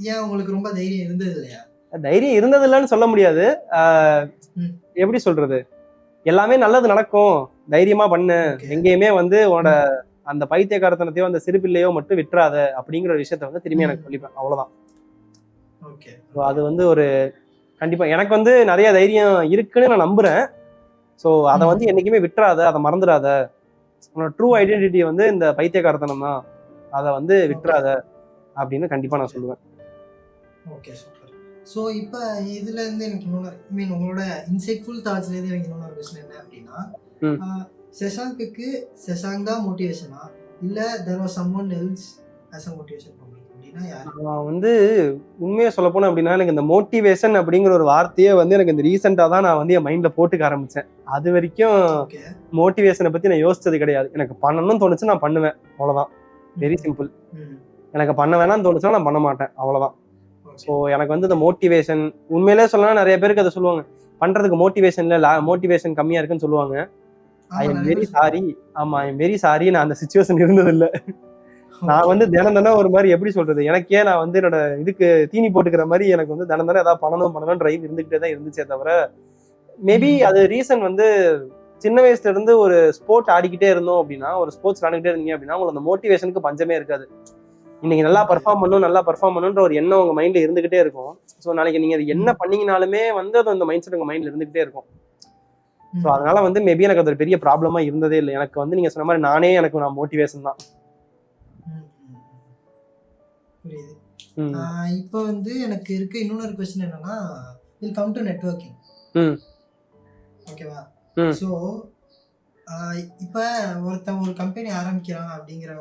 ஏன் உங்களுக்கு ரொம்ப தைரியம் இருந்தது இல்லையா? தைரியம் இருந்தது இல்லைன்னு சொல்ல முடியாது. எப்படி சொல்றது, எல்லாமே நல்லது நடக்கும், தைரியமா பண்ணு, Okay. எங்கேயுமே வந்து உன்னோட அந்த பைத்தியக்காரத்தனத்தையோ அந்த சிறுபிள்ளையோ மட்டும் விட்டுறாத அப்படிங்கிற ஒரு விஷயத்த வந்து திரும்பி எனக்கு சொல்லிப்பேன். அவ்வளவுதான். ஓகே. ஸோ அது வந்து ஒரு கண்டிப்பா எனக்கு வந்து நிறைய தைரியம் இருக்குன்னு நான் நம்புறேன். ஸோ அதை வந்து என்னைக்குமே விட்டுறாத, அதை மறந்துடாத. உன்னோட ட்ரூ ஐடென்டிட்டி வந்து இந்த பைத்தியக்காரத்தனம் தான், அதை வந்து விட்டுறாத அப்படின்னு கண்டிப்பா நான் சொல்லுவேன். Okay, super. ஸோ இப்போ இதுல இருந்து எனக்கு இன்னொன்று மீன் உங்களோட இன்சைட்ஃபுல் தாட்ஸ்லேருந்து எனக்கு இன்னொரு கொஸ்டின் என்ன அப்படின்னா, சஷாங்க்கு சஷாங்க் தான் மோட்டிவேஷனா இல்லை there was someone else as a motivation for me அப்படின்னா யாரு? நான் வந்து உண்மையை சொல்ல போனேன் அப்படின்னா, எனக்கு இந்த மோட்டிவேஷன் அப்படிங்கிற ஒரு வார்த்தையே வந்து எனக்கு இந்த ரீசெண்டா தான் நான் வந்து என் மைண்ட்ல போட்டுக்க ஆரம்பிச்சேன். அது வரைக்கும் ஓகே. மோட்டிவேஷனை பத்தி நான் யோசிச்சது கிடையாது. எனக்கு பண்ணணும்னு தோணுச்சு நான் பண்ணுவேன், அவ்வளவுதான். Very simple. எனக்கு பண்ண வேணாம்னு தோணுச்சுன்னா நான் பண்ண மாட்டேன், அவ்வளவுதான். ஸோ எனக்கு வந்து இந்த மோட்டிவேஷன் உண்மையிலே சொல்லலாம், நிறைய பேருக்கு அதை சொல்லுவாங்க, பண்றதுக்கு மோட்டிவேஷன்ல மோட்டிவேஷன் கம்மியா இருக்குன்னு சொல்லுவாங்க. ஐ எம் வெரி சாரி. ஆமா, ஐ எம் வெரி சாரி. நான் அந்த சிச்சுவேஷன் இருந்தது இல்லை. நான் வந்து தினம் ஒரு மாதிரி எப்படி சொல்றது, எனக்கே நான் வந்து என்னோட இதுக்கு தீனி போட்டுக்கிற மாதிரி எனக்கு வந்து தினம் ஏதாவது பண்ணணும் டிரைவ் இருந்துகிட்டே தான் இருந்துச்சே தவிர, மேபி அது ரீசன் வந்து சின்ன வயசுல இருந்து ஒரு ஸ்போர்ட் ஆடிக்கிட்டே இருந்தோம் அப்படின்னா, ஒரு ஸ்போர்ட்ஸ் ஆடிக்கிட்டே இருந்தீங்க அப்படின்னா உங்களுக்கு அந்த மோட்டிவேஷனுக்கு பஞ்சமே இருக்காது. இன்னைக்கு நல்லா பர்ஃபார்ம் பண்ணுன்ற ஒரு எண்ணம் உங்க மைண்ட்ல இருந்துகிட்டே இருக்கும். ஸோ நாளைக்கு நீங்க அது என்ன பண்ணீங்கனாலுமே வந்து அது அந்த மைண்ட் செட் உங்க மைண்ட்ல இருந்துகிட்டே இருக்கும். ஸோ அதனால வந்து மேபி எனக்கு அது ஒரு பெரிய ப்ராப்ளமா இருந்ததே இல்லை. எனக்கு வந்து நீங்க சொன்ன மாதிரி நான் மோட்டிவேஷன் தான். புரியுது. இப்போ வந்து எனக்கு இருக்க இன்னொரு கொஸ்டின் என்னன்னா, வில் கம் டு நெட்வொர்க்கிங். ஓகேவா? ஸோ இப்போ ஒருத்தன் ஒரு கம்பெனி ஆரம்பிக்கிறான் அப்படிங்கிற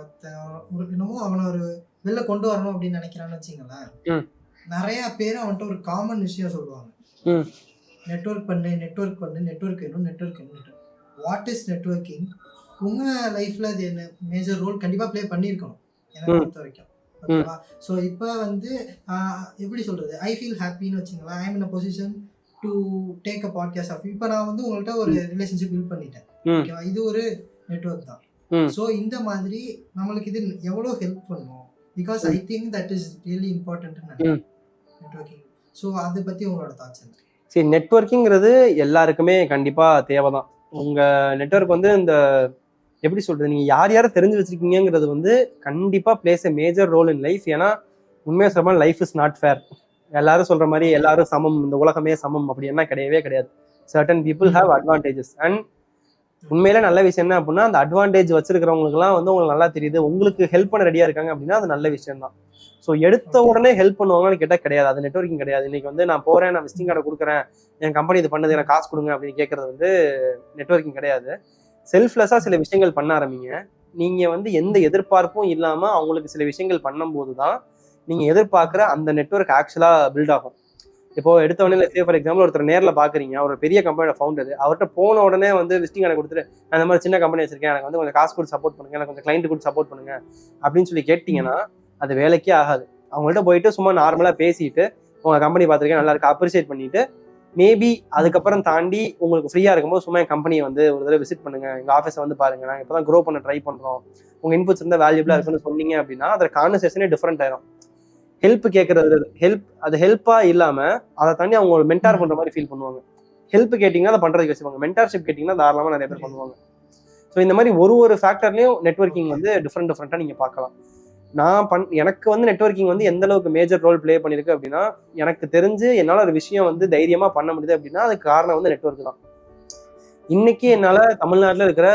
என்னமோ அவனை ஒரு வெளில கொண்டு வரணும் அப்படின்னு நினைக்கிறான்னு வச்சுங்களேன். நிறைய பேர் அவன்கிட்ட ஒரு காமன் விஷயம் சொல்லுவாங்க, நெட்வொர்க் பண்ணு, நெட்வொர்க் வேணும். What is networking? உங்க லைஃப்ல அது என்ன மேஜர் ரோல் கண்டிப்பா ப்ளே பண்ணியிருக்கணும் எனக்கு பொறுத்த வரைக்கும். ஓகேவா? ஸோ இப்போ வந்து எப்படி சொல்றது, ஐ ஃபீல் ஹாப்பின்னு வச்சுங்களேன். I am in a position to take a podcast off. இப்போ நான் வந்து உங்கள்கிட்ட ஒரு ரிலேஷன்ஷிப் பில்ட் பண்ணிட்டேன். ஓகேவா? இது ஒரு நெட்வொர்க் தான். ஸோ இந்த மாதிரி நம்மளுக்கு இது எவ்வளோ ஹெல்ப் பண்ணும்? Because I think that is really important networking. So அதை பற்றி உங்களோட தாட்ஸ் என்ன? சரி, நெட்வொர்க்கிங்கிறது எல்லாருக்குமே கண்டிப்பா தேவைதான். உங்க நெட்வொர்க் வந்து இந்த எப்படி சொல்றது, நீங்க யாரை தெரிஞ்சு வச்சிருக்கீங்கிறது வந்து கண்டிப்பா plays a major role in life. ஏன்னா உண்மையா சொல்ல லைஃப் இஸ் நாட் ஃபேர். எல்லாரும் சொல்ற மாதிரி எல்லாரும் சமம், இந்த உலகமே சமம் அப்படி என்ன கிடையவே கிடையாது. Certain people have advantages. And உண்மையில நல்ல விஷயம் என்ன அப்படின்னா, அந்த அட்வான்டேஜ் வச்சிருக்கிறவங்களுக்குலாம் வந்து உங்களுக்கு நல்லா தெரியுது, உங்களுக்கு ஹெல்ப் பண்ண ரெடியா இருக்காங்க அப்படின்னா அது நல்ல விஷயம் தான். ஸோ எடுத்த உடனே ஹெல்ப் பண்ணுவாங்கன்னு கேட்டால் கிடையாது, அது நெட்வொர்க்கிங் கிடையாது. இன்னைக்கு வந்து நான் போறேன், நான் விசிட்டிங் கார்டை கொடுக்குறேன், என் கம்பெனி இது பண்ணுது, எனக்கு காசு கொடுங்க அப்படின்னு கேட்கறது வந்து நெட்வொர்க்கிங் கிடையாது. செல்ஃப்லெஸ்ஸா சில விஷயங்கள் பண்ண ஆரம்பிங்க. நீங்க வந்து எந்த எதிர்பார்ப்பும் இல்லாம அவங்களுக்கு சில விஷயங்கள் பண்ணும்போது தான் நீங்க எதிர்பார்க்குற அந்த நெட்வொர்க் ஆக்சுவலா பில்ட் ஆகும். இப்போ எடுத்த உடனே சே ஃபார் எக்ஸாம்பிள் ஒருத்தர் நேரில் பாக்குறீங்க, ஒரு பெரிய கம்பெனியோட ஃபவுண்டர், அவர்கிட்ட போன உடனே வந்து விசிட்டிங் கார்டை கொடுத்துட்டு அந்த மாதிரி சின்ன கம்பெனி வச்சிருக்கேன், எனக்கு வந்து கொஞ்சம் காசு கொடுத்து சப்போர்ட் பண்ணுங்க, எனக்கு கொஞ்சம் கிளைண்ட் கொடுத்து சப்போர்ட் பண்ணுங்க அப்படின்னு சொல்லி கேட்டீங்கன்னா அது வேலைக்கே ஆகாது. அவங்கள்ட்ட போயிட்டு சும்மா நார்மலா பேசிட்டு உங்க கம்பெனி பார்த்துருக்கேன் நல்லா இருக்கு அப்ரிசியேட் பண்ணிட்டு மேபி அதுக்கப்புறம் தாண்டி உங்களுக்கு ஃப்ரீயா இருக்கும்போது சும்மா என் கம்பெனியை வந்து ஒரு தடவை விசிட் பண்ணுங்க, எங்க ஆஃபீஸை வந்து பாருங்க, நாங்கள் இப்பதான் க்ரோ பண்ண ட்ரை பண்றோம், உங்க இன்புட்ஸ் இருந்தால் வேல்யூபிளா இருக்குன்னு சொன்னீங்க அப்படின்னா அதோட கான்வர்சேஷனே டிஃப்ரெண்ட் ஆயிரும். ஹெல்ப் கேட்கறது அது ஹெல்ப்பா இல்லாம அதை தாண்டி அவங்க ஒரு மென்டார் பண்ற மாதிரி ஃபீல் பண்ணுவாங்க. ஹெல்ப் கேட்டீங்கன்னா அதை பண்றதுக்கு வச்சுப்பாங்க, மென்டார்ஷிப் கேட்டீங்கன்னா தாராளமா நிறைய பேர் பண்ணுவாங்க. ஸோ இந்த மாதிரி ஒரு ஃபேக்டர்லயும் நெட்வொர்க்கிங் வந்து டிஃப்ரெண்டா நீங்க பார்க்கலாம். எனக்கு வந்து நெட்வொர்க்கிங் வந்து எந்த அளவுக்கு மேஜர் ரோல் பிளே பண்ணிருக்கு அப்படின்னா, எனக்கு தெரிஞ்சு என்னால ஒரு விஷயம் வந்து தைரியமா பண்ண முடியுது அப்படின்னா அதுக்கு காரணம் வந்து நெட்வொர்க் தான். இன்னைக்கு என்னால தமிழ்நாட்டில் இருக்கிற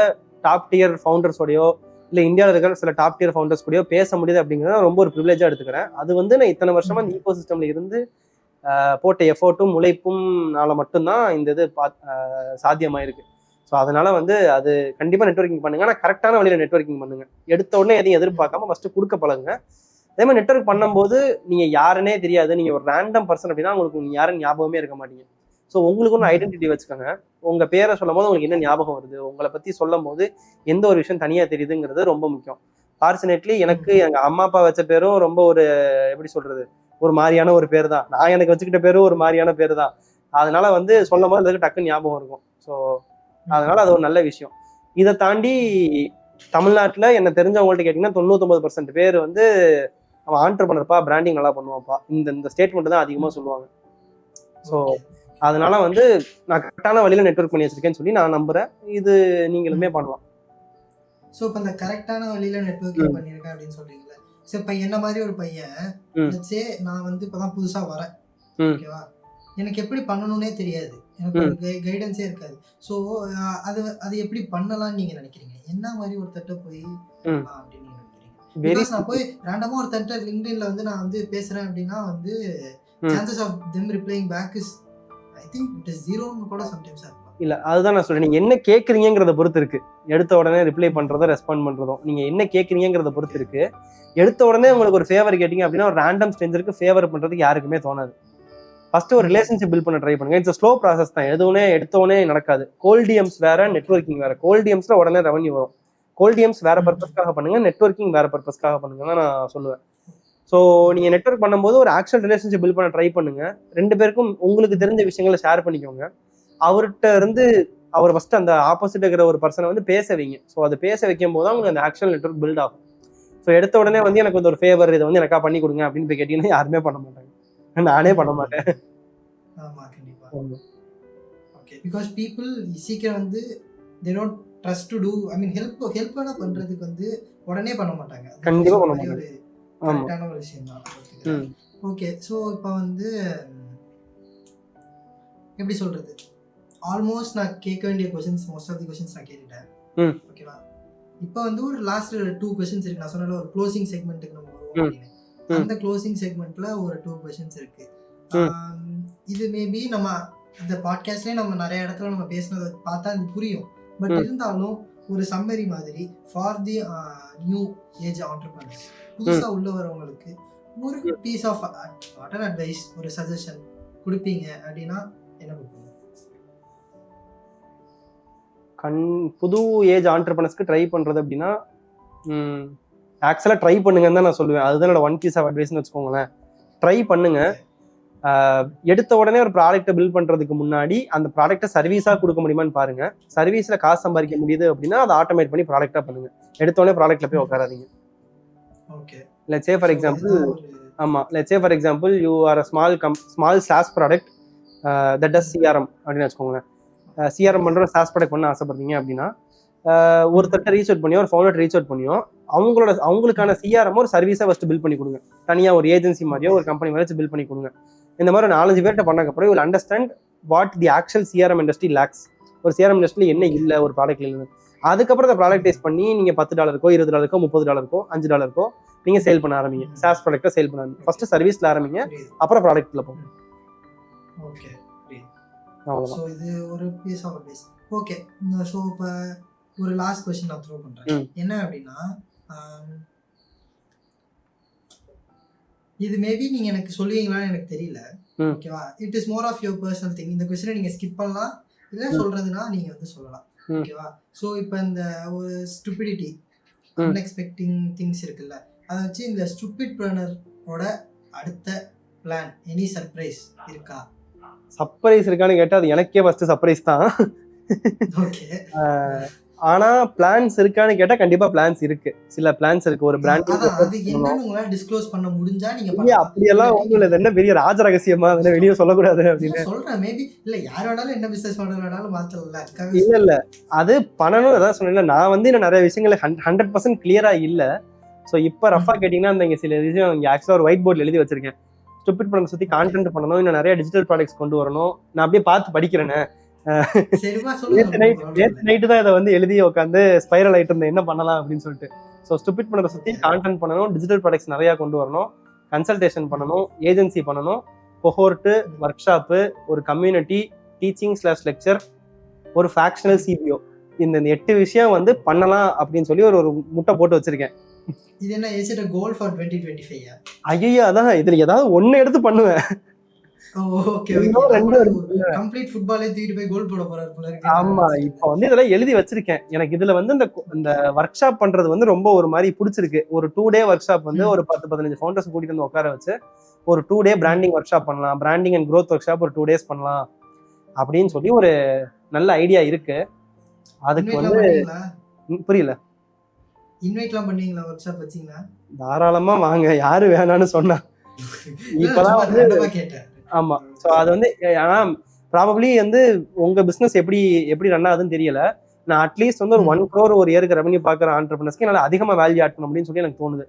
டாப் டியர் ஃபவுண்டர்ஸோடையோ இல்ல இந்தியாவில் இருக்கிற சில டாப் டியர் ஃபவுண்டர்ஸ் கூடயோ பேச முடியுது அப்படிங்கிறத ரொம்ப ஒரு ப்ரிவிலேஜா எடுத்துக்கிறேன். அது வந்து நான் இத்தனை வருஷமா இந்த ஈகோ சிஸ்டம்ல இருந்து போட்ட எஃபோர்ட்டும் உழைப்பும்னால மட்டும்தான் இந்த இது சாத்தியமாயிருக்கு. ஸோ அதனால வந்து அது கண்டிப்பா நெட்வொர்க்கிங் பண்ணுங்க, ஆனால் கரெக்டான வழியில நெட்வொர்க்கிங் பண்ணுங்க. எடுத்த உடனே எதையும் எதிர்பார்க்காம ஃபர்ஸ்ட் கொடுக்க பழகுங்க. அதே மாதிரி நெட்வொர்க் பண்ணும்போது நீங்க யாருன்னே தெரியாது, நீங்க ஒரு ரேண்டம் பர்சன் அப்படின்னா உங்களுக்கு யாரும் ஞாபகமே இருக்க மாட்டீங்க. ஸோ உங்களுக்கு ஒன்று ஐடென்டிட்டி வச்சுக்கோங்க. உங்க பேரை சொல்லும் போது உங்களுக்கு என்ன ஞாபகம் வருது, உங்களை பத்தி சொல்லும் போது எந்த ஒரு விஷயம் தனியா தெரியுதுங்கிறது ரொம்ப முக்கியம். ஃபார்ச்சுனேட்லி எனக்கு எங்க அம்மா அப்பா வச்ச பேரும் ரொம்ப ஒரு எப்படி சொல்றது ஒரு மாதிரியான ஒரு பேர் தான், நான் எனக்கு வச்சுக்கிட்ட பேரும் ஒரு மாதிரியான பேர் தான். அதனால வந்து சொல்லும் போது அதுக்கு டக்குன்னு ஞாபகம் இருக்கும். ஸோ அதனால அது ஒரு நல்ல விஷயம். இதை தாண்டி தமிழ்நாட்டுல என்ன தெரிஞ்சவங்கள்ட்ட கேட்டீங்கன்னா 99% பேர் வந்து அவன் ஆண்டர்பிரனர்ப்பா, பிராண்டிங் நல்லா பண்ணுவான்ப்பா, இந்த ஸ்டேட்மெண்ட் தான் அதிகமா சொல்லுவாங்க. ஸோ அதனால வந்து நான் கரெக்டான வழியில நெட்வொர்க் பண்ணி வச்சிருக்கேன்னு சொல்லி நான் நம்புறேன். இது நீங்களுமே பண்ணலாம். ஸோ இப்போ அந்த கரெக்டான வழியில நெட்வொர்க்கிங் பண்ணியிருக்கேன் அப்படின்னு சொல்றீங்களா? சரி, இப்போ என்ன மாதிரி ஒரு பையன், லெட்ஸ் சே நான் வந்து இப்போதான் புதுசா வரேன், ஓகேவா? எனக்கு எப்படி பண்ணணும்னே தெரியாது, எனக்கு ஒரு கைடன்ஸே இருக்காது. ஸோ அது அது எப்படி பண்ணலாம்னு நீங்க நினைக்கிறீங்க? என்ன மாதிரி ஒருத்தட்ட போய் பண்ணலாம் அப்படின்னு நீங்க நினைக்கிறீங்க? பிகாஸ் நான் போய் ரேண்டமா ஒருத்தட்ட லிங்க்டின்ல வந்து நான் வந்து பேசுறேன் அப்படின்னா வந்து chances of them replying back is I think it is 0ன்னு கூட சம்டைம்ஸ் இருக்கும். இல்ல அதுதான் நான் சொல்றேன். நீங்க என்ன கேக்குறீங்கிறத பொறுத்து இருக்கு. எடுத்த உடனே ரிப்ளை பண்றதும் ரெஸ்பாண்ட் பண்றதும் நீங்க என்ன கேக்குறீங்கிறத பொறுத்து இருக்கு. எடுத்த உடனே உங்களுக்கு ஒரு ஃபேவர் கேட்டீங்க அப்படின்னா ஒரு ரேண்டம் ஸ்ட்ரேஞ்சருக்கு ஃபேவர் பண்றதுக்கு யாருக்குமே தோணாது. ஃபர்ஸ்ட் ஒரு ரிலேஷன்ஷிப் பில்ட் பண்ண ட்ரை பண்ணுங்க. இட்ஸ் ஸ்லோ ப்ராசஸ் தான். எதுவுமே எடுத்தோடனே நடக்காது. கோல்டிஎம்ஸ் வேற, நெட்வொர்க்கிங் வேற. கோல்டிஎம்ஸ்ல உடனே ரெவன்யூ வரும். கோல்டிஎம்ஸ் வேற பர்பஸ்க்காக பண்ணுங்க, நெட்வொர்க்கிங் வேற பர்பஸ்க்காக பண்ணுங்க தான் நான் சொல்லுவேன். ஸோ நீங்க நெட்வொர்க் பண்ணும்போது ஒரு ஆக்சுவல் ரிலேஷன்ஷிப் பில்ட் பண்ண ட்ரை பண்ணுங்க. 2 பேருக்கும் உங்களுக்கு தெரிஞ்ச விஷயங்களை ஷேர் பண்ணிக்கோங்க. அவர்கிட்ட இருந்து அவர் ஃபர்ஸ்ட் அந்த ஆப்போசிட் இருக்கிற ஒரு பர்சனை வந்து பேச வைங்க. ஸோ அதை பேச வைக்கும் போது தான் உங்களுக்கு அந்த ஆக்சுவல் நெட்வொர்க் பில்ட் ஆகும். ஸோ எடுத்த உடனே வந்து எனக்கு வந்து ஒரு ஃபேவர் இதை வந்து எனக்கா பண்ணி கொடுங்க அப்படின்னு போய் கேட்டீங்கன்னா யாருமே பண்ண மாட்டாங்க. நானே பண்ண மாட்டேன். ஆமா, கண்டிப்பா. ஓகே, பிகாஸ் பீப்புள் சீக்கிரம் வந்து they don't trust to do, I mean help வேணா பண்றதுக்கு வந்து உடனே பண்ண மாட்டாங்க. கண்டிப்பா பண்ண மாட்டாங்க. ஒரு கரெக்டான ஒரு விஷயம் தான். ஓகே, ஸோ இப்போ வந்து எப்படி சொல்றது, ஆல்மோஸ்ட் நான் கேட்க வேண்டிய questions most of the questions நான் கேட்டுட்டேன், ஓகேவா? இப்போ வந்து ஒரு லாஸ்ட் 2 கொஸ்டின்ஸ் இருக்கு. நான் சொன்னால ஒரு க்ளோசிங் செக்மெண்ட்டுக்கு நம்ம வருவோம் அப்படின்னு. அந்த க்ளோசிங் செக்மெண்ட்ல ஒரு 2 கொஸ்டின்ஸ் இருக்கு. இது மேபி நம்ம இந்த பாட்காஸ்ட்லயே நம்ம நிறைய இடத்துல நம்ம பேசினதை பார்த்தா அது புரியும். பட் இருந்தாலும் ஒரு சம்மரி மாதிரி for the new age entrepreneurs, புதுசா உள்ள வரவங்களுக்கு ஒரு பீஸ் ஆஃப் அட்வைஸ், ஒரு சஜஷன் கொடுப்பீங்க அப்படின்னா என்ன கொடுப்பீங்க? புது ஏஜ் ஆண்டர்பிரனர்ஸ்க்கு ட்ரை பண்றது அப்படின்னா ஆக்சுவலா ட்ரை பண்ணுங்கன்னு தான் நான் சொல்லுவேன். அதுதான் என்னோட ஒன் பீஸ் ஆஃப் அட்வைஸ்னு வச்சுக்கோங்களேன். ட்ரை பண்ணுங்க. எடுத்த உடனே ஒரு ப்ராடக்ட்டை பில்ட் பண்றதுக்கு முன்னாடி அந்த ப்ராடக்ட்டை சர்வீஸா கொடுக்க முடியுமான்னு பாருங்க. சர்வீஸ்ல காசு சம்பாதிக்க முடியுது அப்படின்னா அதை ஆட்டோமேட் பண்ணி ப்ராடக்டா பண்ணுங்க. எடுத்த உடனே ப்ராடக்ட்ல போய் உட்காராதீங்க. Okay, let's say for example, ஆமா, let's say for example you are a small SaaS product that does CRM அப்படின்னு வச்சுக்கோங்களேன். CRM பண்ற SaaS ப்ராடக்ட் பண்ண ஆசைப்படுறீங்க அப்படின்னா ஒருத்தர்கிட்ட ரீச் அவுட் பண்ணியோ ஒரு ஃபவுண்டர் ரீச் அவுட் பண்ணியோ அவங்களுக்கான CRM ஒரு சர்வீஸை ஃபர்ஸ்ட் பில்ட் பண்ணி கொடுங்க. தனியா ஒரு ஏஜென்சி மாதிரியோ ஒரு கம்பெனி மாதிரி பில்ட் பண்ணி கொடுங்க. இந்த மாதிரி 4-5 பேர்கிட்ட பண்ணக்கப்புறம் you will understand what the actual CRM industry lacks. ஒரு CRM இண்டஸ்ட்ரியில் என்ன இல்லை ஒரு ப்ராடக்ட்ல இல்லை. அதுக்கப்புறம் அதை ப்ராடக்டைஸ் பண்ணி நீங்க $10, $20, $30, $5 நீங்க சேல் பண்ண ஆரம்பிங்க. SaaS ப்ராடக்ட்டை சேல் பண்ண ஆரம்பிங்க. ஃபர்ஸ்ட் சர்வீஸ்ல ஆரம்பிங்க, அப்புறம் ப்ராடக்ட்ல போங்க. ஓகே, அவ்வளவுதான். ஸோ இது ஒரு piece of advice. Okay, so இப்போ ஒரு லாஸ்ட் கொஸ்டின் நான் த்ரோ பண்றேன். என்ன அப்படின்னா, இது மேபி நீங்க எனக்கு சொல்லுவீங்களான்னு எனக்கு தெரியல, ஓகேவா? It is more of your personal thing. இந்த கொஸ்டினை நீங்க ஸ்கிப் பண்ணலாம், இல்லை சொல்றதுன்னா நீங்க வந்து சொல்லலாம், ஓகேவா? ஸோ இப்போ இந்த ஒரு ஸ்டூபிடிட்டி, அன்எக்ஸ்பெக்டிங் திங்ஸ் இருக்குல்ல, அதை வச்சு இந்த ஸ்டூபிட் பிளானரோட அடுத்த பிளான், எனி சர்ப்ரைஸ் இருக்கா? சர்ப்ரைஸ் இருக்கான்னு கேட்டா அது எனக்கே ஃபர்ஸ்ட் சர்ப்ரைஸ் தான். ஓகே, ஆனா பிளான்ஸ் இருக்கான்னு கேட்டா கண்டிப்பா பிளான்ஸ் இருக்கு. சில பிளான்ஸ் இருக்கு. ஒரு பிராண்ட் அது என்னன்னு உங்களால டிஸ்க்ளோஸ் பண்ண முடிஞ்சா நீங்க அப்படி எல்லாம் ஒண்ணும் இல்ல. என்ன பெரிய ராஜ ரகசியமா வெளியே சொல்லக்கூடாது அப்படின்னு சொல்றேன். மேபி இல்ல, யார் வேணாலும் என்ன பிசினஸ் வேணாலும் மாத்தலாம். இல்ல அது பண்ணணும். அதான் சொன்னேன். நான் வந்து இன்னும் நிறைய விஷயங்களை 100% கிளியரா இல்ல. ஸோ இப்போ ரஃபா கேட்டீங்கன்னா இங்க சில விஷயம் இங்க ஆக்சுவலா ஒரு ஒயிட் போர்டில் எழுதி வச்சிருக்கேன். ஸ்டூபிட் ப்ராடக்ட் சுத்தி கான்டென்ட் பண்ணணும், இன்னும் நிறைய டிஜிட்டல் ப்ராடக்ட்ஸ் கொண்டு வரணும். நான் அப்படியே பார்த்து படிக்கிறேன்னு நைட்டு தான் இதை வந்து எழுதி உட்காந்து ஸ்பைரல் ஆயிட்டு இருந்தேன் என்ன பண்ணலாம் அப்படின்னு சொல்லிட்டு. ஸோ ஸ்டூபிட் ப்ராடக்ட் சுத்தி கான்டென்ட் பண்ணணும், டிஜிட்டல் ப்ராடக்ட்ஸ் நிறைய கொண்டு வரணும், கன்சல்டேஷன் பண்ணணும், ஏஜென்சி பண்ணணும், கொஹோர்ட்டு, ஒர்க் ஷாப்பு, ஒரு கம்யூனிட்டி, டீச்சிங்/லெக்சர், ஒரு ஃபேக்ஷனல் CBO. இந்த 8 விஷயம் வந்து பண்ணலாம் அப்படின்னு சொல்லி ஒரு முட்டை போட்டு வச்சிருக்கேன். இது என்ன is it a goal for 2025? ஐயோ, அதான் இதுல ஏதாவது ஒண்ணு எடுத்து பண்ணுவேன். ஓகே, கம்ப்ளீட் ஃபுட்பாலே தூக்கிட்டு போய் கோல் போட போறாரு போல இருக்கு. ஆமா, இப்போ வந்து இதெல்லாம் எழுதி வச்சிருக்கேன். எனக்கு இதுல வந்து இந்த ஒர்க் ஷாப் பண்றது வந்து ரொம்ப ஒரு மாதிரி பிடிச்சிருக்கு. ஒரு 2 டே ஒர்க் ஷாப் வந்து ஒரு 10-15 ஃபவுண்டர்ஸ் கூட்டிட்டு வந்து உட்கார வச்சு ஒரு 2 டே பிராண்டிங் ஒர்க் ஷாப் பண்ணலாம், branding and growth work shop ஒரு 2 டேஸ் பண்ணலாம் அப்படின்னு சொல்லி ஒரு நல்ல ஐடியா இருக்கு. அதுக்கு வந்து புரியல, இன்வைட்லாம் பண்ணீங்களா? ஒர்க் ஷாப் வச்சீங்களா? தாராளமா வாங்க, யாரு வேணான்னு சொன்னா. இப்பதான் வந்து கேட்டேன். ஆமா, ஸோ அது வந்து ப்ராபப்ளி வந்து உங்க பிசினஸ் எப்படி எப்படி ரன் ஆகுதுன்னு தெரியல. நான் அட்லீஸ்ட் வந்து ஒரு 1 crore ஒரு இயருக்கு ரெவன்யூ பார்க்குற ஆண்டர்பிரினர்ஸ்க்கு என்னால அதிகமா வேல்யூ ஆட் பண்ண முடியும்னு சொல்லி எனக்கு தோணுது.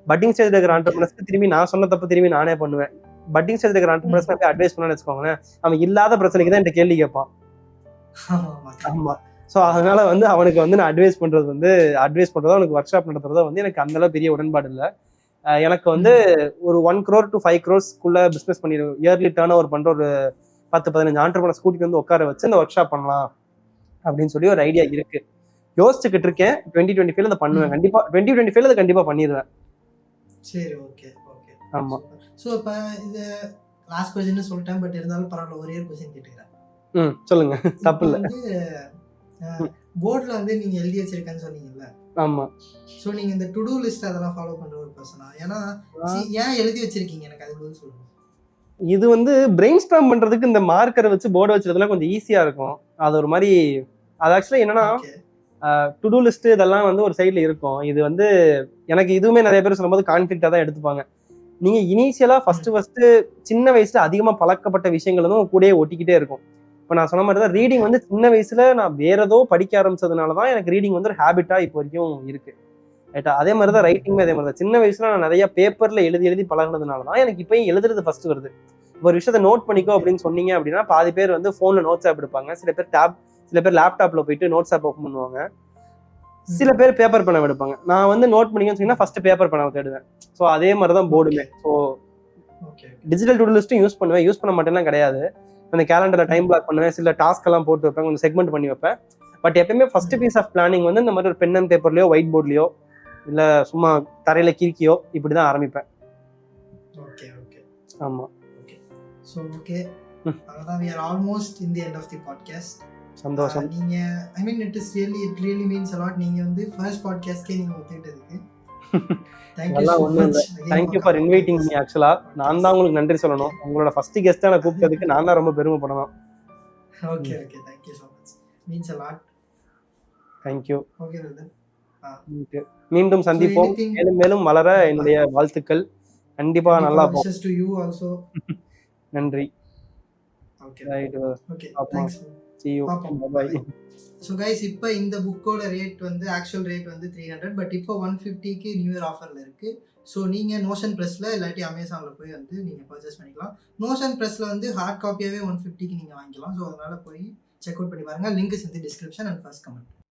பட்டிங் ஸ்டேஜ்ல இருக்கிற ஆண்டர்பிரினர்ஸ்க்கு திரும்பி நான் சொன்ன தப்பு திரும்பி நானே பண்ணுவேன். பட்டிங் ஸ்டேஜ்ல இருக்கிற ஆண்டர்பிரினர்ஸ் போய் அட்வைஸ் பண்ணணும்னு வச்சுக்கோங்களேன், அவன் இல்லாத பிரச்சனைக்கு தான் என்கிட்ட கேள்வி கேட்பான். ஆமா. ஸோ அதனால வந்து அவனுக்கு வந்து நான் அட்வைஸ் பண்றதோ அவனுக்கு ஒர்க் ஷாப் நடத்துறதோ வந்து எனக்கு அந்த அளவு பெரிய உடன்பாடு இல்லை. எனக்கு வந்து ஒரு 1 crore to 5 crores பிசினஸ் பண்ணிடுவேன். இயர்லி டர்ன் ஓவர் பண்ற ஒரு 10-15 ஆண்டர்பிரினர்ஸ் கூட்டிட்டு வந்து உட்கார வச்சு இந்த ஒர்க் ஷாப் பண்ணலாம் அப்படின்னு சொல்லி ஒரு ஐடியா இருக்கு. யோசிச்சுக்கிட்டு இருக்கேன். 2025 அதை பண்ணுவேன். கண்டிப்பா 2025 அதை கண்டிப்பா பண்ணிடுவேன். சரி, ஓகே ஓகே. ஆமா. ஸோ இப்போ இது லாஸ்ட் கொஸ்டின் சொல்லிட்டேன், பட் இருந்தாலும் பரவாயில்ல, ஒரே ஒரு கொஸ்டின் கேட்டுக்கிறேன். சொல்லுங்க. தப்பு இல்லை. வந்து போர்டில் வந்து நீங்க எழுதி வச்சிருக்கேன்னு சொன்னீங்கல்ல. ஆமா. ஸோ நீங்க இந்த டு டூ லிஸ்ட் அதெல்லாம் ஃபாலோ பண்ற ஒரு பர்சனா? ஏன்னா ஏன் எழுதி வச்சிருக்கீங்க, எனக்கு அது பதில் சொல்லுங்க. இது வந்து பிரெயின் ஸ்டார்ம் பண்றதுக்கு இந்த மார்க்கரை வச்சு போர்டு வச்சதுலாம் கொஞ்சம் ஈஸியா இருக்கும். அது ஒரு மாதிரி அது ஆக்சுவலா என்னன்னா டு டூ லிஸ்ட் இதெல்லாம் வந்து ஒரு சைட்ல இருக்கும். இது வந்து எனக்கு இதுவுமே நிறைய பேர் சொல்லும்போது கான்ஃபிளிக்டா தான் எடுத்துப்பாங்க. நீங்க இனிஷியலா ஃபர்ஸ்ட் சின்ன வயசுல அதிகமா பழக்கப்பட்ட விஷயங்கள் வந்து உங்க கூடயே ஒட்டிக்கிட்டே இருக்கும். இப்போ நான் சொன்ன மாதிரி தான் ரீடிங் வந்து சின்ன வயசுல நான் வேற ஏதோ படிக்க ஆரம்பிச்சதுனால தான் எனக்கு ரீடிங் வந்து ஒரு ஹேபிட்டா இப்போ வரைக்கும் இருக்கு. ரைட்டா? அதே மாதிரி தான் ரைட்டிங்குமே அதே மாதிரி தான். சின்ன வயசுல நான் நிறைய பேப்பர்ல எழுதி பழகினதுனால தான் எனக்கு இப்பயும் எழுதுறது ஃபர்ஸ்ட் வருது. ஒரு விஷயத்த நோட் பண்ணிக்கோ அப்படின்னு சொன்னீங்க அப்படின்னா பாதி பேர் வந்து போன்ல நோட்ஸ் ஆப் எடுப்பாங்க, சில பேர் லேப்டாப்ல போயிட்டு நோட்ஸ் ஆப் ஓப்பன் பண்ணுவாங்க, சில பேர் பேப்பர் பேனா எடுப்பாங்க. நான் வந்து நோட் பண்ணிக்கன்னு சொன்னீங்கன்னா ஃபர்ஸ்ட் பேப்பர் பேனாவை தேடுவேன். ஸோ அதே மாதிரி தான் போர்டுமே. ஸோ டிஜிட்டல் டு டூ லிஸ்ட்டும் யூஸ் பண்ணுவேன், யூஸ் பண்ண மாட்டேன்னா கிடையாது. அந்த கேலண்டர்ல டைம் பிளாக் பண்ணுவேன், சில டாஸ்க் எல்லாம் போட்டு வைப்பேன், கொஞ்சம் செக்மெண்ட் பண்ணி வைப்பேன். பட் எப்பயுமே ஃபர்ஸ்ட் பீஸ் ஆஃப் பிளானிங் வந்து இந்த மாதிரி ஒரு பென் அண்ட் பேப்பர்லயோ ஒயிட் போர்ட்லயோ இல்ல சும்மா தரையில கிறுக்கியோ இப்படிதான் ஆரம்பிப்பேன். Okay okay. ஆமா. ஓகே. ஸோ ஓகே, அதான் we are almost in the end of the podcast. சந்தோஷம். நீங்க ஐ மீன் it really means a lot. நீங்க வந்து ஃபர்ஸ்ட் பாட்காஸ்ட்கே நீங்க ஒத்துக்கிட்டதுக்கு thank you so much. Thank you for inviting me. ஆக்சுவலா நான் தான் உங்களுக்கு நன்றி சொல்லணும். உங்களோட ஃபர்ஸ்ட் கெஸ்டா நான் கூப்பிட்டதுக்கு நான் தான் ரொம்ப பெருமைப்படணும். Okay okay, thank you so much. means a lot. Thank you. Okay brother. மீண்டும் சந்திப்போம். மேலும் மேலும் வளர என்னுடைய வாழ்த்துக்கள். கண்டிப்பா நல்லா போகும். Wishes to you also. நன்றி. Okay right. Okay, thanks. see you. bye bye. So guys, இப்போ இந்த புக்கோட ரேட் வந்து ஆக்சுவல் ரேட் வந்து 300, பட் இப்போ 150க்கு நியூ இயர் ஆஃபரில் இருக்குது. ஸோ நீங்கள் நோஷன் ப்ரெஸ்ஸில் இல்லாட்டி அமேசானில் போய் வந்து நீங்கள் பர்ச்சேஸ் பண்ணிக்கலாம். நோஷன் ப்ரெஸ்ஸில் வந்து ஹார்ட் காப்பியாகவே 150க்கு நீங்கள் வாங்கிக்கலாம். ஸோ அதனால் போய் செக் அவுட் பண்ணி பாருங்கள். Link is in the description and first comment.